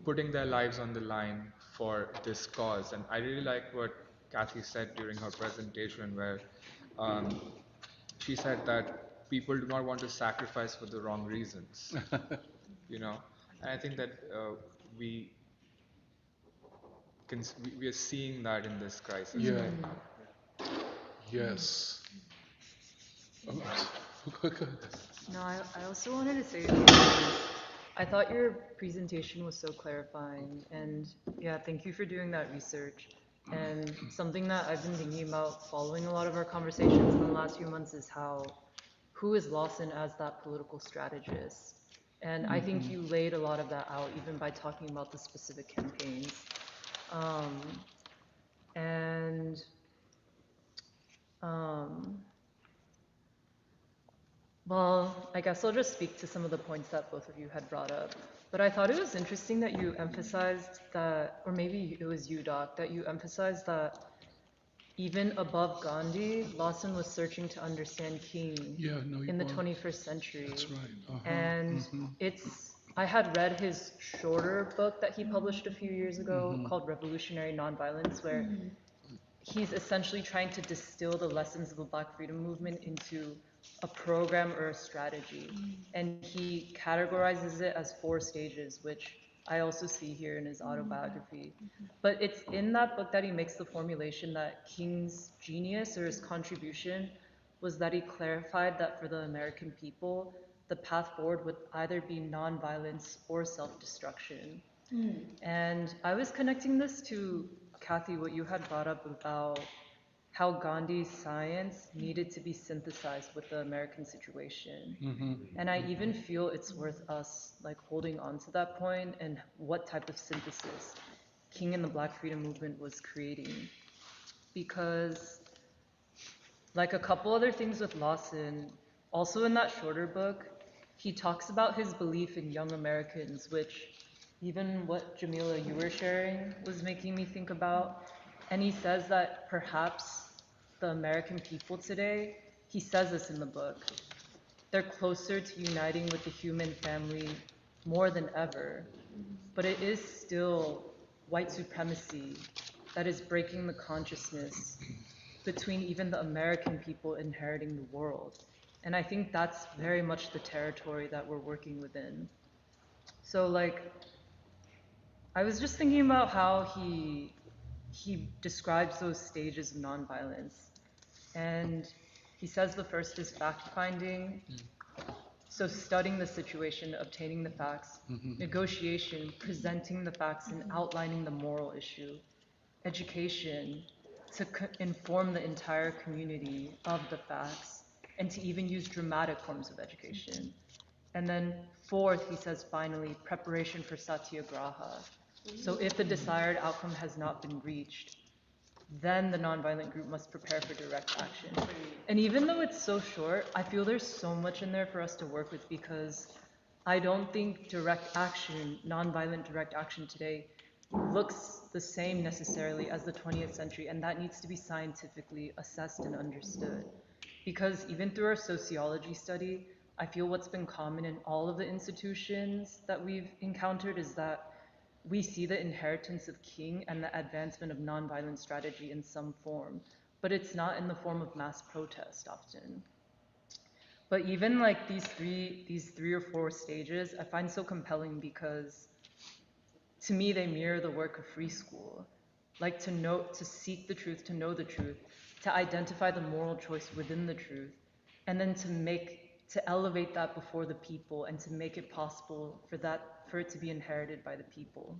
putting their lives on the line for this cause. And I really like what Kathy said during her presentation, where um, she said that people do not want to sacrifice for the wrong reasons, you know. And I think that we we are seeing that in this crisis Yeah. right now. Yes. No, I also wanted to say, I thought your presentation was so clarifying, and yeah, thank you for doing that research. And something that I've been thinking about following a lot of our conversations in the last few months is who is Lawson as that political strategist? And I think you laid a lot of that out even by talking about the specific campaigns. And well, I guess I'll just speak to some of the points that both of you had brought up. But I thought it was interesting that you emphasized that, or maybe it was you, Doc, that you emphasized that even above Gandhi, Lawson was searching to understand King in the 21st century. That's right. And I had read his shorter book that he published a few years ago called Revolutionary Nonviolence, where he's essentially trying to distill the lessons of the Black freedom movement into a program or a strategy. And he categorizes it as 4 stages, which I also see here in his autobiography. But it's in that book that he makes the formulation that King's genius or his contribution was that he clarified that for the American people, the path forward would either be nonviolence or self-destruction. And I was connecting this to, Kathy, what you had brought up about how Gandhi's science needed to be synthesized with the American situation. And I even feel it's worth us like holding on to that point and what type of synthesis King and the Black freedom movement was creating. Because like a couple other things with Lawson, also in that shorter book, he talks about his belief in young Americans, which even what Jamila you were sharing was making me think about. And he says that perhaps the American people today, he says this in the book, they're closer to uniting with the human family more than ever. But it is still white supremacy that is breaking the consciousness between even the American people inheriting the world. And I think that's very much the territory that we're working within. So like, I was just thinking about how he describes those stages of nonviolence. And he says the first is fact-finding. So studying the situation, obtaining the facts, negotiation, presenting the facts and outlining the moral issue, education, to inform the entire community of the facts, and to even use dramatic forms of education. And then 4th, he says finally, preparation for satyagraha. So if the desired outcome has not been reached, then the nonviolent group must prepare for direct action. And even though it's so short, I feel there's so much in there for us to work with, because I don't think direct action, nonviolent direct action today looks the same necessarily as the 20th century, and that needs to be scientifically assessed and understood. Because even through our sociology study, I feel what's been common in all of the institutions that we've encountered is that we see the inheritance of King and the advancement of nonviolent strategy in some form. but it's not in the form of mass protest often. But even like these three or four stages, I find so compelling because to me they mirror the work of free school. Like to seek the truth, to know the truth, to identify the moral choice within the truth, and then to elevate that before the people and to make it possible for it to be inherited by the people.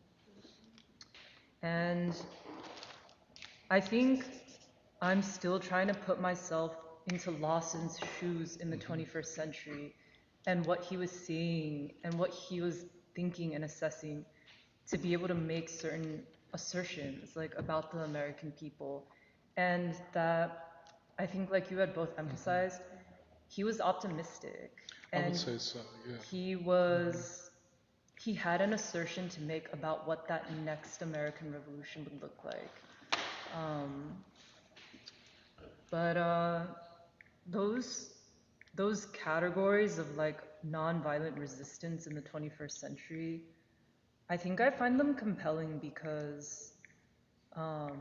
And I think I'm still trying to put myself into Lawson's shoes in the 21st century and what he was seeing and what he was thinking and assessing to be able to make certain assertions like about the American people. And that I think like you had both emphasized, he was optimistic. I would And say so, yeah. he had an assertion to make about what that next American Revolution would look like. But those categories of like nonviolent resistance in the 21st century, I think I find them compelling because I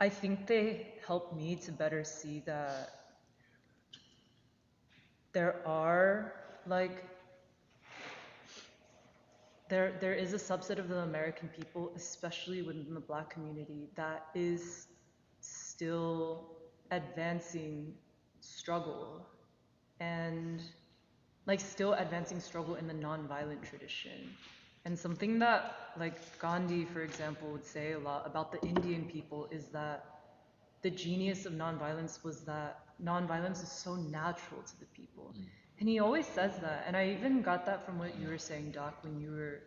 think they help me to better see that there are like there is a subset of the American people, especially within the Black community, that is still advancing struggle and like still advancing struggle in the nonviolent tradition. And something that like Gandhi, for example, would say a lot about the Indian people is that the genius of nonviolence was that nonviolence is so natural to the people. And he always says that. And I even got that from what you were saying, Doc, when you were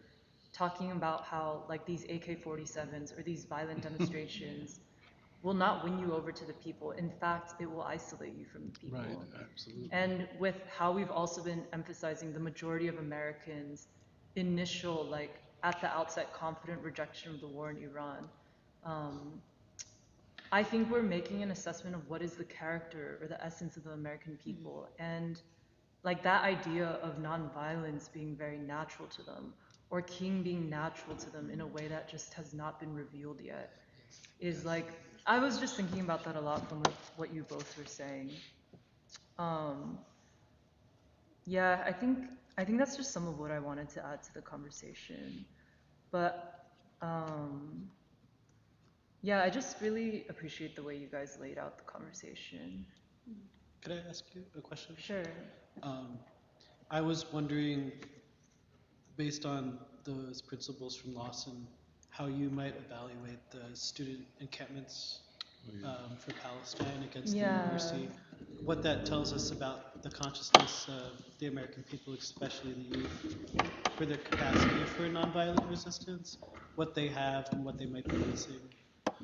talking about how like these AK-47s or these violent demonstrations will not win you over to the people. In fact, it will isolate you from the people. Right, absolutely. And with how we've also been emphasizing the majority of Americans' initial, like at the outset, confident rejection of the war in Iran, I think we're making an assessment of what is the character or the essence of the American people. And like that idea of nonviolence being very natural to them, or King being natural to them in a way that just has not been revealed yet, is like, I was just thinking about that a lot from what you both were saying. Yeah, I think that's just some of what I wanted to add to the conversation. But yeah, I just really appreciate the way you guys laid out the conversation. Could I ask you a question? Sure. I was wondering, based on those principles from Lawson, how you might evaluate the student encampments for Palestine against the university, what that tells us about the consciousness of the American people, especially the youth, for their capacity for nonviolent resistance, what they have and what they might be missing.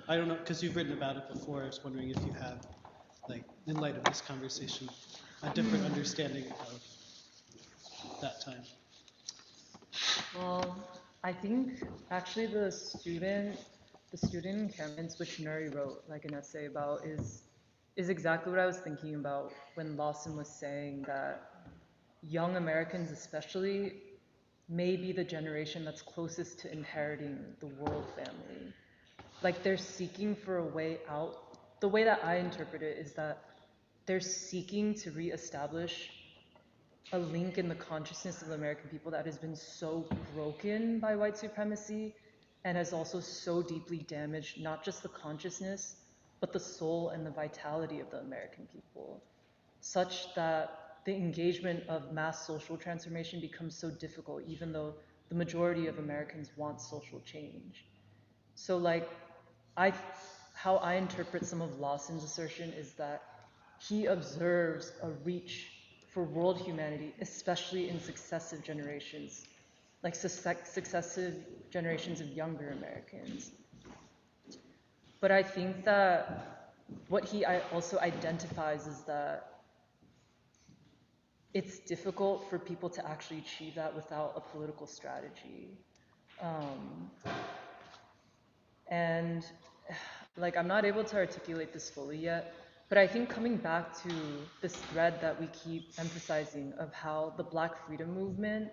I don't know, because you've written about it before. I was wondering if you have, like, in light of this conversation, a different understanding of that time. Well, I think actually the student encampments, which Nuri wrote like an essay about, is exactly what I was thinking about when Lawson was saying that young Americans especially may be the generation that's closest to inheriting the world family. Like they're seeking for a way out. The way that I interpret it is that they're seeking to reestablish a link in the consciousness of the American people that has been so broken by white supremacy and has also so deeply damaged not just the consciousness, but the soul and the vitality of the American people, such that the engagement of mass social transformation becomes so difficult, even though the majority of Americans want social change. So like, how I interpret some of Lawson's assertion is that he observes a reach for world humanity, especially in successive generations, like successive generations of younger Americans. But I think that what he also identifies is that it's difficult for people to actually achieve that without a political strategy. And like, I'm not able to articulate this fully yet, but I think coming back to this thread that we keep emphasizing of how the Black freedom movement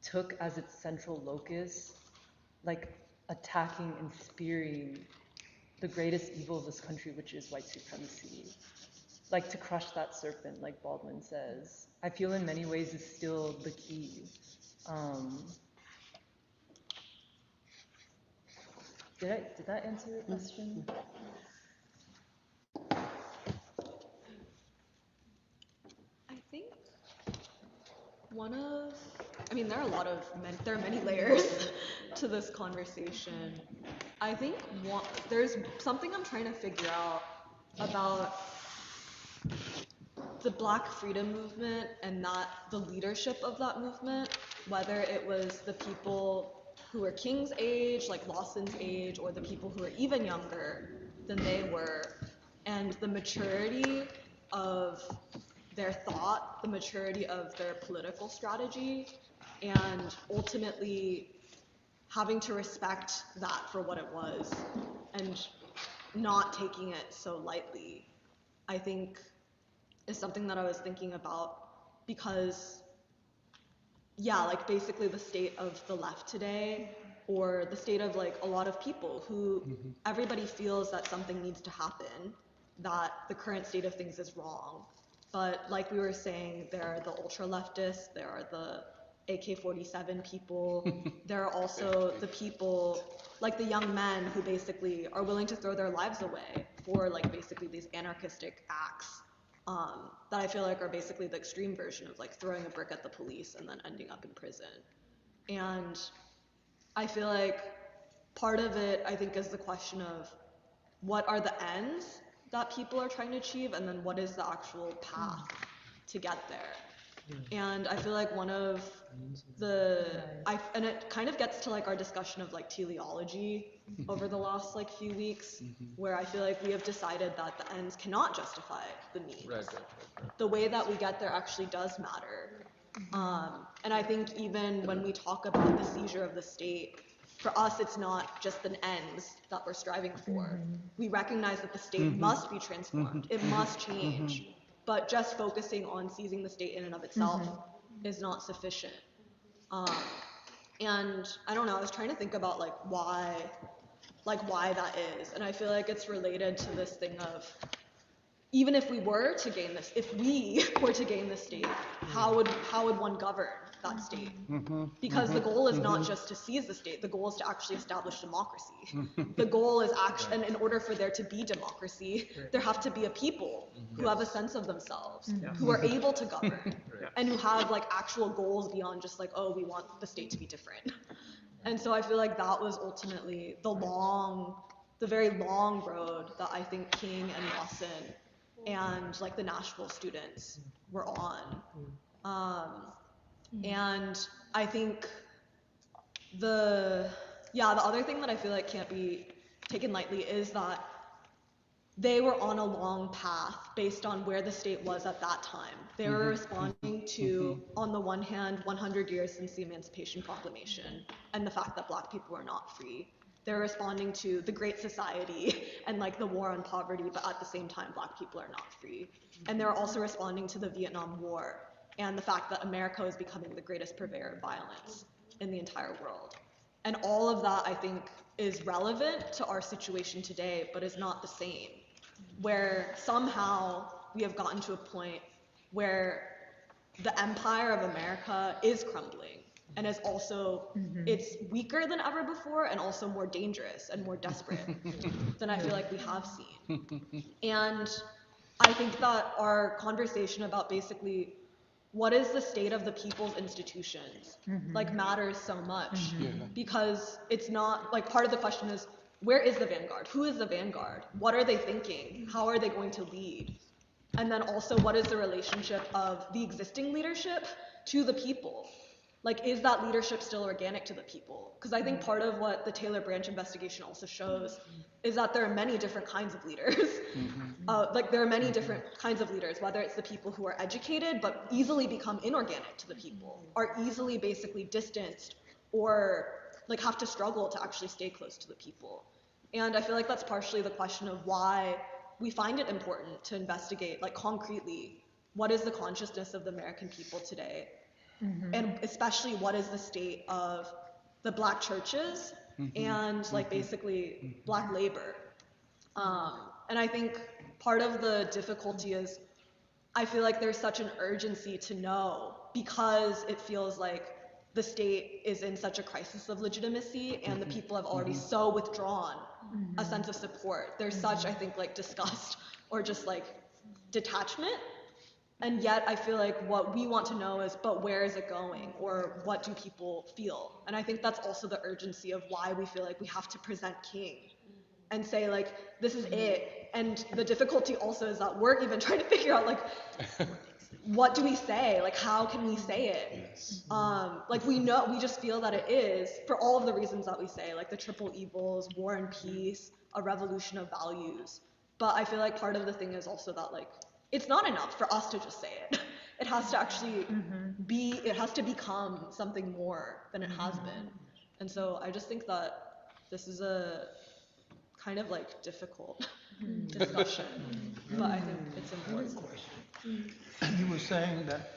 took as its central locus, like attacking and spearing the greatest evil of this country, which is white supremacy. Like to crush that serpent, like Baldwin says, I feel in many ways is still the key. Did that answer your question? I think there are there are many layers to this conversation. I think there's something I'm trying to figure out about the Black freedom movement and not the leadership of that movement, whether it was the people who were King's age, like Lawson's age, or the people who were even younger than they were, and the maturity of their thought, the maturity of their political strategy, and ultimately having to respect that for what it was and not taking it so lightly, I think is something that I was thinking about because, yeah, like basically the state of the left today, or the state of like a lot of people who everybody feels that something needs to happen, that the current state of things is wrong. But like we were saying, there are the ultra leftists, there are the AK-47 people, there are also the people, like the young men who basically are willing to throw their lives away for like basically these anarchistic acts that I feel like are basically the extreme version of like throwing a brick at the police and then ending up in prison. And I feel like part of it, I think, is the question of what are the ends that people are trying to achieve, and then what is the actual path to get there. And I feel like one of and it kind of gets to like our discussion of like teleology over the last like few weeks, where I feel like we have decided that the ends cannot justify the means. Right. The way that we get there actually does matter. And I think even when we talk about the seizure of the state, for us it's not just an ends that we're striving for. We recognize that the state must be transformed, it must change, but just focusing on seizing the state in and of itself is not sufficient. And I don't know, I was trying to think about like why that is, and I feel like it's related to this thing of, even if we were to gain this, if we were to gain this state, how would one govern that state? Because the goal is not just to seize the state, the goal is to actually establish democracy. The goal is actually, and in order for there to be democracy, there have to be a people who have a sense of themselves, who are able to govern, and who have like actual goals beyond just like, oh, we want the state to be different. And so I feel like that was ultimately the very long road that I think King and Lawson and like the Nashville students were on. And I think the other thing that I feel like can't be taken lightly is that they were on a long path based on where the state was at that time. They were responding to, on the one hand, 100 years since the Emancipation Proclamation and the fact that Black people were not free. They're responding to the Great Society and like the war on poverty, but at the same time, Black people are not free. And they're also responding to the Vietnam War and the fact that America is becoming the greatest purveyor of violence in the entire world. And all of that, I think, is relevant to our situation today, but is not the same. Where somehow we have gotten to a point where the empire of America is crumbling. And is also, it's weaker than ever before and also more dangerous and more desperate than I feel like we have seen. And I think that our conversation about basically what is the state of the people's institutions like matters so much because it's not, like part of the question is, where is the vanguard? Who is the vanguard? What are they thinking? How are they going to lead? And then also, what is the relationship of the existing leadership to the people? Like, is that leadership still organic to the people? Because I think part of what the Taylor Branch investigation also shows is that there are many different kinds of leaders. Like, there are many different kinds of leaders, whether it's the people who are educated but easily become inorganic to the people, are easily basically distanced, or like have to struggle to actually stay close to the people. And I feel like that's partially the question of why we find it important to investigate, like concretely, what is the consciousness of the American people today? And especially what is the state of the Black churches and like basically Black labor? And I think part of the difficulty is I feel like there's such an urgency to know because it feels like the state is in such a crisis of legitimacy and the people have already so withdrawn a sense of support. There's such, I think, like disgust or just like detachment. And yet I feel like what we want to know is, but where is it going? Or what do people feel? And I think that's also the urgency of why we feel like we have to present King and say like, this is it. And the difficulty also is that we're even trying to figure out like, what do we say? Like, how can we say it? Like we know, we just feel that it is for all of the reasons that we say, like the triple evils, war and peace, a revolution of values. But I feel like part of the thing is also that like, it's not enough for us to just say it. It has to actually be, it has to become something more than it has been. And so I just think that this is a kind of like difficult discussion, but I think it's important. You were saying that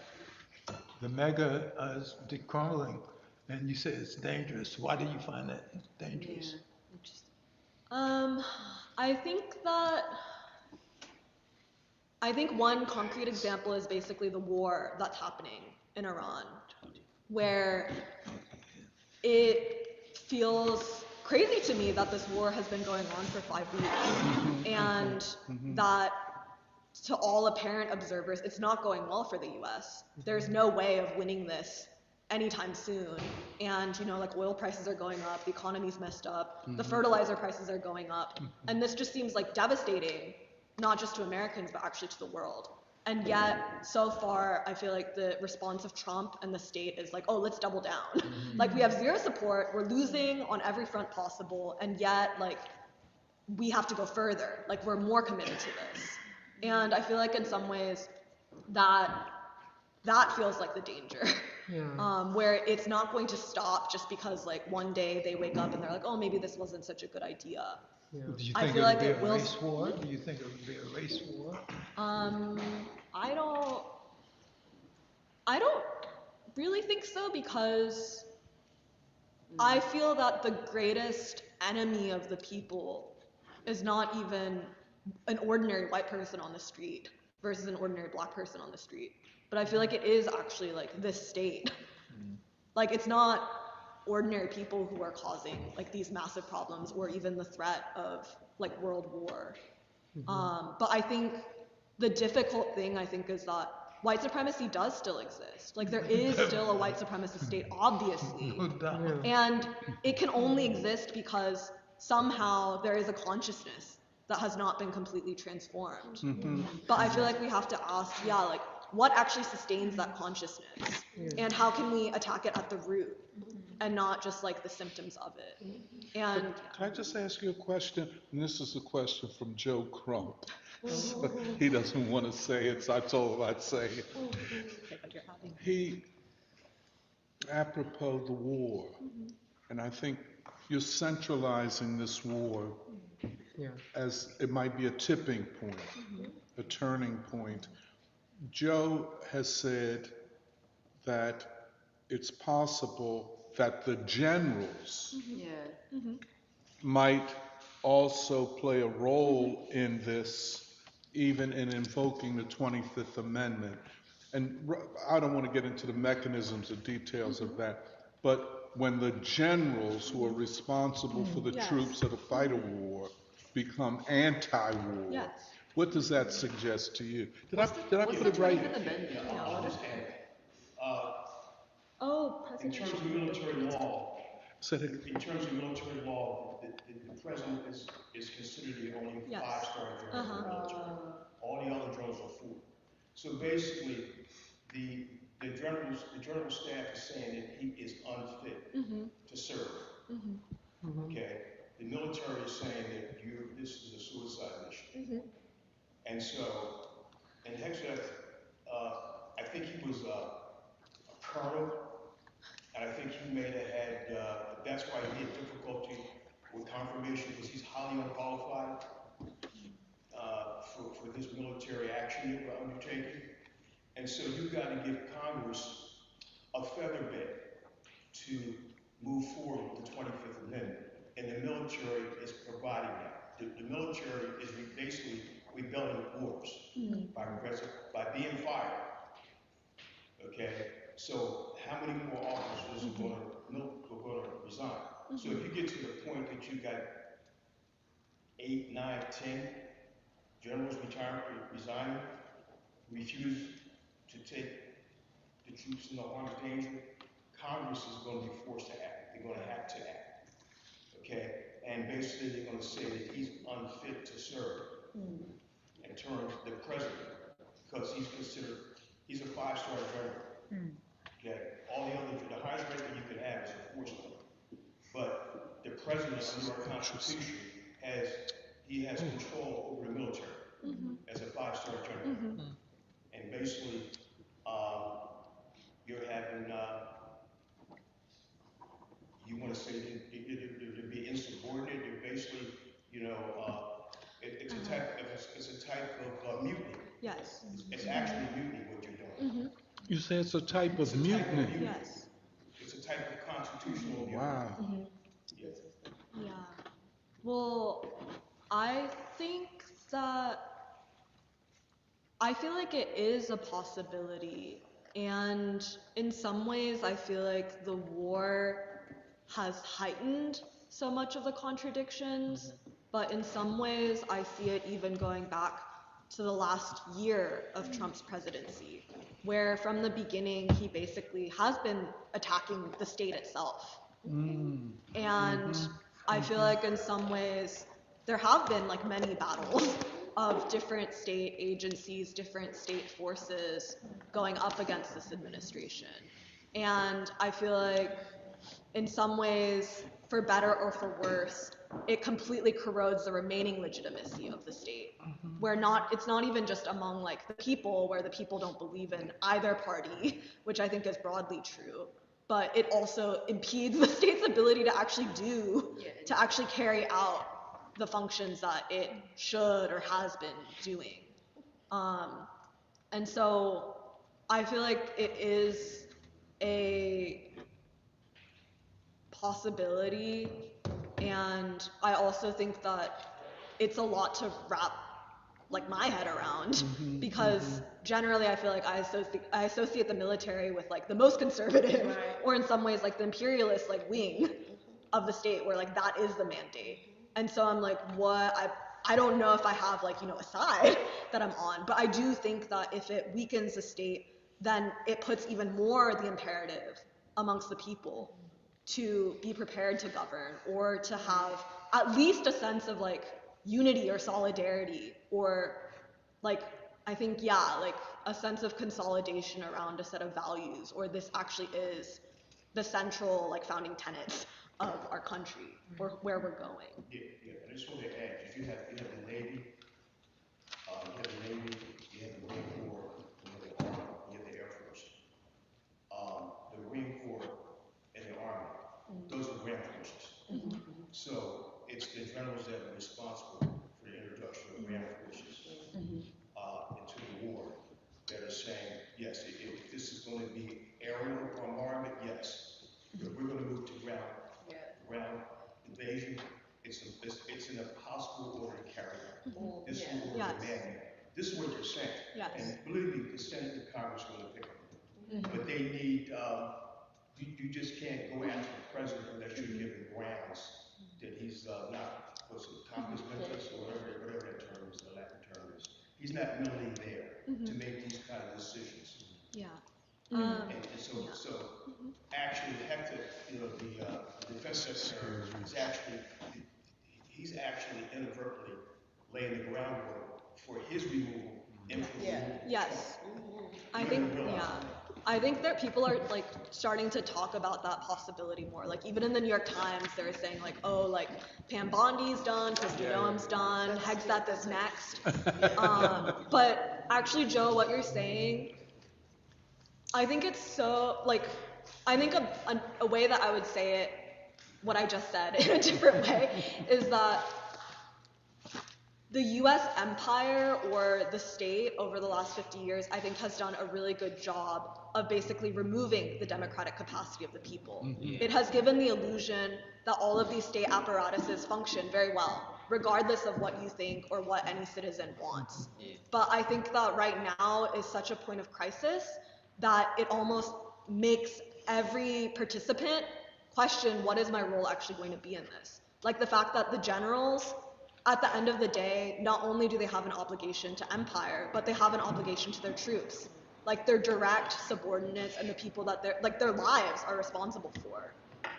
the mega is decrumbling, and you say it's dangerous. Why do you find that dangerous? I think one concrete example is basically the war that's happening in Iran, where it feels crazy to me that this war has been going on for 5 weeks, and that to all apparent observers, it's not going well for the US. There's no way of winning this anytime soon. And, you know, like oil prices are going up, the economy's messed up, the fertilizer prices are going up. And this just seems like devastating, not just to Americans, but actually to the world. And yet, so far, I feel like the response of Trump and the state is like, oh, let's double down. Like, we have zero support, we're losing on every front possible, and yet, like, we have to go further. Like, we're more committed to this. And I feel like in some ways, that feels like the danger. Where it's not going to stop just because, like, one day they wake up and they're like, oh, maybe this wasn't such a good idea. Do you think it would be a race war? Do you think it would be a race war? I don't really think so, because I feel that the greatest enemy of the people is not even an ordinary white person on the street versus an ordinary black person on the street. But I feel like it is actually like this state. Like, it's not ordinary people who are causing like these massive problems or even the threat of like world war. But I think the difficult thing, I think, is that white supremacy does still exist. Like, there is still a white supremacist state, obviously. And it can only exist because somehow there is a consciousness that has not been completely transformed. But I feel like we have to ask, like, what actually sustains that consciousness? And how can we attack it at the root and not just like the symptoms of it? And Can I just ask you a question? And this is a question from Joe Crump. He doesn't want to say it, so I told him I'd say it. He, apropos the war, and I think you're centralizing this war as it might be a tipping point, a turning point. Joe has said that it's possible that the generals might also play a role in this, even in invoking the 25th Amendment. And I don't want to get into the mechanisms or details of that, but when the generals who are responsible for the troops that fight a war become anti-war, what does that suggest to you? Did I put it right? I'll just add. In terms of military law, the president is considered the only five-star general in the military. All the other generals are four. So basically, the general staff is saying that he is unfit to serve. Okay, the military is saying that this is a suicide mission. And so, and Hegseth, I think he was a colonel, and I think he may have had, that's why he had difficulty with confirmation, because he's highly unqualified for this military action that we're undertaking. And so you've got to give Congress a feather bed to move forward with the 25th Amendment, and the military is providing that. the military is basically rebelling wars by being fired. Okay, so how many more officers are going to resign? So if you get to the point that you got 8, 9, 10 generals resigning, refuse to take the troops in the armed danger, Congress is going to be forced to act. They're going to have to act. Okay, and basically they're going to say that he's unfit to serve in terms of the president, because he's a 5-star general. Okay, the highest ranking you can have is a 4-star. But the president under our Constitution has control over the military as a 5-star general. And basically, you're having, you want to say to be insubordinate, you're basically, it's a type of mutiny. Yes. It's actually mutiny what you're doing. You say it's a type of mutiny? Yes. It's a type of constitutional mutiny. Wow. Yes. Yeah. Well, I think that I feel like it is a possibility. And in some ways, I feel like the war has heightened so much of the contradictions. But in some ways, I see it even going back to the last year of Trump's presidency, where from the beginning, he basically has been attacking the state itself. And I feel like in some ways, there have been like many battles of different state agencies, different state forces going up against this administration. And I feel like in some ways, for better or for worse, it completely corrodes the remaining legitimacy of the state. Where it's not even just among like the people, where the people don't believe in either party, which I think is broadly true, but it also impedes the state's ability to actually carry out the functions that it should or has been doing. And so I feel like it is a possibility, and I also think that it's a lot to wrap like my head around, because generally I feel like I associate the military with like the most conservative, or in some ways like the imperialist like wing of the state, where like that is the mandate. And so I'm like, I don't know if I have like, a side that I'm on, but I do think that if it weakens the state, then it puts even more the imperative amongst the people to be prepared to govern, or to have at least a sense of like unity or solidarity, or like, I think, like a sense of consolidation around a set of values, or this actually is the central like founding tenets of our country, or where we're going. Yeah. I just want to add, if you have the Navy, you have the Marine Corps, you have the Army, you have the Air Force. The Marine Corps and the Army, those are ground forces. So it's the generals that are responsible for the introduction of ground forces into the war that are saying, yes, if this is going to be aerial bombardment, yes. If we're going to move to ground invasion, it's an impossible order to carry out. This will order man. This is what you're saying. Yes. And believe me, the Senate and Congress are going to pick up. But they need, you just can't go after the president unless you're given grounds that he's not, compos mentis, or whatever that term is, the Latin term is. He's not mentally there to make these kind of decisions. Yeah. And so actually, Hector, the defense secretary he's actually inadvertently laying the groundwork for his removal. Yes. I think that people are like starting to talk about that possibility more. Like even in the New York Times, they're saying like, oh, like Pam Bondi's done, Kristi Noem's done, Hegseth is next. But actually, Joe, what you're saying, I think it's so like, I think a way that I would say it, what I just said in a different way, is that the US empire, or the state, over the last 50 years, I think has done a really good job of basically removing the democratic capacity of the people. It has given the illusion that all of these state apparatuses function very well, regardless of what you think or what any citizen wants. But I think that right now is such a point of crisis that it almost makes every participant question, what is my role actually going to be in this? Like the fact that the generals, at the end of the day, not only do they have an obligation to empire, but they have an obligation to their troops. Like their direct subordinates and the people that their lives are responsible for.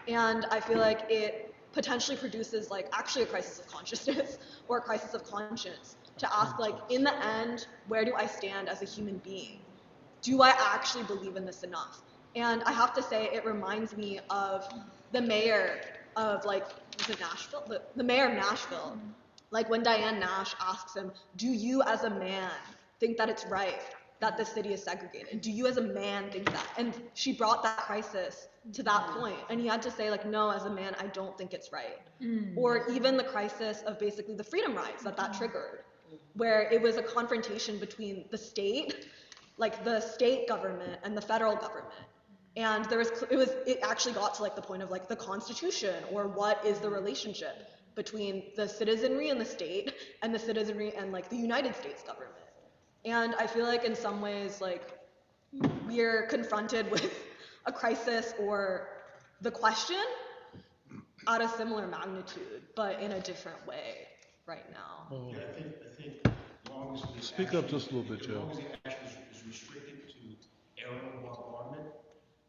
And I feel like it potentially produces like actually a crisis of consciousness or a crisis of conscience to ask like, in the end, where do I stand as a human being? Do I actually believe in this enough? And I have to say, it reminds me of the mayor of like, was it Nashville? The mayor of Nashville. Like when Diane Nash asks him, do you as a man think that it's right that the city is segregated? Do you as a man think that? And she brought that crisis to that point. And he had to say like, no, as a man, I don't think it's right. Or even the crisis of basically the freedom rides that triggered, where it was a confrontation between the state, like the state government and the federal government. And it actually got to like the point of like the Constitution, or what is the relationship between the citizenry and the state and the citizenry and like the United States government. And I feel like in some ways like we're confronted with a crisis or the question at a similar magnitude, but in a different way right now. Yeah, I think as long as the Speak up just a little bit, as Joe. long as the action is restricted to aerial bombardment,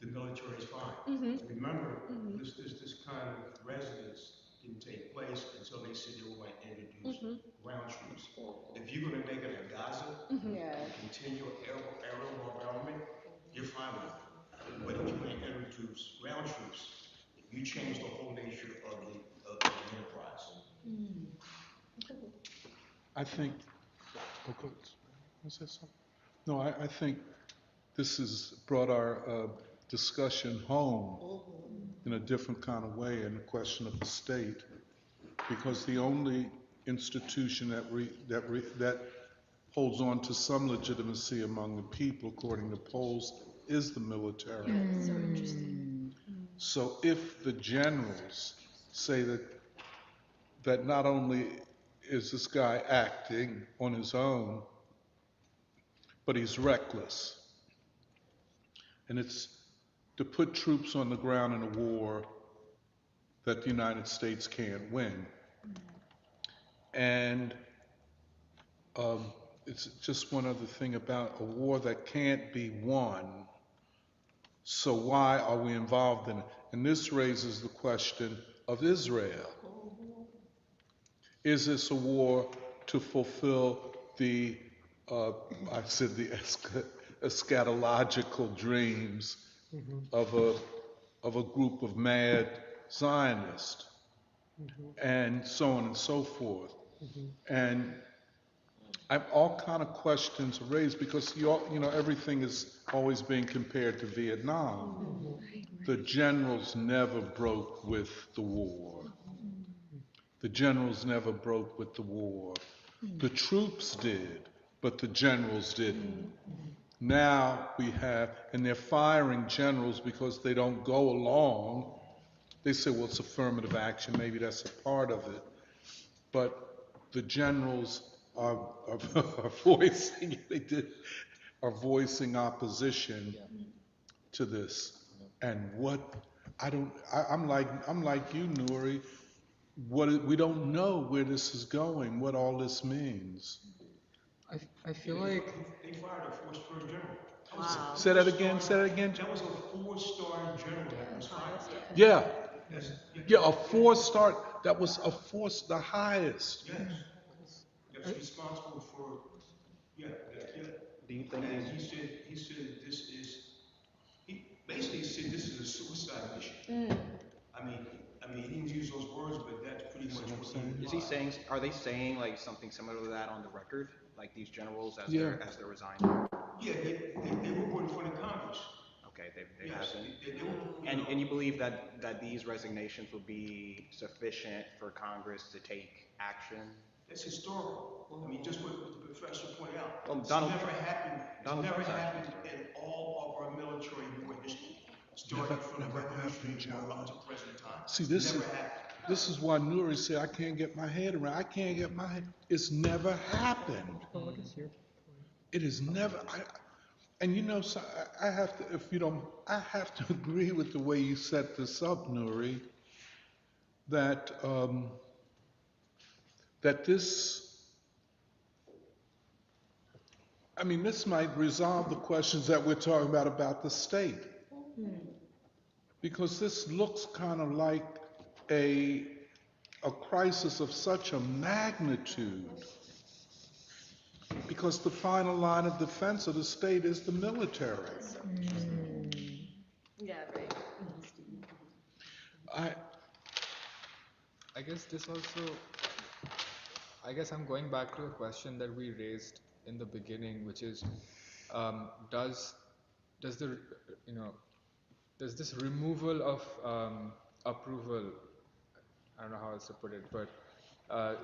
the military is fine. Remember, this kind of resonance didn't take place until they said they were going to introduce ground troops. If you're going to make it a Gaza, continue aerial bombardment, you're fine with it. But if you're going to introduce ground troops, you change the whole nature of the enterprise. I think, oh, good. Was that something? No, I think this has brought our discussion home in a different kind of way in the question of the state, because the only institution that holds on to some legitimacy among the people, according to polls, is the military. So interesting. So if the generals say that not only is this guy acting on his own, but he's reckless, and it's to put troops on the ground in a war that the United States can't win. And it's just one other thing about a war that can't be won. So why are we involved in it? And this raises the question of Israel. Is this a war to fulfill the, I said the eschatological dreams of a group of mad Zionists, and so on and so forth? And all kind of questions are raised because everything is always being compared to Vietnam. The generals never broke with the war. The generals never broke with the war. The troops did, but the generals didn't. Now we have, and they're firing generals because they don't go along. They say, well, it's affirmative action, maybe that's a part of it. But the generals are voicing opposition to this. And I'm like you, Nuri. We don't know where this is going, what all this means. I feel like They fired a four-star general. Wow. Say that again. That was a four-star general that was fired. Yeah, a 4-star. That was the highest. Yes. That's responsible for. Yeah. Do you think? And he said this is. He basically said this is a suicide mission. I mean, he didn't use those words, but that's pretty much what he implied. Is he saying? Are they saying like something similar to that on the record? Like these generals as they're resigning? Yeah, they were put in front of Congress. Okay, they Yes, haven't. And you believe that these resignations will be sufficient for Congress to take action? It's historical. I mean, just what the professor pointed out. Well, It's Donald never Trump- happened. It's Donald never Trump's happened actions. in all of our military war history, starting from the Revolutionary War up to present time. See, this It's is never happened. this is why Nuri said, I can't get my head around. I can't get my head. It's never happened. Well, what is your point? It is never. And you know, so I have to, if you don't, I have to agree with the way you set this up, Nuri. That that this, I mean, this might resolve the questions that we're talking about the state, because this looks kind of like a crisis of such a magnitude, because the final line of defense of the state is the military. Yeah, right. I guess this also, I guess I'm going back to a question that we raised in the beginning, which is, does the, you know, does this removal of approval, I don't know how else to put it, but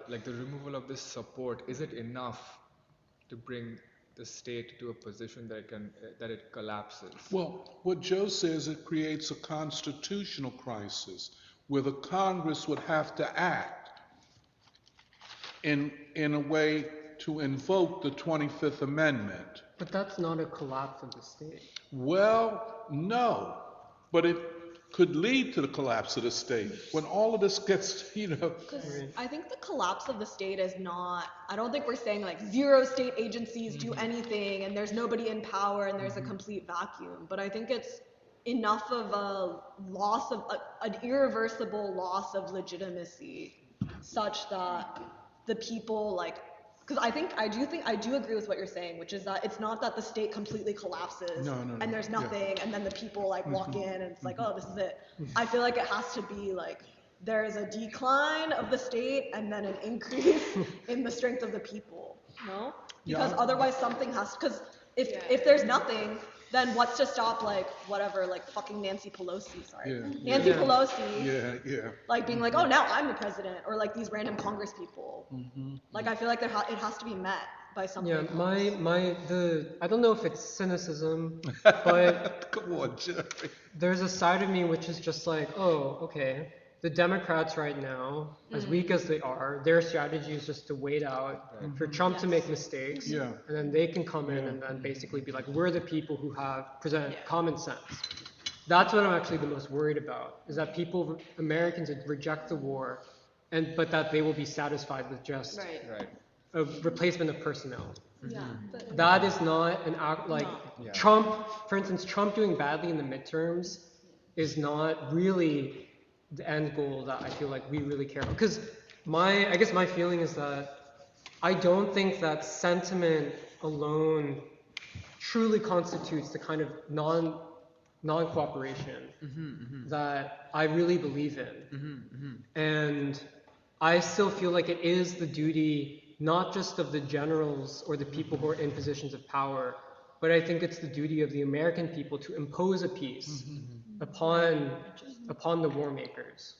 like the removal of this support, is it enough to bring the state to a position that it collapses? Well, what Joe says, it creates a constitutional crisis where the Congress would have to act in a way to invoke the 25th Amendment. But that's not a collapse of the state. Well, no, but it could lead to the collapse of the state when all of this gets, you know. Because I think the collapse of the state is not, I don't think we're saying like zero state agencies do anything and there's nobody in power and there's a complete vacuum. But I think it's enough of a loss of, an irreversible loss of legitimacy such that the people like, because I do agree with what you're saying, which is that it's not that the state completely collapses and there's nothing and then the people like walk in and it's like, oh, this is it. I feel like it has to be like, there is a decline of the state and then an increase in the strength of the people, no? Because otherwise something has, because if there's nothing, then what's to stop like whatever, like fucking Nancy Pelosi, Nancy Pelosi, like being like, oh, now I'm the president, or like these random Congress people. Like I feel like it has to be met by something. Yeah, I don't know if it's cynicism, but come on, Jerry. There's a side of me which is just like, oh, okay. The Democrats right now, as weak as they are, their strategy is just to wait out for Trump to make mistakes, and then they can come in and then basically be like, we're the people who present common sense. That's what I'm actually the most worried about, is that Americans reject the war, but that they will be satisfied with just a replacement of personnel. That is not an act, like Trump, for instance, Trump doing badly in the midterms is not really the end goal that I feel like we really care about. Because I guess my feeling is that I don't think that sentiment alone truly constitutes the kind of non-cooperation that I really believe in. And I still feel like it is the duty not just of the generals or the people who are in positions of power, but I think it's the duty of the American people to impose a peace upon the war makers.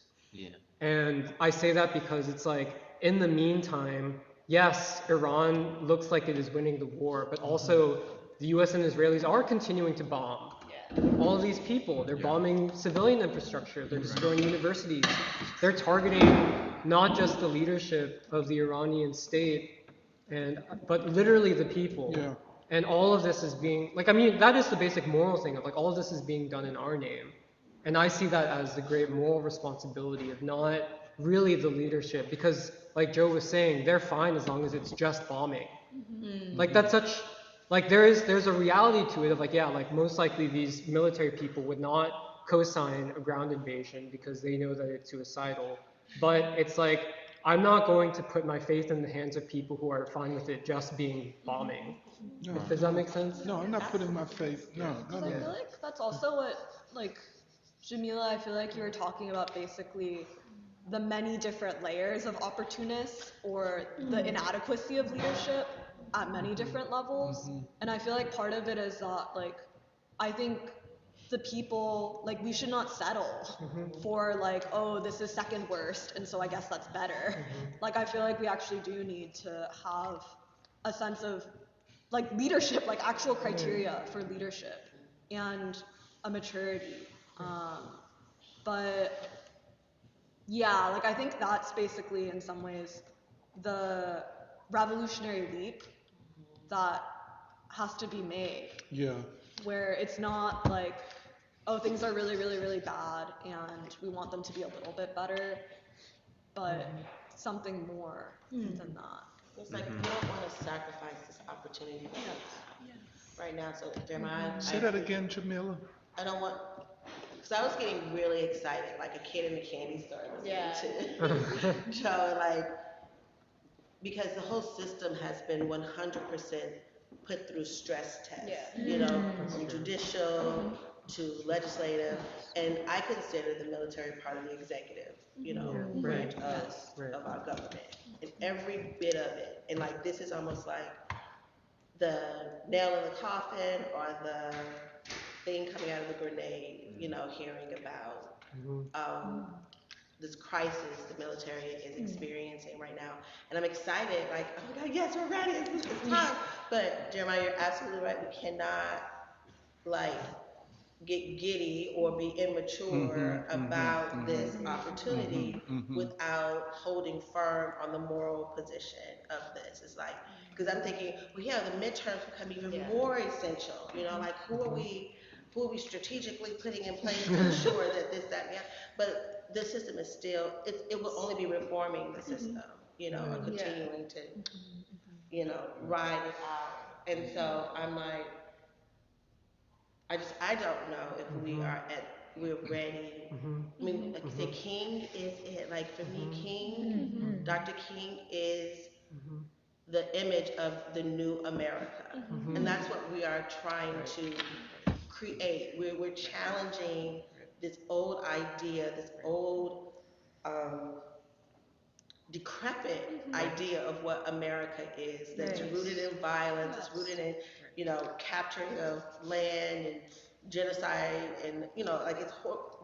And I say that because it's like, in the meantime, yes, Iran looks like it is winning the war, but also the US and Israelis are continuing to bomb all of these people. They're bombing civilian infrastructure, they're destroying universities, they're targeting not just the leadership of the Iranian state, but literally the people. And all of this is being, like, I mean, that is the basic moral thing of like, all of this is being done in our name. And I see that as the great moral responsibility of not really the leadership, because like Joe was saying, they're fine as long as it's just bombing. Like that's such, like there's a reality to it of like, yeah, like most likely these military people would not co-sign a ground invasion because they know that it's suicidal. But it's like, I'm not going to put my faith in the hands of people who are fine with it just being bombing. Does that make sense? No, I'm not putting my faith, no. I feel like that's also what, like, Jamila, I feel like you were talking about basically the many different layers of opportunists or the inadequacy of leadership at many different levels. And I feel like part of it is that, like, I think the people, like, we should not settle for like, oh, this is second worst, and so I guess that's better. Like, I feel like we actually do need to have a sense of, like, leadership, like actual criteria for leadership and a maturity. But Yeah, like I think that's basically in some ways the revolutionary leap that has to be made, Yeah. where it's not like, oh, things are really, really, really bad and we want them to be a little bit better, but something more than that. It's like we don't want to sacrifice this opportunity that we have right now. So Jeremiah, Say that again, Jamila. I don't want, because I was getting really excited, like a kid in a candy store listening to Joe, like, because the whole system has been 100% put through stress tests, you know, from judicial to legislative, and I consider the military part of the executive, you know, branch of our government, and every bit of it, and like this is almost like the nail in the coffin or the thing coming out of the grenade, you know, hearing about this crisis the military is experiencing right now. And I'm excited, like, oh my God, yes, we're ready, it's time. But Jeremiah, you're absolutely right. We cannot, like, get giddy or be immature about this opportunity without holding firm on the moral position of this. It's like, because I'm thinking, well, yeah, the midterms become even more essential. You know, like who are we strategically putting in place to ensure that this, that, and that. But the system is still, it will only be reforming the system, you know, or continuing to, you know, ride it out. And so I'm like, I don't know if we're ready. I mean, like you say, King is it. Like for me, King, Dr. King is the image of the new America. And that's what we are trying to create. We're challenging this old idea, this old decrepit idea of what America is, that's rooted in violence, it's rooted in, you know, capturing of land and genocide, and, you know, like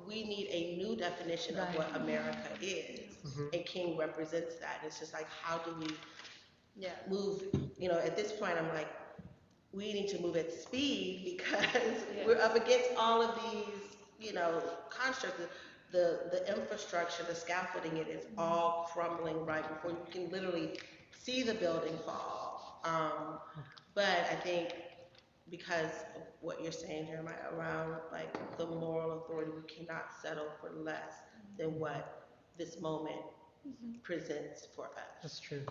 we need a new definition of what America is, and King represents that. And it's just like, how do we move, you know, at this point I'm like, we need to move at speed because we're up against all of these, you know, constructs. The infrastructure, the scaffolding, it is all crumbling right before you can literally see the building fall. But I think because of what you're saying, Jeremiah, around like the moral authority, we cannot settle for less than what this moment presents for us. That's true.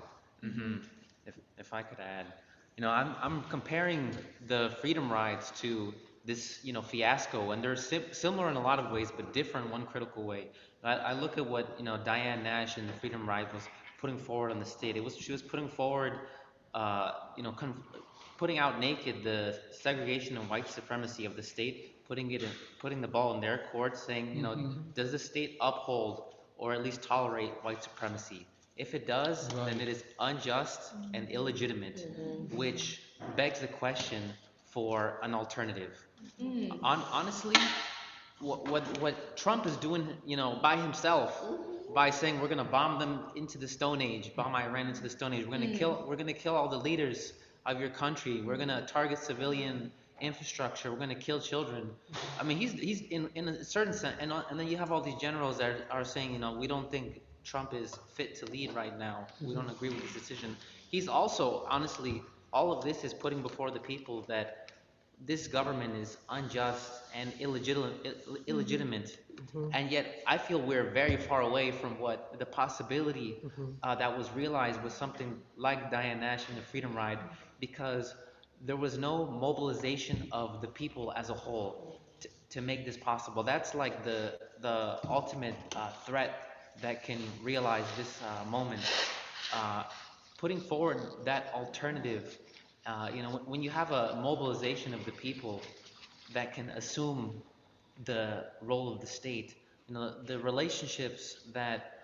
If I could add, you know, I'm comparing the freedom rides to this, you know, fiasco, and they're similar in a lot of ways, but different in one critical way. I look at what, you know, Diane Nash and the freedom ride was putting forward on the state. She was putting forward, you know, putting out naked the segregation and white supremacy of the state, putting the ball in their court, saying, you know, does the state uphold or at least tolerate white supremacy? If it does, then it is unjust and illegitimate, which begs the question for an alternative. Honestly, what Trump is doing, you know, by himself, by saying we're gonna bomb them into the Stone Age, bomb Iran into the Stone Age, we're gonna kill all the leaders of your country, we're gonna target civilian infrastructure, we're gonna kill children. I mean, he's in a certain sense, and then you have all these generals that are saying, you know, we don't think Trump is fit to lead right now. We don't agree with his decision. He's also, honestly, all of this is putting before the people that this government is unjust and illegitimate. And yet I feel we're very far away from what the possibility that was realized with something like Diane Nash and the Freedom Ride, because there was no mobilization of the people as a whole to make this possible. That's like the ultimate threat that can realize this moment. Putting forward that alternative, you know, when you have a mobilization of the people that can assume the role of the state, you know, the relationships that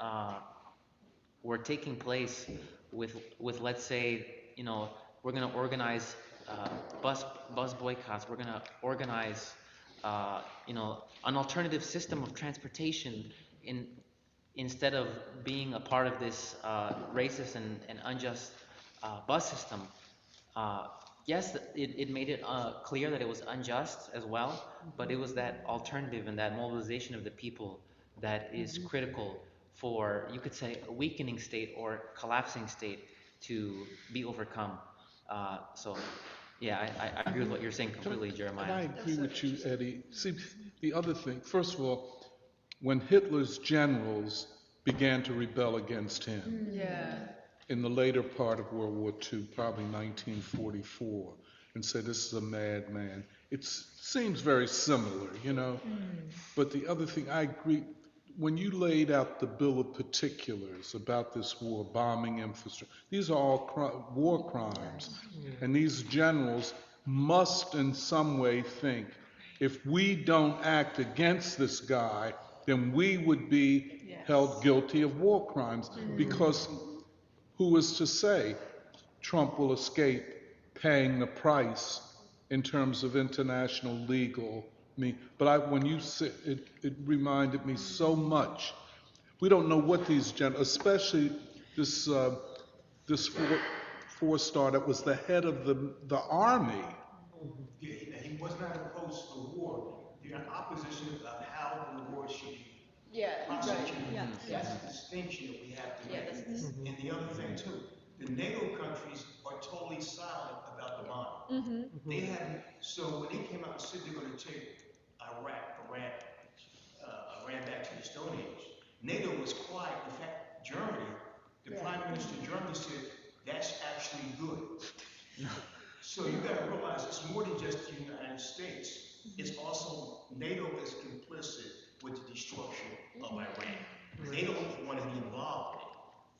were taking place with let's say, you know, we're going to organize bus boycotts, we're going to organize, you know, an alternative system of transportation instead of being a part of this racist and unjust bus system. Yes, it made it clear that it was unjust as well, but it was that alternative and that mobilization of the people that is critical for, you could say, a weakening state or collapsing state to be overcome. So, yeah, I agree with what you're saying completely, Jeremiah. And I agree with you, Eddie. See, the other thing, first of all, when Hitler's generals began to rebel against him in the later part of World War II, probably 1944, and said, this is a madman, it seems very similar, you know? But the other thing, I agree, when you laid out the bill of particulars about this war, bombing infrastructure, these are all war crimes. And these generals must in some way think, if we don't act against this guy, then we would be held guilty of war crimes. Because who is to say Trump will escape paying the price in terms of international legal but when you said it reminded me so much. We don't know what these especially this this four-star that was the head of the army. Yeah, he was not opposed to the war. They're in opposition about how the war should be prosecuted. That's the distinction that we have to make. And the other thing too, the NATO countries are totally silent about the bombing. They haven't. So when they came out and said they're going to take Iran back to the Stone Age, NATO was quiet. In fact, Germany, the Prime Minister of Germany said that's actually good. So you got to realize it's more than just the United States. It's also NATO is complicit with the destruction of Iran. They don't want to be involved in it,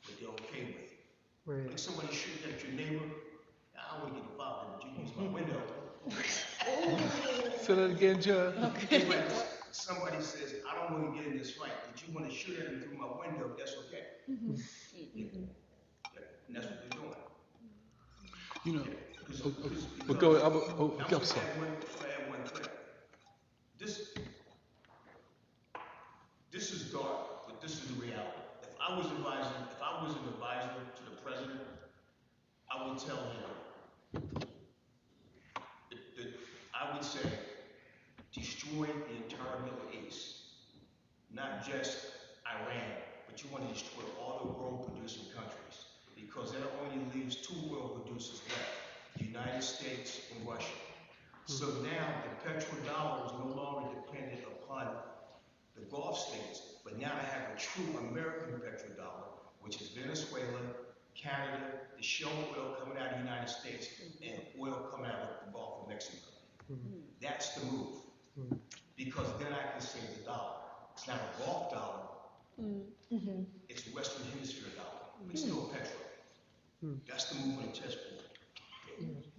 but they're okay with it. Like somebody shooting at your neighbor, I don't want to get involved in it. You use my window. Say that again, Joe. Anyway, somebody says, I don't want to get in this fight, but you want to shoot at me through my window, that's okay. And that's what they're doing. You know, but go ahead. I'm sorry. This is dark, but this is the reality. If I was an advisor to the president, I would tell him I would say destroy the entire Middle East, not just Iran, but you want to destroy all the world producing countries, because that only leaves two world producers left, the United States and Russia. So now the petrodollar is no longer dependent upon the Gulf states, but now I have a true American petrodollar, which is Venezuela, Canada, the shale oil coming out of the United States, and oil coming out of the Gulf of Mexico. That's the move. Because then I can save the dollar. It's not a Gulf dollar, it's a Western Hemisphere dollar. It's still petrol. That's the move on the chessboard.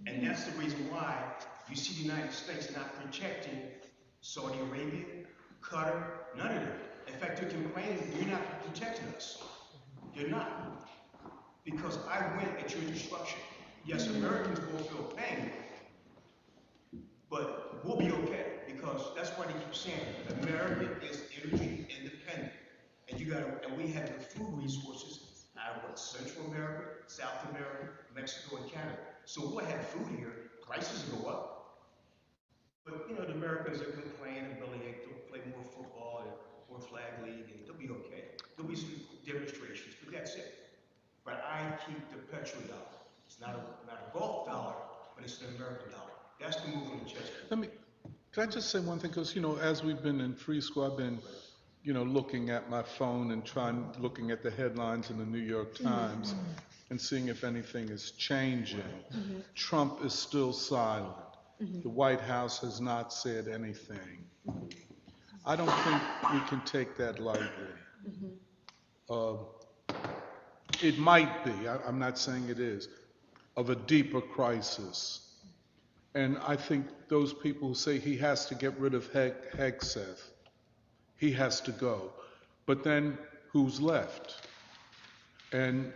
And that's the reason why you see the United States not protecting Saudi Arabia, Qatar, none of them. In fact, they're complaining, you're not protecting us. You're not. Because I went at your destruction. Yes, Americans will feel pain, but we'll be okay. Because that's why they keep saying America is energy independent. And we have the food resources out of Central America, South America, Mexico, and Canada. So we'll have food here, prices will go up. But the Americans are complaining and bellyache, they'll play more football and more flag league, and they'll be okay. There'll be some demonstrations, but that's it. But I keep the petrodollar. It's not a Gulf dollar, but it's an American dollar. That's the move on the chessboard. Can I just say one thing? Because, as we've been in free school, I've been, looking at my phone and looking at the headlines in the New York Times and seeing if anything is changing. Trump is still silent. The White House has not said anything. I don't think we can take that lightly. It might be, I'm not saying it is, of a deeper crisis. And I think those people who say he has to get rid of Hegseth, he has to go. But then who's left? And,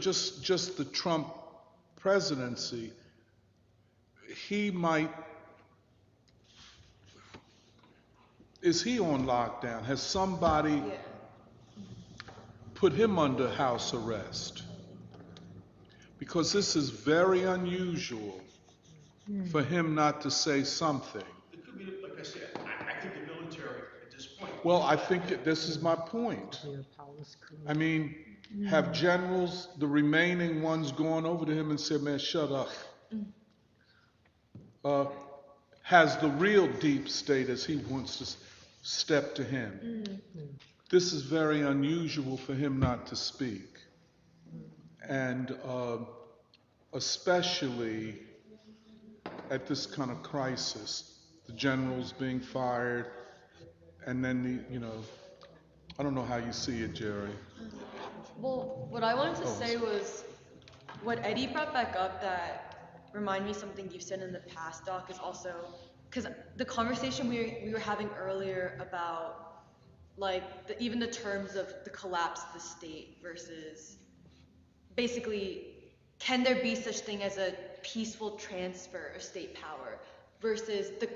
just the Trump presidency, is he on lockdown? Has somebody put him under house arrest? Because this is very unusual for him not to say something. It could be, like I said, I think the military at this point Well, I think that this is my point. I mean, have generals, the remaining ones, gone over to him and said, man, shut up. Has the real deep state, as he wants to step to him. This is very unusual for him not to speak. And especially at this kind of crisis, the generals being fired, and then I don't know how you see it, Jerry. Well, what I wanted to say was what Eddie brought back up that reminded me of something you've said in the past, Doc, is also because the conversation we were having earlier about like even the terms of the collapse of the state versus basically can there be such thing as a peaceful transfer of state power versus the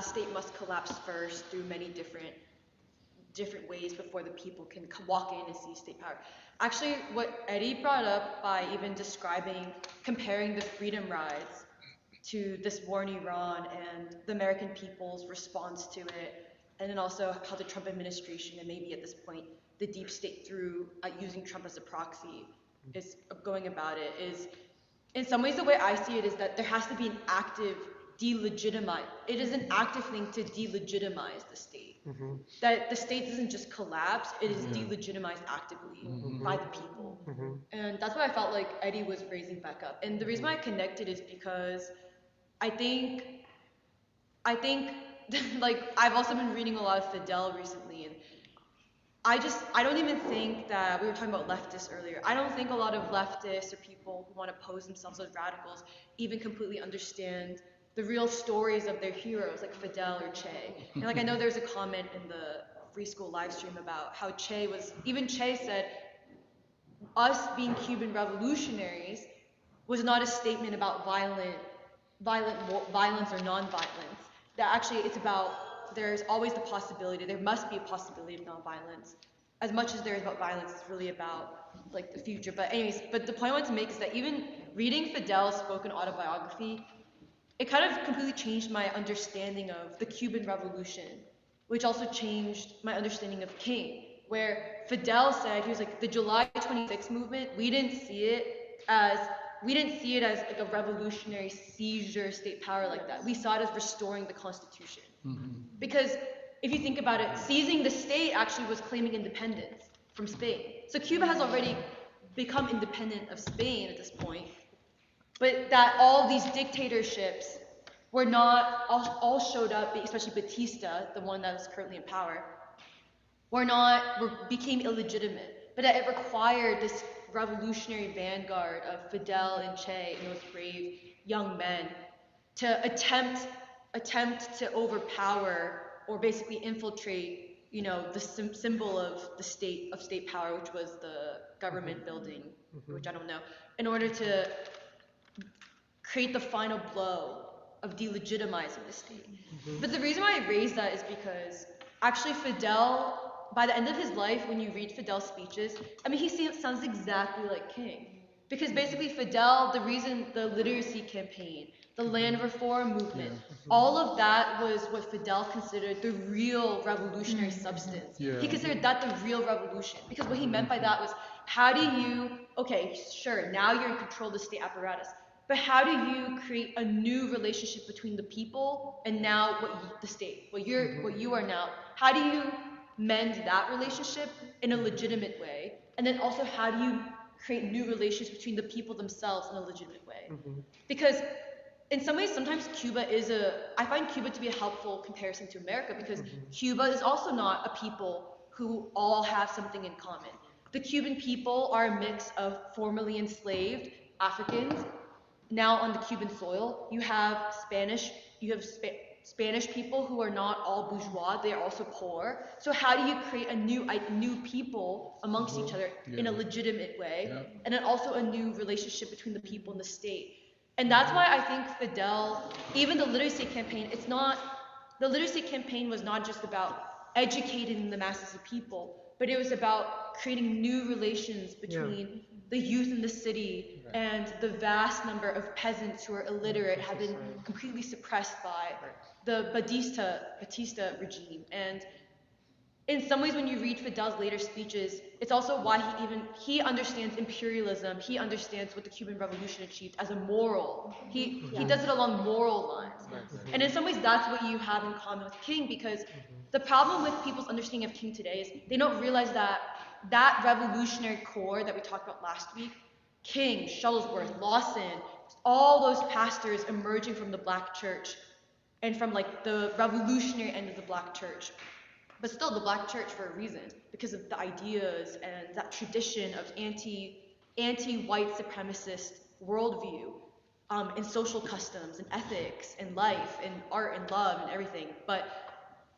state must collapse first through many different ways before the people can walk in and see state power. Actually, what Eddie brought up by even comparing the freedom rides to this war in Iran and the American people's response to it, and then also how the Trump administration and maybe at this point the deep state through using Trump as a proxy is going about it is, in some ways the way I see it is that there has to be an active it is an active thing to delegitimize the state. That the state doesn't just collapse, it is delegitimized actively by the people. And that's what I felt like Eddie was raising back up. And the reason why I connected is because I think like I've also been reading a lot of Fidel recently, and I don't even think that, we were talking about leftists earlier, I don't think a lot of leftists or people who want to pose themselves as radicals even completely understand the real stories of their heroes like Fidel or Che. And like I know there's a comment in the Free School live stream about how Che said us being Cuban revolutionaries was not a statement about violence or non-violence. That actually it's about, there's always the possibility, there must be a possibility of non-violence. As much as there is about violence, it's really about like the future. But anyways, but the point I wanted to make is that even reading Fidel's spoken autobiography, it kind of completely changed my understanding of the Cuban Revolution, which also changed my understanding of King, where Fidel said, he was like, the July 26th movement, we didn't see it as like a revolutionary seizure state power like that. We saw it as restoring the Constitution. Because if you think about it, seizing the state actually was claiming independence from Spain. So Cuba has already become independent of Spain at this point. But that all these dictatorships were not, all showed up, especially Batista, the one that is currently in power, became illegitimate. But that it required this revolutionary vanguard of Fidel and Che and those brave young men to attempt to overpower or basically infiltrate, the symbol of the state power, which was the government building, which I don't know, in order to create the final blow of delegitimizing the state. But the reason why I raise that is because actually Fidel, by the end of his life, when you read Fidel's speeches, I mean, he sounds exactly like King. Because basically Fidel, the reason the literacy campaign, the land reform movement, all of that was what Fidel considered the real revolutionary substance. He considered that the real revolution. Because what he meant by that was, how do you, okay, sure, now you're in control of the state apparatus, but how do you create a new relationship between the people and now the state, what you are now? How do you mend that relationship in a legitimate way? And then also, how do you create new relations between the people themselves in a legitimate way? Because in some ways, sometimes I find Cuba to be a helpful comparison to America, because Cuba is also not a people who all have something in common. The Cuban people are a mix of formerly enslaved Africans. Now on the Cuban soil, you have Spanish people who are not all bourgeois, they are also poor. So how do you create a new people amongst each other in a legitimate way? And then also a new relationship between the people and the state. And that's why I think Fidel, even the literacy campaign, the literacy campaign was not just about educating the masses of people, but it was about creating new relations between the youth in the city and the vast number of peasants who are illiterate, have been completely suppressed by the Batista regime. And in some ways when you read Fidel's later speeches, it's also why he understands imperialism, he understands what the Cuban Revolution achieved as a moral. He does it along moral lines. And in some ways that's what you have in common with King, because the problem with people's understanding of King today is they don't realize that that revolutionary core that we talked about last week, King, Shuttlesworth, Lawson, all those pastors emerging from the black church and from like the revolutionary end of the black church, but still the black church for a reason, because of the ideas and that tradition of anti-white supremacist worldview, and social customs and ethics and life and art and love and everything. But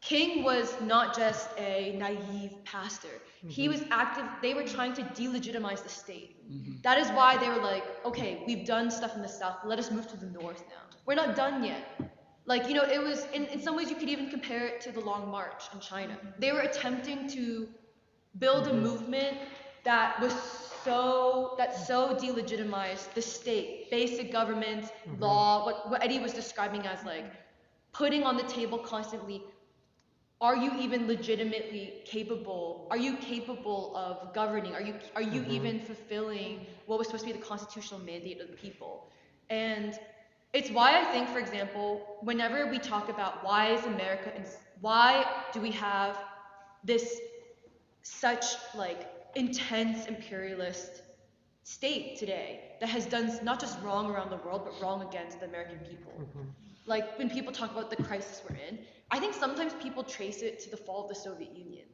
King was not just a naive pastor. He was active. They were trying to delegitimize the state. That is why they were like, okay, we've done stuff in the South, let us move to the North now. We're not done yet. Like, you know, it was, in some ways you could even compare it to the Long March in China. They were attempting to build a movement that so delegitimized the state, basic government, law, what Eddie was describing as like putting on the table constantly, are you even legitimately capable? Are you capable of governing? Are you even fulfilling what was supposed to be the constitutional mandate of the people? And it's why I think, for example, whenever we talk about why do we have this such like intense imperialist state today that has done not just wrong around the world, but wrong against the American people. Like when people talk about the crisis we're in, I think sometimes people trace it to the fall of the Soviet Union.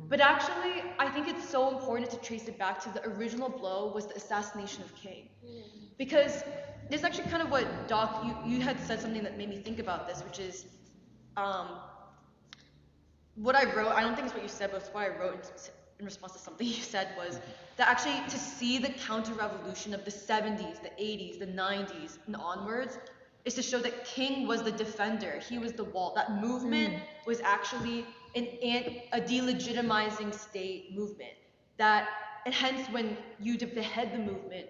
But actually, I think it's so important to trace it back to the original blow was the assassination of King. Because it's actually kind of what, Doc, you had said something that made me think about this, which is what I wrote, I don't think it's what you said, but it's what I wrote in response to something you said, was that actually to see the counter-revolution of the 70s, the 80s, the 90s, and onwards, is to show that King was the defender, he was the wall. That movement was actually a delegitimizing state movement. And hence when you behead the movement,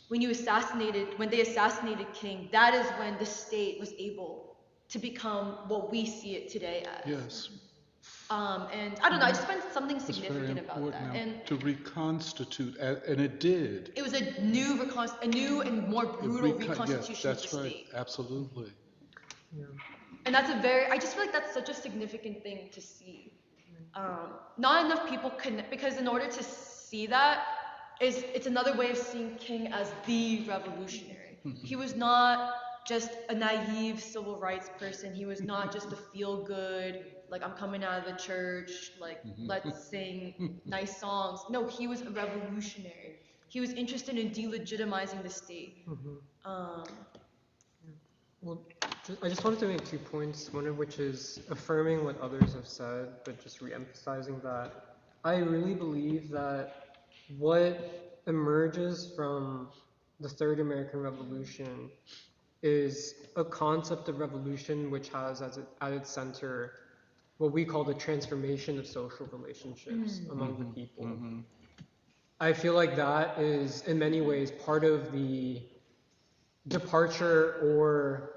when they assassinated King, that is when the state was able to become what we see it today as. Yes. And I don't know, I just find something significant about that. And to reconstitute, and it did. it was a new and more brutal reconstitution of the state. Right, absolutely. Yeah. And that's I just feel like that's such a significant thing to see. Not enough people connect, because in order to see that, it's another way of seeing King as the revolutionary. He was not just a naive civil rights person. He was not just a feel-good, like I'm coming out of the church, like let's sing nice songs. No, he was a revolutionary. He was interested in delegitimizing the state. Well, I just wanted to make 2 points, one of which is affirming what others have said, but just re-emphasizing that I really believe that what emerges from the Third American Revolution is a concept of revolution which has at its center what we call the transformation of social relationships among the people. I feel like that is in many ways part of the departure or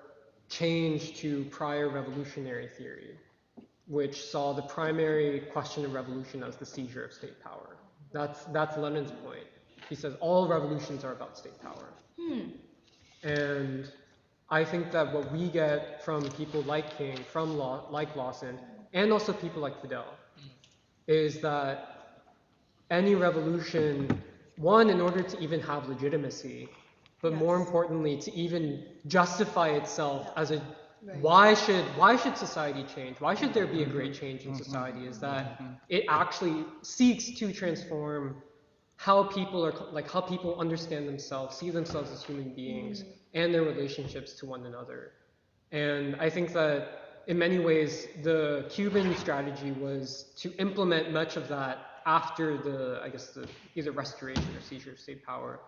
change to prior revolutionary theory, which saw the primary question of revolution as the seizure of state power. That's Lenin's point. He says all revolutions are about state power. And I think that what we get from people like King, like Lawson, and also people like Fidel, is that any revolution, one, in order to even have legitimacy, but more importantly, to even justify itself as a why should society change? Why should there be a great change in society? Is that it actually seeks to transform how people understand themselves, see themselves as human beings, and their relationships to one another. And I think that in many ways, the Cuban strategy was to implement much of that after the either restoration or seizure of state power.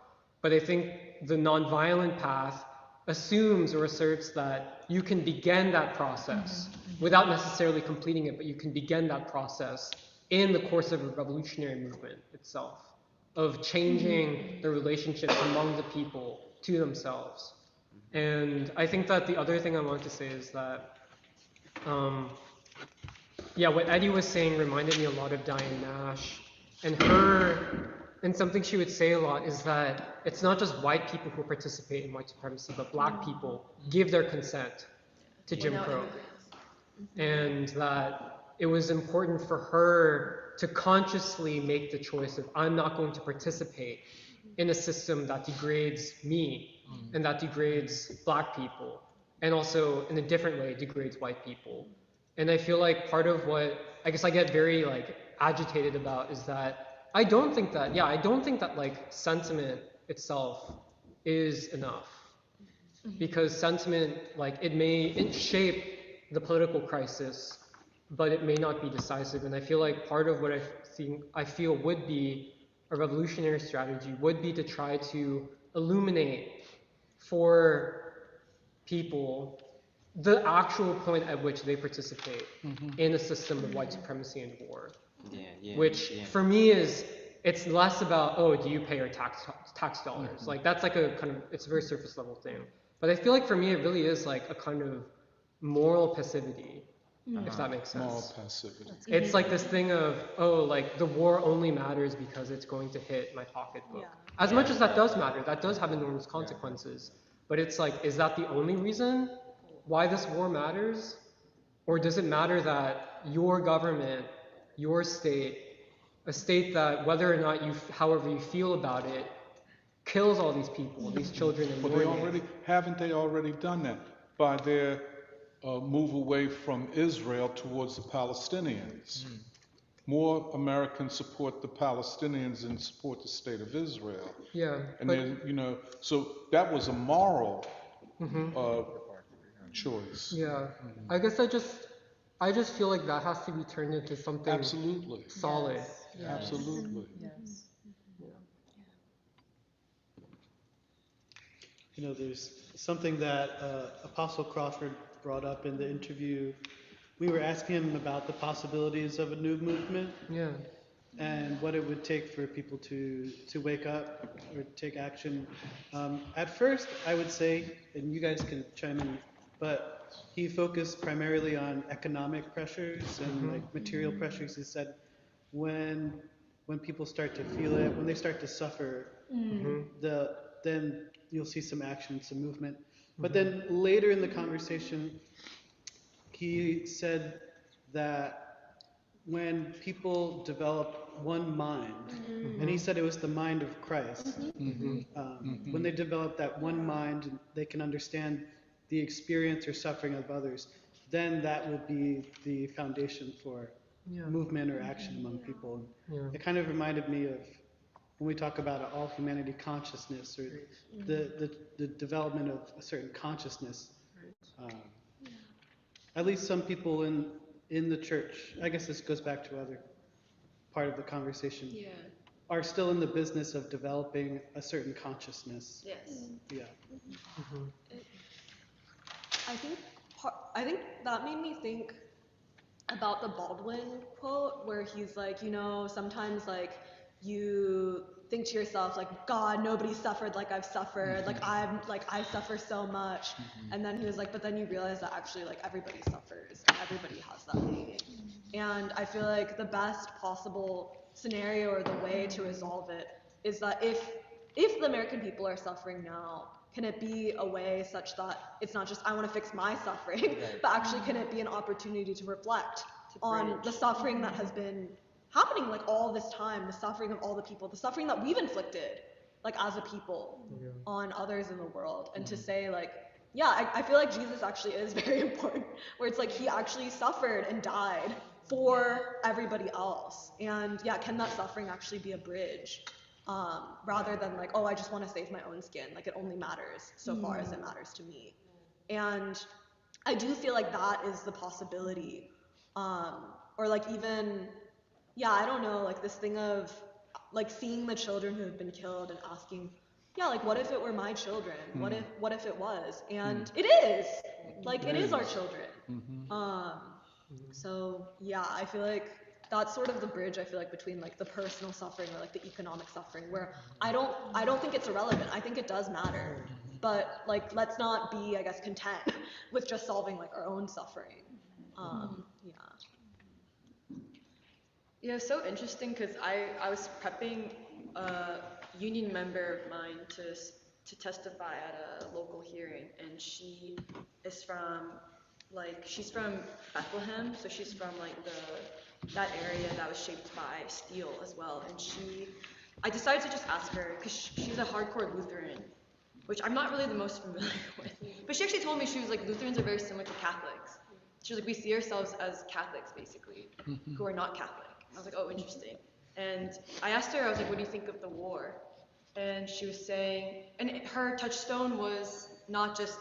But I think the nonviolent path assumes or asserts that you can begin that process without necessarily completing it, but you can begin that process in the course of a revolutionary movement itself, of changing the relationships among the people to themselves. And I think that the other thing I want to say is that yeah, what Eddie was saying reminded me a lot of Diane Nash. And something she would say a lot is that it's not just white people who participate in white supremacy, but black people give their consent to Jim Crow. And that it was important for her to consciously make the choice of, I'm not going to participate in a system that degrades me and that degrades black people, and also in a different way degrades white people. And I feel like part of what I guess I get very like agitated about is that I don't think that like sentiment itself is enough, because sentiment, like, it shape the political crisis, but it may not be decisive. And I feel like part of what I feel would be a revolutionary strategy would be to try to illuminate for people the actual point at which they participate in a system of white supremacy and war. Which for me it's less about, oh, do you pay your tax dollars? Like, that's like a kind of, it's a very surface level thing. But I feel like for me it really is like a kind of moral passivity, if that makes sense. Moral passivity. It's like this thing of, oh, like the war only matters because it's going to hit my pocketbook. As much as that does matter, that does have enormous consequences. But it's like, is that the only reason why this war matters? Or does it matter that your government, your state, a state that whether or not however you feel about it, kills all these people, these children in your name? Haven't they already done that by their move away from Israel towards the Palestinians? More Americans support the Palestinians than support the state of Israel. Yeah. And then, you know, so that was a moral choice. Yeah. I guess I just feel like that has to be turned into something solid. Yes. Absolutely. Yes. You know, there's something that Apostle Crawford brought up in the interview. We were asking him about the possibilities of a new movement. Yeah. And what it would take for people to wake up or take action. At first, I would say, and you guys can chime in, but he focused primarily on economic pressures and like material pressures. He said when people start to feel it, when they start to suffer, then you'll see some action, some movement. But then later in the conversation, he said that when people develop one mind, and he said it was the mind of Christ, when they develop that one mind and they can understand the experience or suffering of others, then that will be the foundation for movement or action among people. It kind of reminded me of when we talk about an all humanity consciousness, or the development of a certain consciousness. At least some people in the church, I guess this goes back to other part of the conversation, are still in the business of developing a certain consciousness. Yes. Yeah. I think that made me think about the Baldwin quote where he's like, you know, sometimes like you think to yourself like, God, nobody suffered like I've suffered, like I suffer so much, and then he was like, but then you realize that actually like everybody suffers and everybody has that pain. And I feel like the best possible scenario or the way to resolve it is that if the American people are suffering now, can it be a way such that it's not just I want to fix my suffering, but actually can it be an opportunity to reflect on the suffering that has been happening like all this time, the suffering of all the people, the suffering that we've inflicted like as a people on others in the world, and to say like, yeah, I feel like Jesus actually is very important, where it's like he actually suffered and died for everybody else. And yeah, can that suffering actually be a bridge? Rather than like, oh, I just want to save my own skin. Like it only matters so far as it matters to me. And I do feel like that is the possibility. Or like even, yeah, I don't know, like this thing of like seeing the children who have been killed and asking, yeah, like what if it were my children? What if it was? And it is. Like it is our children. So yeah, I feel like that's sort of the bridge, I feel like, between like the personal suffering or like the economic suffering, where I don't think it's irrelevant. I think it does matter. But like let's not be, I guess, content with just solving like our own suffering. Yeah. Yeah, it's so interesting because I was prepping a union member of mine to testify at a local hearing, and she is from she's from Bethlehem, so she's from that area that was shaped by steel as well. And I decided to just ask her because she's a hardcore Lutheran, which I'm not really the most familiar with. But she actually told me, she was like, Lutherans are very similar to Catholics. She was like, we see ourselves as Catholics basically, who are not Catholic. I was like, oh, interesting. And I asked her, I was like, what do you think of the war? And she was saying, and her touchstone was not just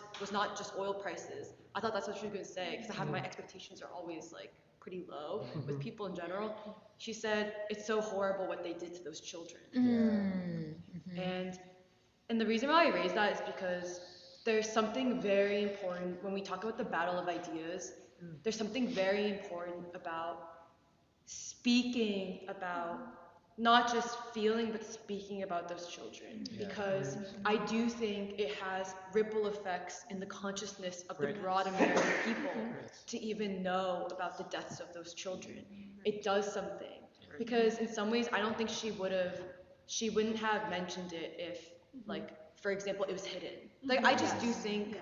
oil prices. I thought that's what she was going to say, because I have my expectations are always like pretty low with people in general. She said, it's so horrible what they did to those children. And the reason why I raised that is because there's something very important when we talk about the battle of ideas. There's something very important about speaking about not just feeling, but speaking about those children. Because I do think it has ripple effects in the consciousness of the broad American people to even know about the deaths of those children. It does something. Because in some ways, I don't think she wouldn't have mentioned it if, for example, it was hidden. I just do think,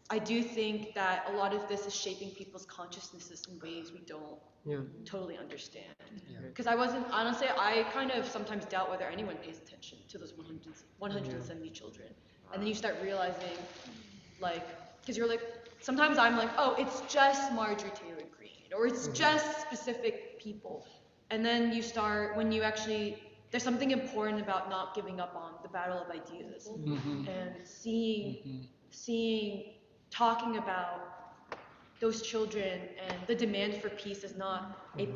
I do think that a lot of this is shaping people's consciousnesses in ways we don't totally understand. Because honestly, I kind of sometimes doubt whether anyone pays attention to those 170 children. And then you start realizing, because you're like, sometimes I'm like, oh, it's just Marjorie Taylor Greene, or it's just specific people. And then you start, there's something important about not giving up on the battle of ideas and talking about those children, and the demand for peace is not a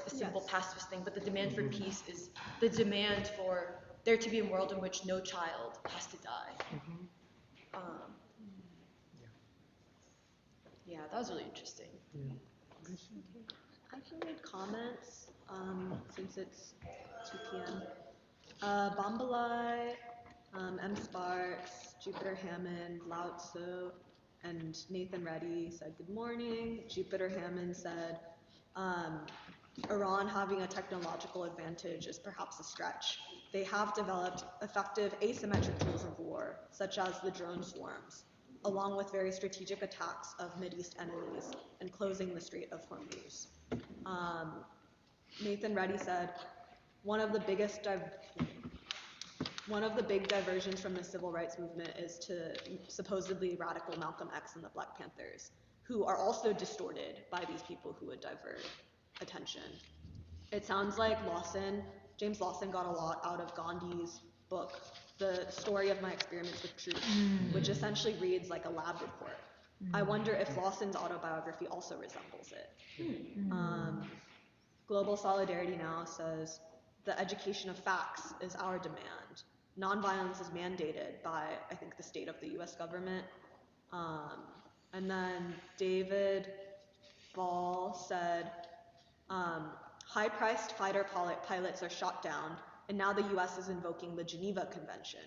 simple pacifist thing, but the demand for peace is the demand for there to be a world in which no child has to die. Yeah, that was really interesting. I can read comments since it's 2 p.m. Bambalai, M. Sparks, Jupiter Hammond, Lao Tzu, and Nathan Reddy said good morning. Jupiter Hammond said, Iran having a technological advantage is perhaps a stretch. They have developed effective asymmetric tools of war, such as the drone swarms, along with very strategic attacks of Mideast enemies and closing the Strait of Hormuz. Nathan Reddy said, one of the big diversions from the civil rights movement is to supposedly radical Malcolm X and the Black Panthers, who are also distorted by these people who would divert attention. It sounds like James Lawson got a lot out of Gandhi's book, The Story of My Experiments with Truth, which essentially reads like a lab report. I wonder if Lawson's autobiography also resembles it. Global Solidarity Now says, the education of facts is our demand. Nonviolence is mandated by, I think, the state of the US government. And then David Ball said, high-priced fighter pilots are shot down, and now the US is invoking the Geneva Convention.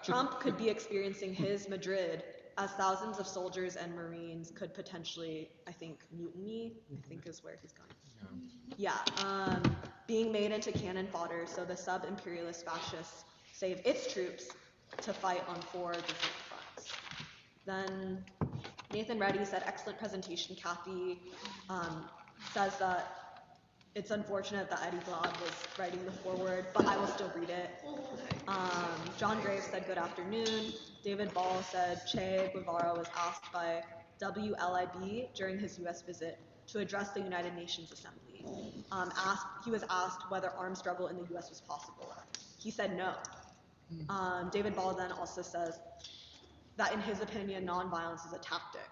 Trump could be experiencing his Madrid as thousands of soldiers and Marines could potentially, I think, mutiny, I think is where he's going. Being made into cannon fodder so the sub-imperialist fascists save its troops to fight on 4 different fronts. Then Nathan Reddy said, excellent presentation. Kathy says that it's unfortunate that Eddie Glaude was writing the foreword, but I will still read it. John Graves said, good afternoon. David Ball said, Che Guevara was asked by WLIB during his US visit to address the United Nations Assembly. He was asked whether armed struggle in the US was possible. He said no. David Ball then also says that in his opinion, nonviolence is a tactic,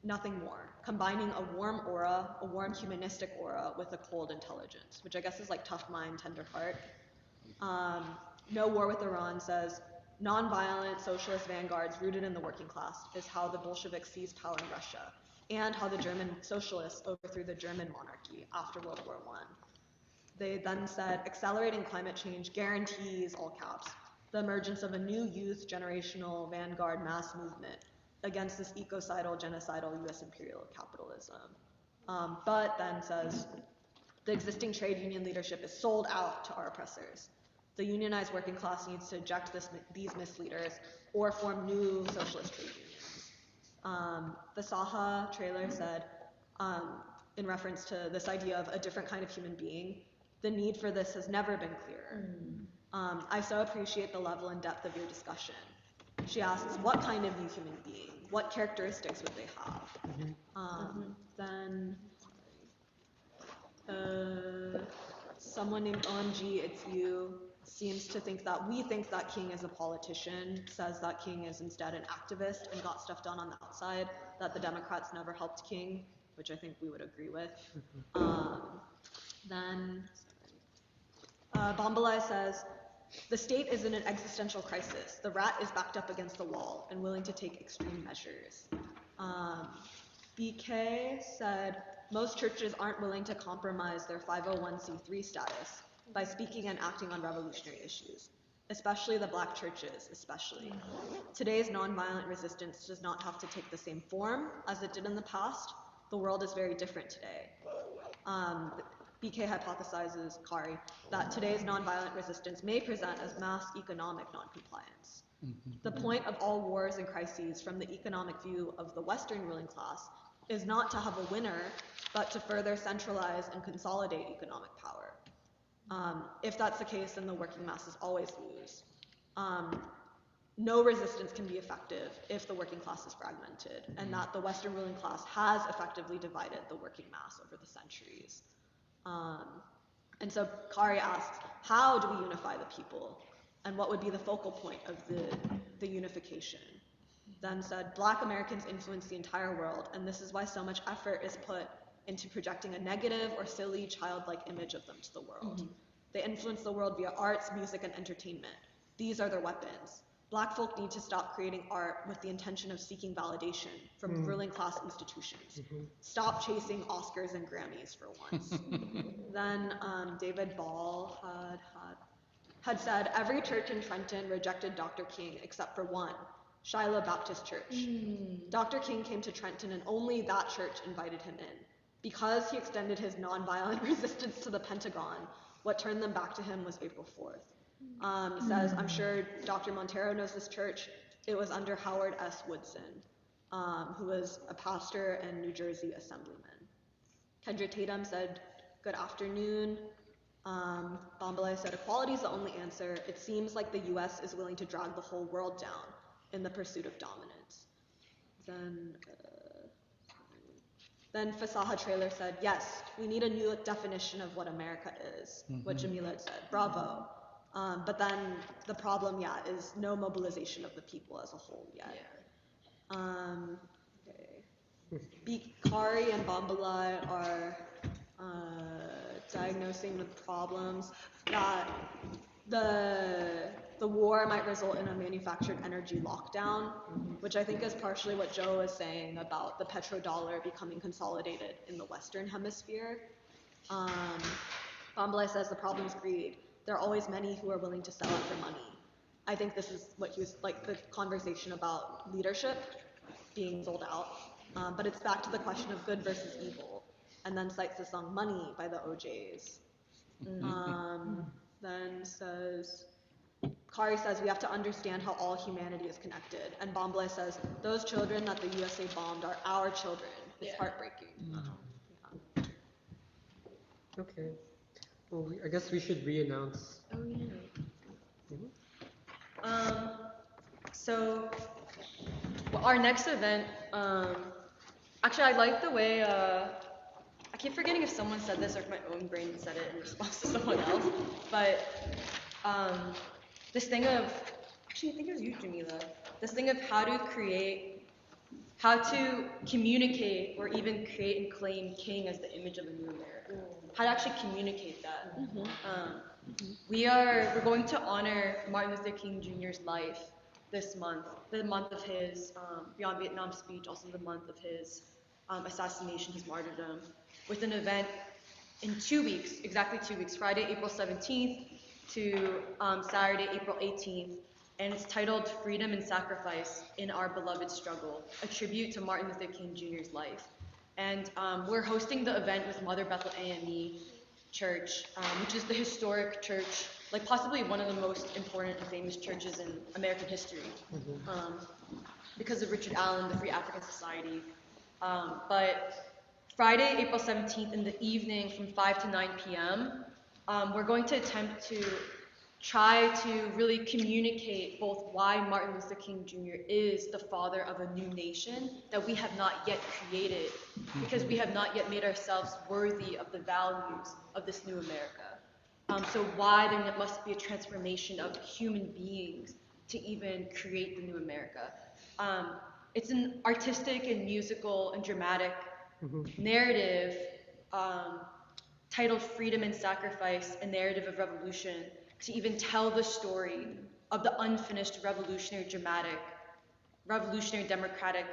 nothing more. Combining a warm aura, a warm humanistic aura with a cold intelligence, which I guess is like tough mind, tender heart. No War with Iran says, nonviolent socialist vanguards rooted in the working class is how the Bolsheviks seized power in Russia, and how the German socialists overthrew the German monarchy after World War I. They then said, accelerating climate change guarantees, all caps, the emergence of a new youth generational vanguard mass movement against this ecocidal, genocidal US imperial capitalism. But then says, The existing trade union leadership is sold out to our oppressors. The unionized working class needs to eject these misleaders or form new socialist trade unions. The Saha trailer said, in reference to this idea of a different kind of human being, the need for this has never been clearer. I so appreciate the level and depth of your discussion. She asks, what kind of new human being? What characteristics would they have? Then someone named OMG, it's you, seems to think that we think that King is a politician, says that King is instead an activist and got stuff done on the outside, that the Democrats never helped King, which I think we would agree with. Then Bombalai says, the state is in an existential crisis. The rat is backed up against the wall and willing to take extreme measures. BK said, most churches aren't willing to compromise their 501c3 status by speaking and acting on revolutionary issues, especially the black churches, especially. Today's nonviolent resistance does not have to take the same form as it did in the past. The world is very different today. BK hypothesizes, Kari, that today's nonviolent resistance may present as mass economic noncompliance. The point of all wars and crises from the economic view of the Western ruling class is not to have a winner, but to further centralize and consolidate economic power. If that's the case, then the working masses always lose. No resistance can be effective if the working class is fragmented, and that the Western ruling class has effectively divided the working mass over the centuries. And so Kari asks, how do we unify the people? And what would be the focal point of the unification? Then said, Black Americans influence the entire world, and this is why so much effort is put into projecting a negative or silly childlike image of them to the world. They influence the world via arts, music, and entertainment. These are their weapons. Black folk need to stop creating art with the intention of seeking validation from ruling class institutions. Stop chasing Oscars and Grammys for once. Then David Ball had said, every church in Trenton rejected Dr. King except for one, Shiloh Baptist Church. Dr. King came to Trenton and only that church invited him in. Because he extended his nonviolent resistance to the Pentagon, what turned them back to him was April 4th. He says, I'm sure Dr. Montero knows this church. It was under Howard S. Woodson, who was a pastor and New Jersey assemblyman. Kendra Tatum said, good afternoon. Bombalai said, equality is the only answer. It seems like the US is willing to drag the whole world down in the pursuit of dominance. Then Fasaha Trailer said, yes, we need a new definition of what America is, what Jamila had said. Bravo. But then the problem, is no mobilization of the people as a whole yet. Kari and Bombalai are diagnosing the problems that the war might result in a manufactured energy lockdown, which I think is partially what Joe is saying about the petrodollar becoming consolidated in the Western Hemisphere. Bombalai says the problem is greed. There are always many who are willing to sell it for money. I think this is what he was, like the conversation about leadership being sold out. But it's back to the question of good versus evil. And then cites the song Money by the OJs. Then says, Kari says we have to understand how all humanity is connected. And Bombalai says, those children that the USA bombed are our children. It's heartbreaking. Okay. Well, I guess we should re-announce. Oh, yeah. So our next event, actually I like the way, I keep forgetting if someone said this or if my own brain said it in response to someone else, but this thing of, actually I think it was you, Jamila, this thing of how to communicate or even create and claim King as the image of a new America. How to actually communicate that. We're going to honor Martin Luther King Jr.'s life this month, the month of his Beyond Vietnam speech, also the month of his assassination, his martyrdom, with an event in 2 weeks, exactly 2 weeks, Friday, April 17th to Saturday, April 18th, and it's titled Freedom and Sacrifice in Our Beloved Struggle, a tribute to Martin Luther King Jr.'s life. And we're hosting the event with Mother Bethel AME, Church, which is the historic church, like possibly one of the most important and famous churches in American history, because of Richard Allen, the Free African Society. But Friday, April 17th in the evening from 5 to 9 p.m., we're going to attempt to try to really communicate both why Martin Luther King Jr. is the father of a new nation that we have not yet created, because we have not yet made ourselves worthy of the values of this new America. So why there must be a transformation of human beings to even create the new America. It's an artistic and musical and dramatic narrative titled Freedom and Sacrifice, a Narrative of Revolution, to even tell the story of the unfinished revolutionary democratic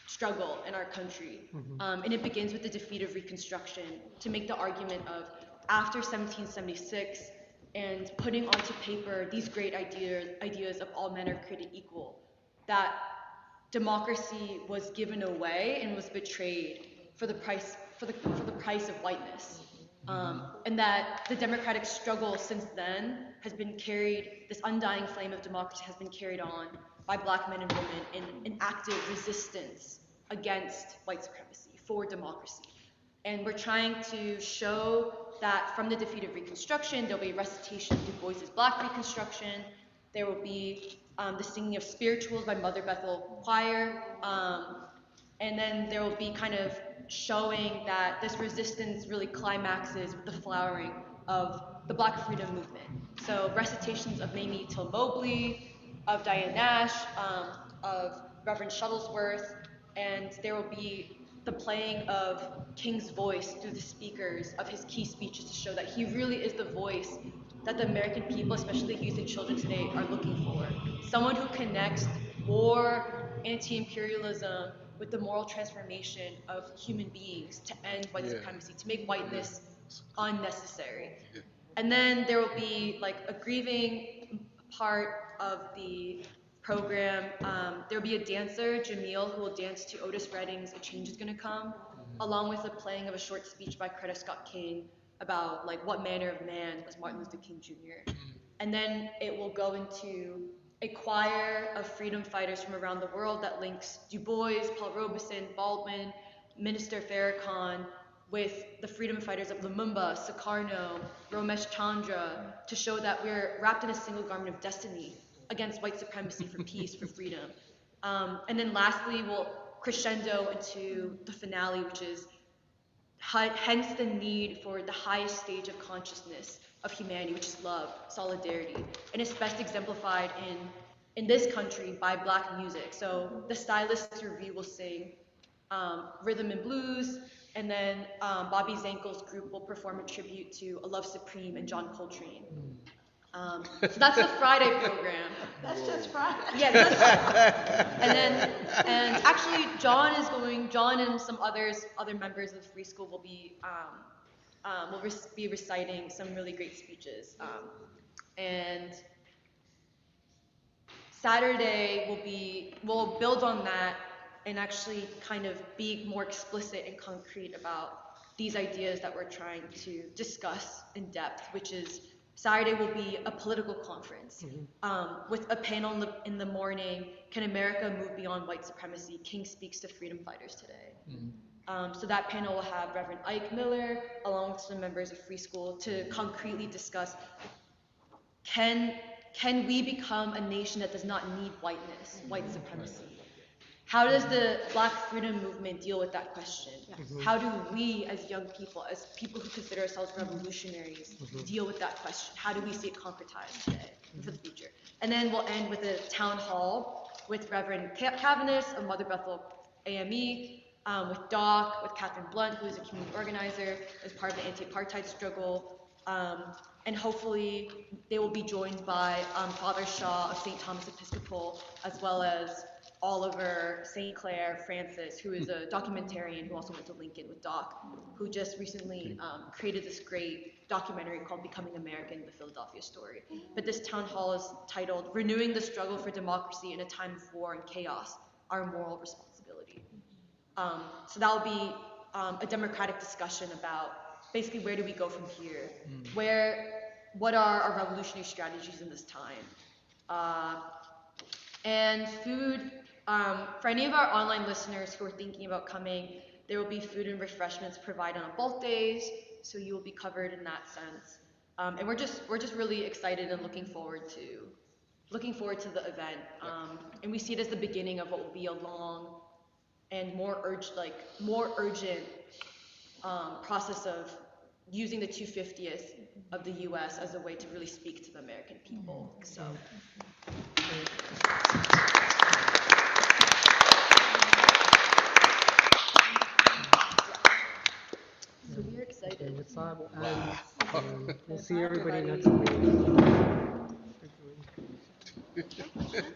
struggle in our country. And it begins with the defeat of Reconstruction, to make the argument of after 1776 and putting onto paper these great ideas of all men are created equal, that democracy was given away and was betrayed for the price of whiteness. And that the democratic struggle since then has been carried, this undying flame of democracy has been carried on by black men and women in active resistance against white supremacy, for democracy. And we're trying to show that from the defeat of Reconstruction, there'll be a recitation of Du Bois's Black Reconstruction, there will be the singing of spirituals by Mother Bethel Choir, and then there will be kind of showing that this resistance really climaxes with the flowering of the Black freedom movement. So recitations of Mamie Till Mobley, of Diane Nash, of Reverend Shuttlesworth, and there will be the playing of King's voice through the speakers of his key speeches to show that he really is the voice that the American people, especially youth and children today, are looking for. Someone who connects war, anti-imperialism, with the moral transformation of human beings to end white supremacy, to make whiteness unnecessary. And then there will be like a grieving part of the program. There will be a dancer, Jamil, who will dance to Otis Redding's A Change Is Gonna Come, along with the playing of a short speech by Coretta Scott King about like what manner of man was Martin Luther King Jr. And then it will go into a choir of freedom fighters from around the world that links Du Bois, Paul Robeson, Baldwin, Minister Farrakhan with the freedom fighters of Lumumba, Sukarno, Romesh Chandra, to show that we're wrapped in a single garment of destiny against white supremacy, for peace, for freedom. And then lastly, we'll crescendo into the finale, which is hence the need for the highest stage of consciousness of humanity, which is love, solidarity, and it's best exemplified in this country by black music. So the Stylists Review will sing rhythm and blues, and then Bobby Zankel's group will perform a tribute to A Love Supreme and John Coltrane. So that's the Friday program. That's just Friday. Yeah, and actually John and some other members of the Free School will be be reciting some really great speeches. And Saturday we'll build on that and actually kind of be more explicit and concrete about these ideas that we're trying to discuss in depth, which is Saturday will be a political conference with a panel in the morning, Can America Move Beyond White Supremacy? King Speaks to Freedom Fighters Today. So that panel will have Reverend Ike Miller, along with some members of Free School, to concretely discuss, can we become a nation that does not need whiteness, white supremacy? How does the Black freedom movement deal with that question? How do we as young people, as people who consider ourselves revolutionaries, deal with that question? How do we see it concretized today and for the future? And then we'll end with a town hall with Reverend Cavanis of Mother Bethel AME, with Doc, with Catherine Blunt, who is a community organizer as part of the anti-apartheid struggle. And hopefully they will be joined by Father Shaw of St. Thomas Episcopal, as well as Oliver St. Clair Francis, who is a documentarian who also went to Lincoln with Doc, who just recently created this great documentary called Becoming American, The Philadelphia Story. But this town hall is titled Renewing the Struggle for Democracy in a Time of War and Chaos, Our Moral Responsibility. So that will be a democratic discussion about basically where do we go from here? What are our revolutionary strategies in this time? And food, for any of our online listeners who are thinking about coming, there will be food and refreshments provided on both days, so you will be covered in that sense. And we're just really excited and looking forward to the event. And we see it as the beginning of what will be a long and more urgent process of using the 250th of the U.S. as a way to really speak to the American people. So. So we're excited. Okay, with that, we'll end. We'll see Bye, everybody everybody. next week.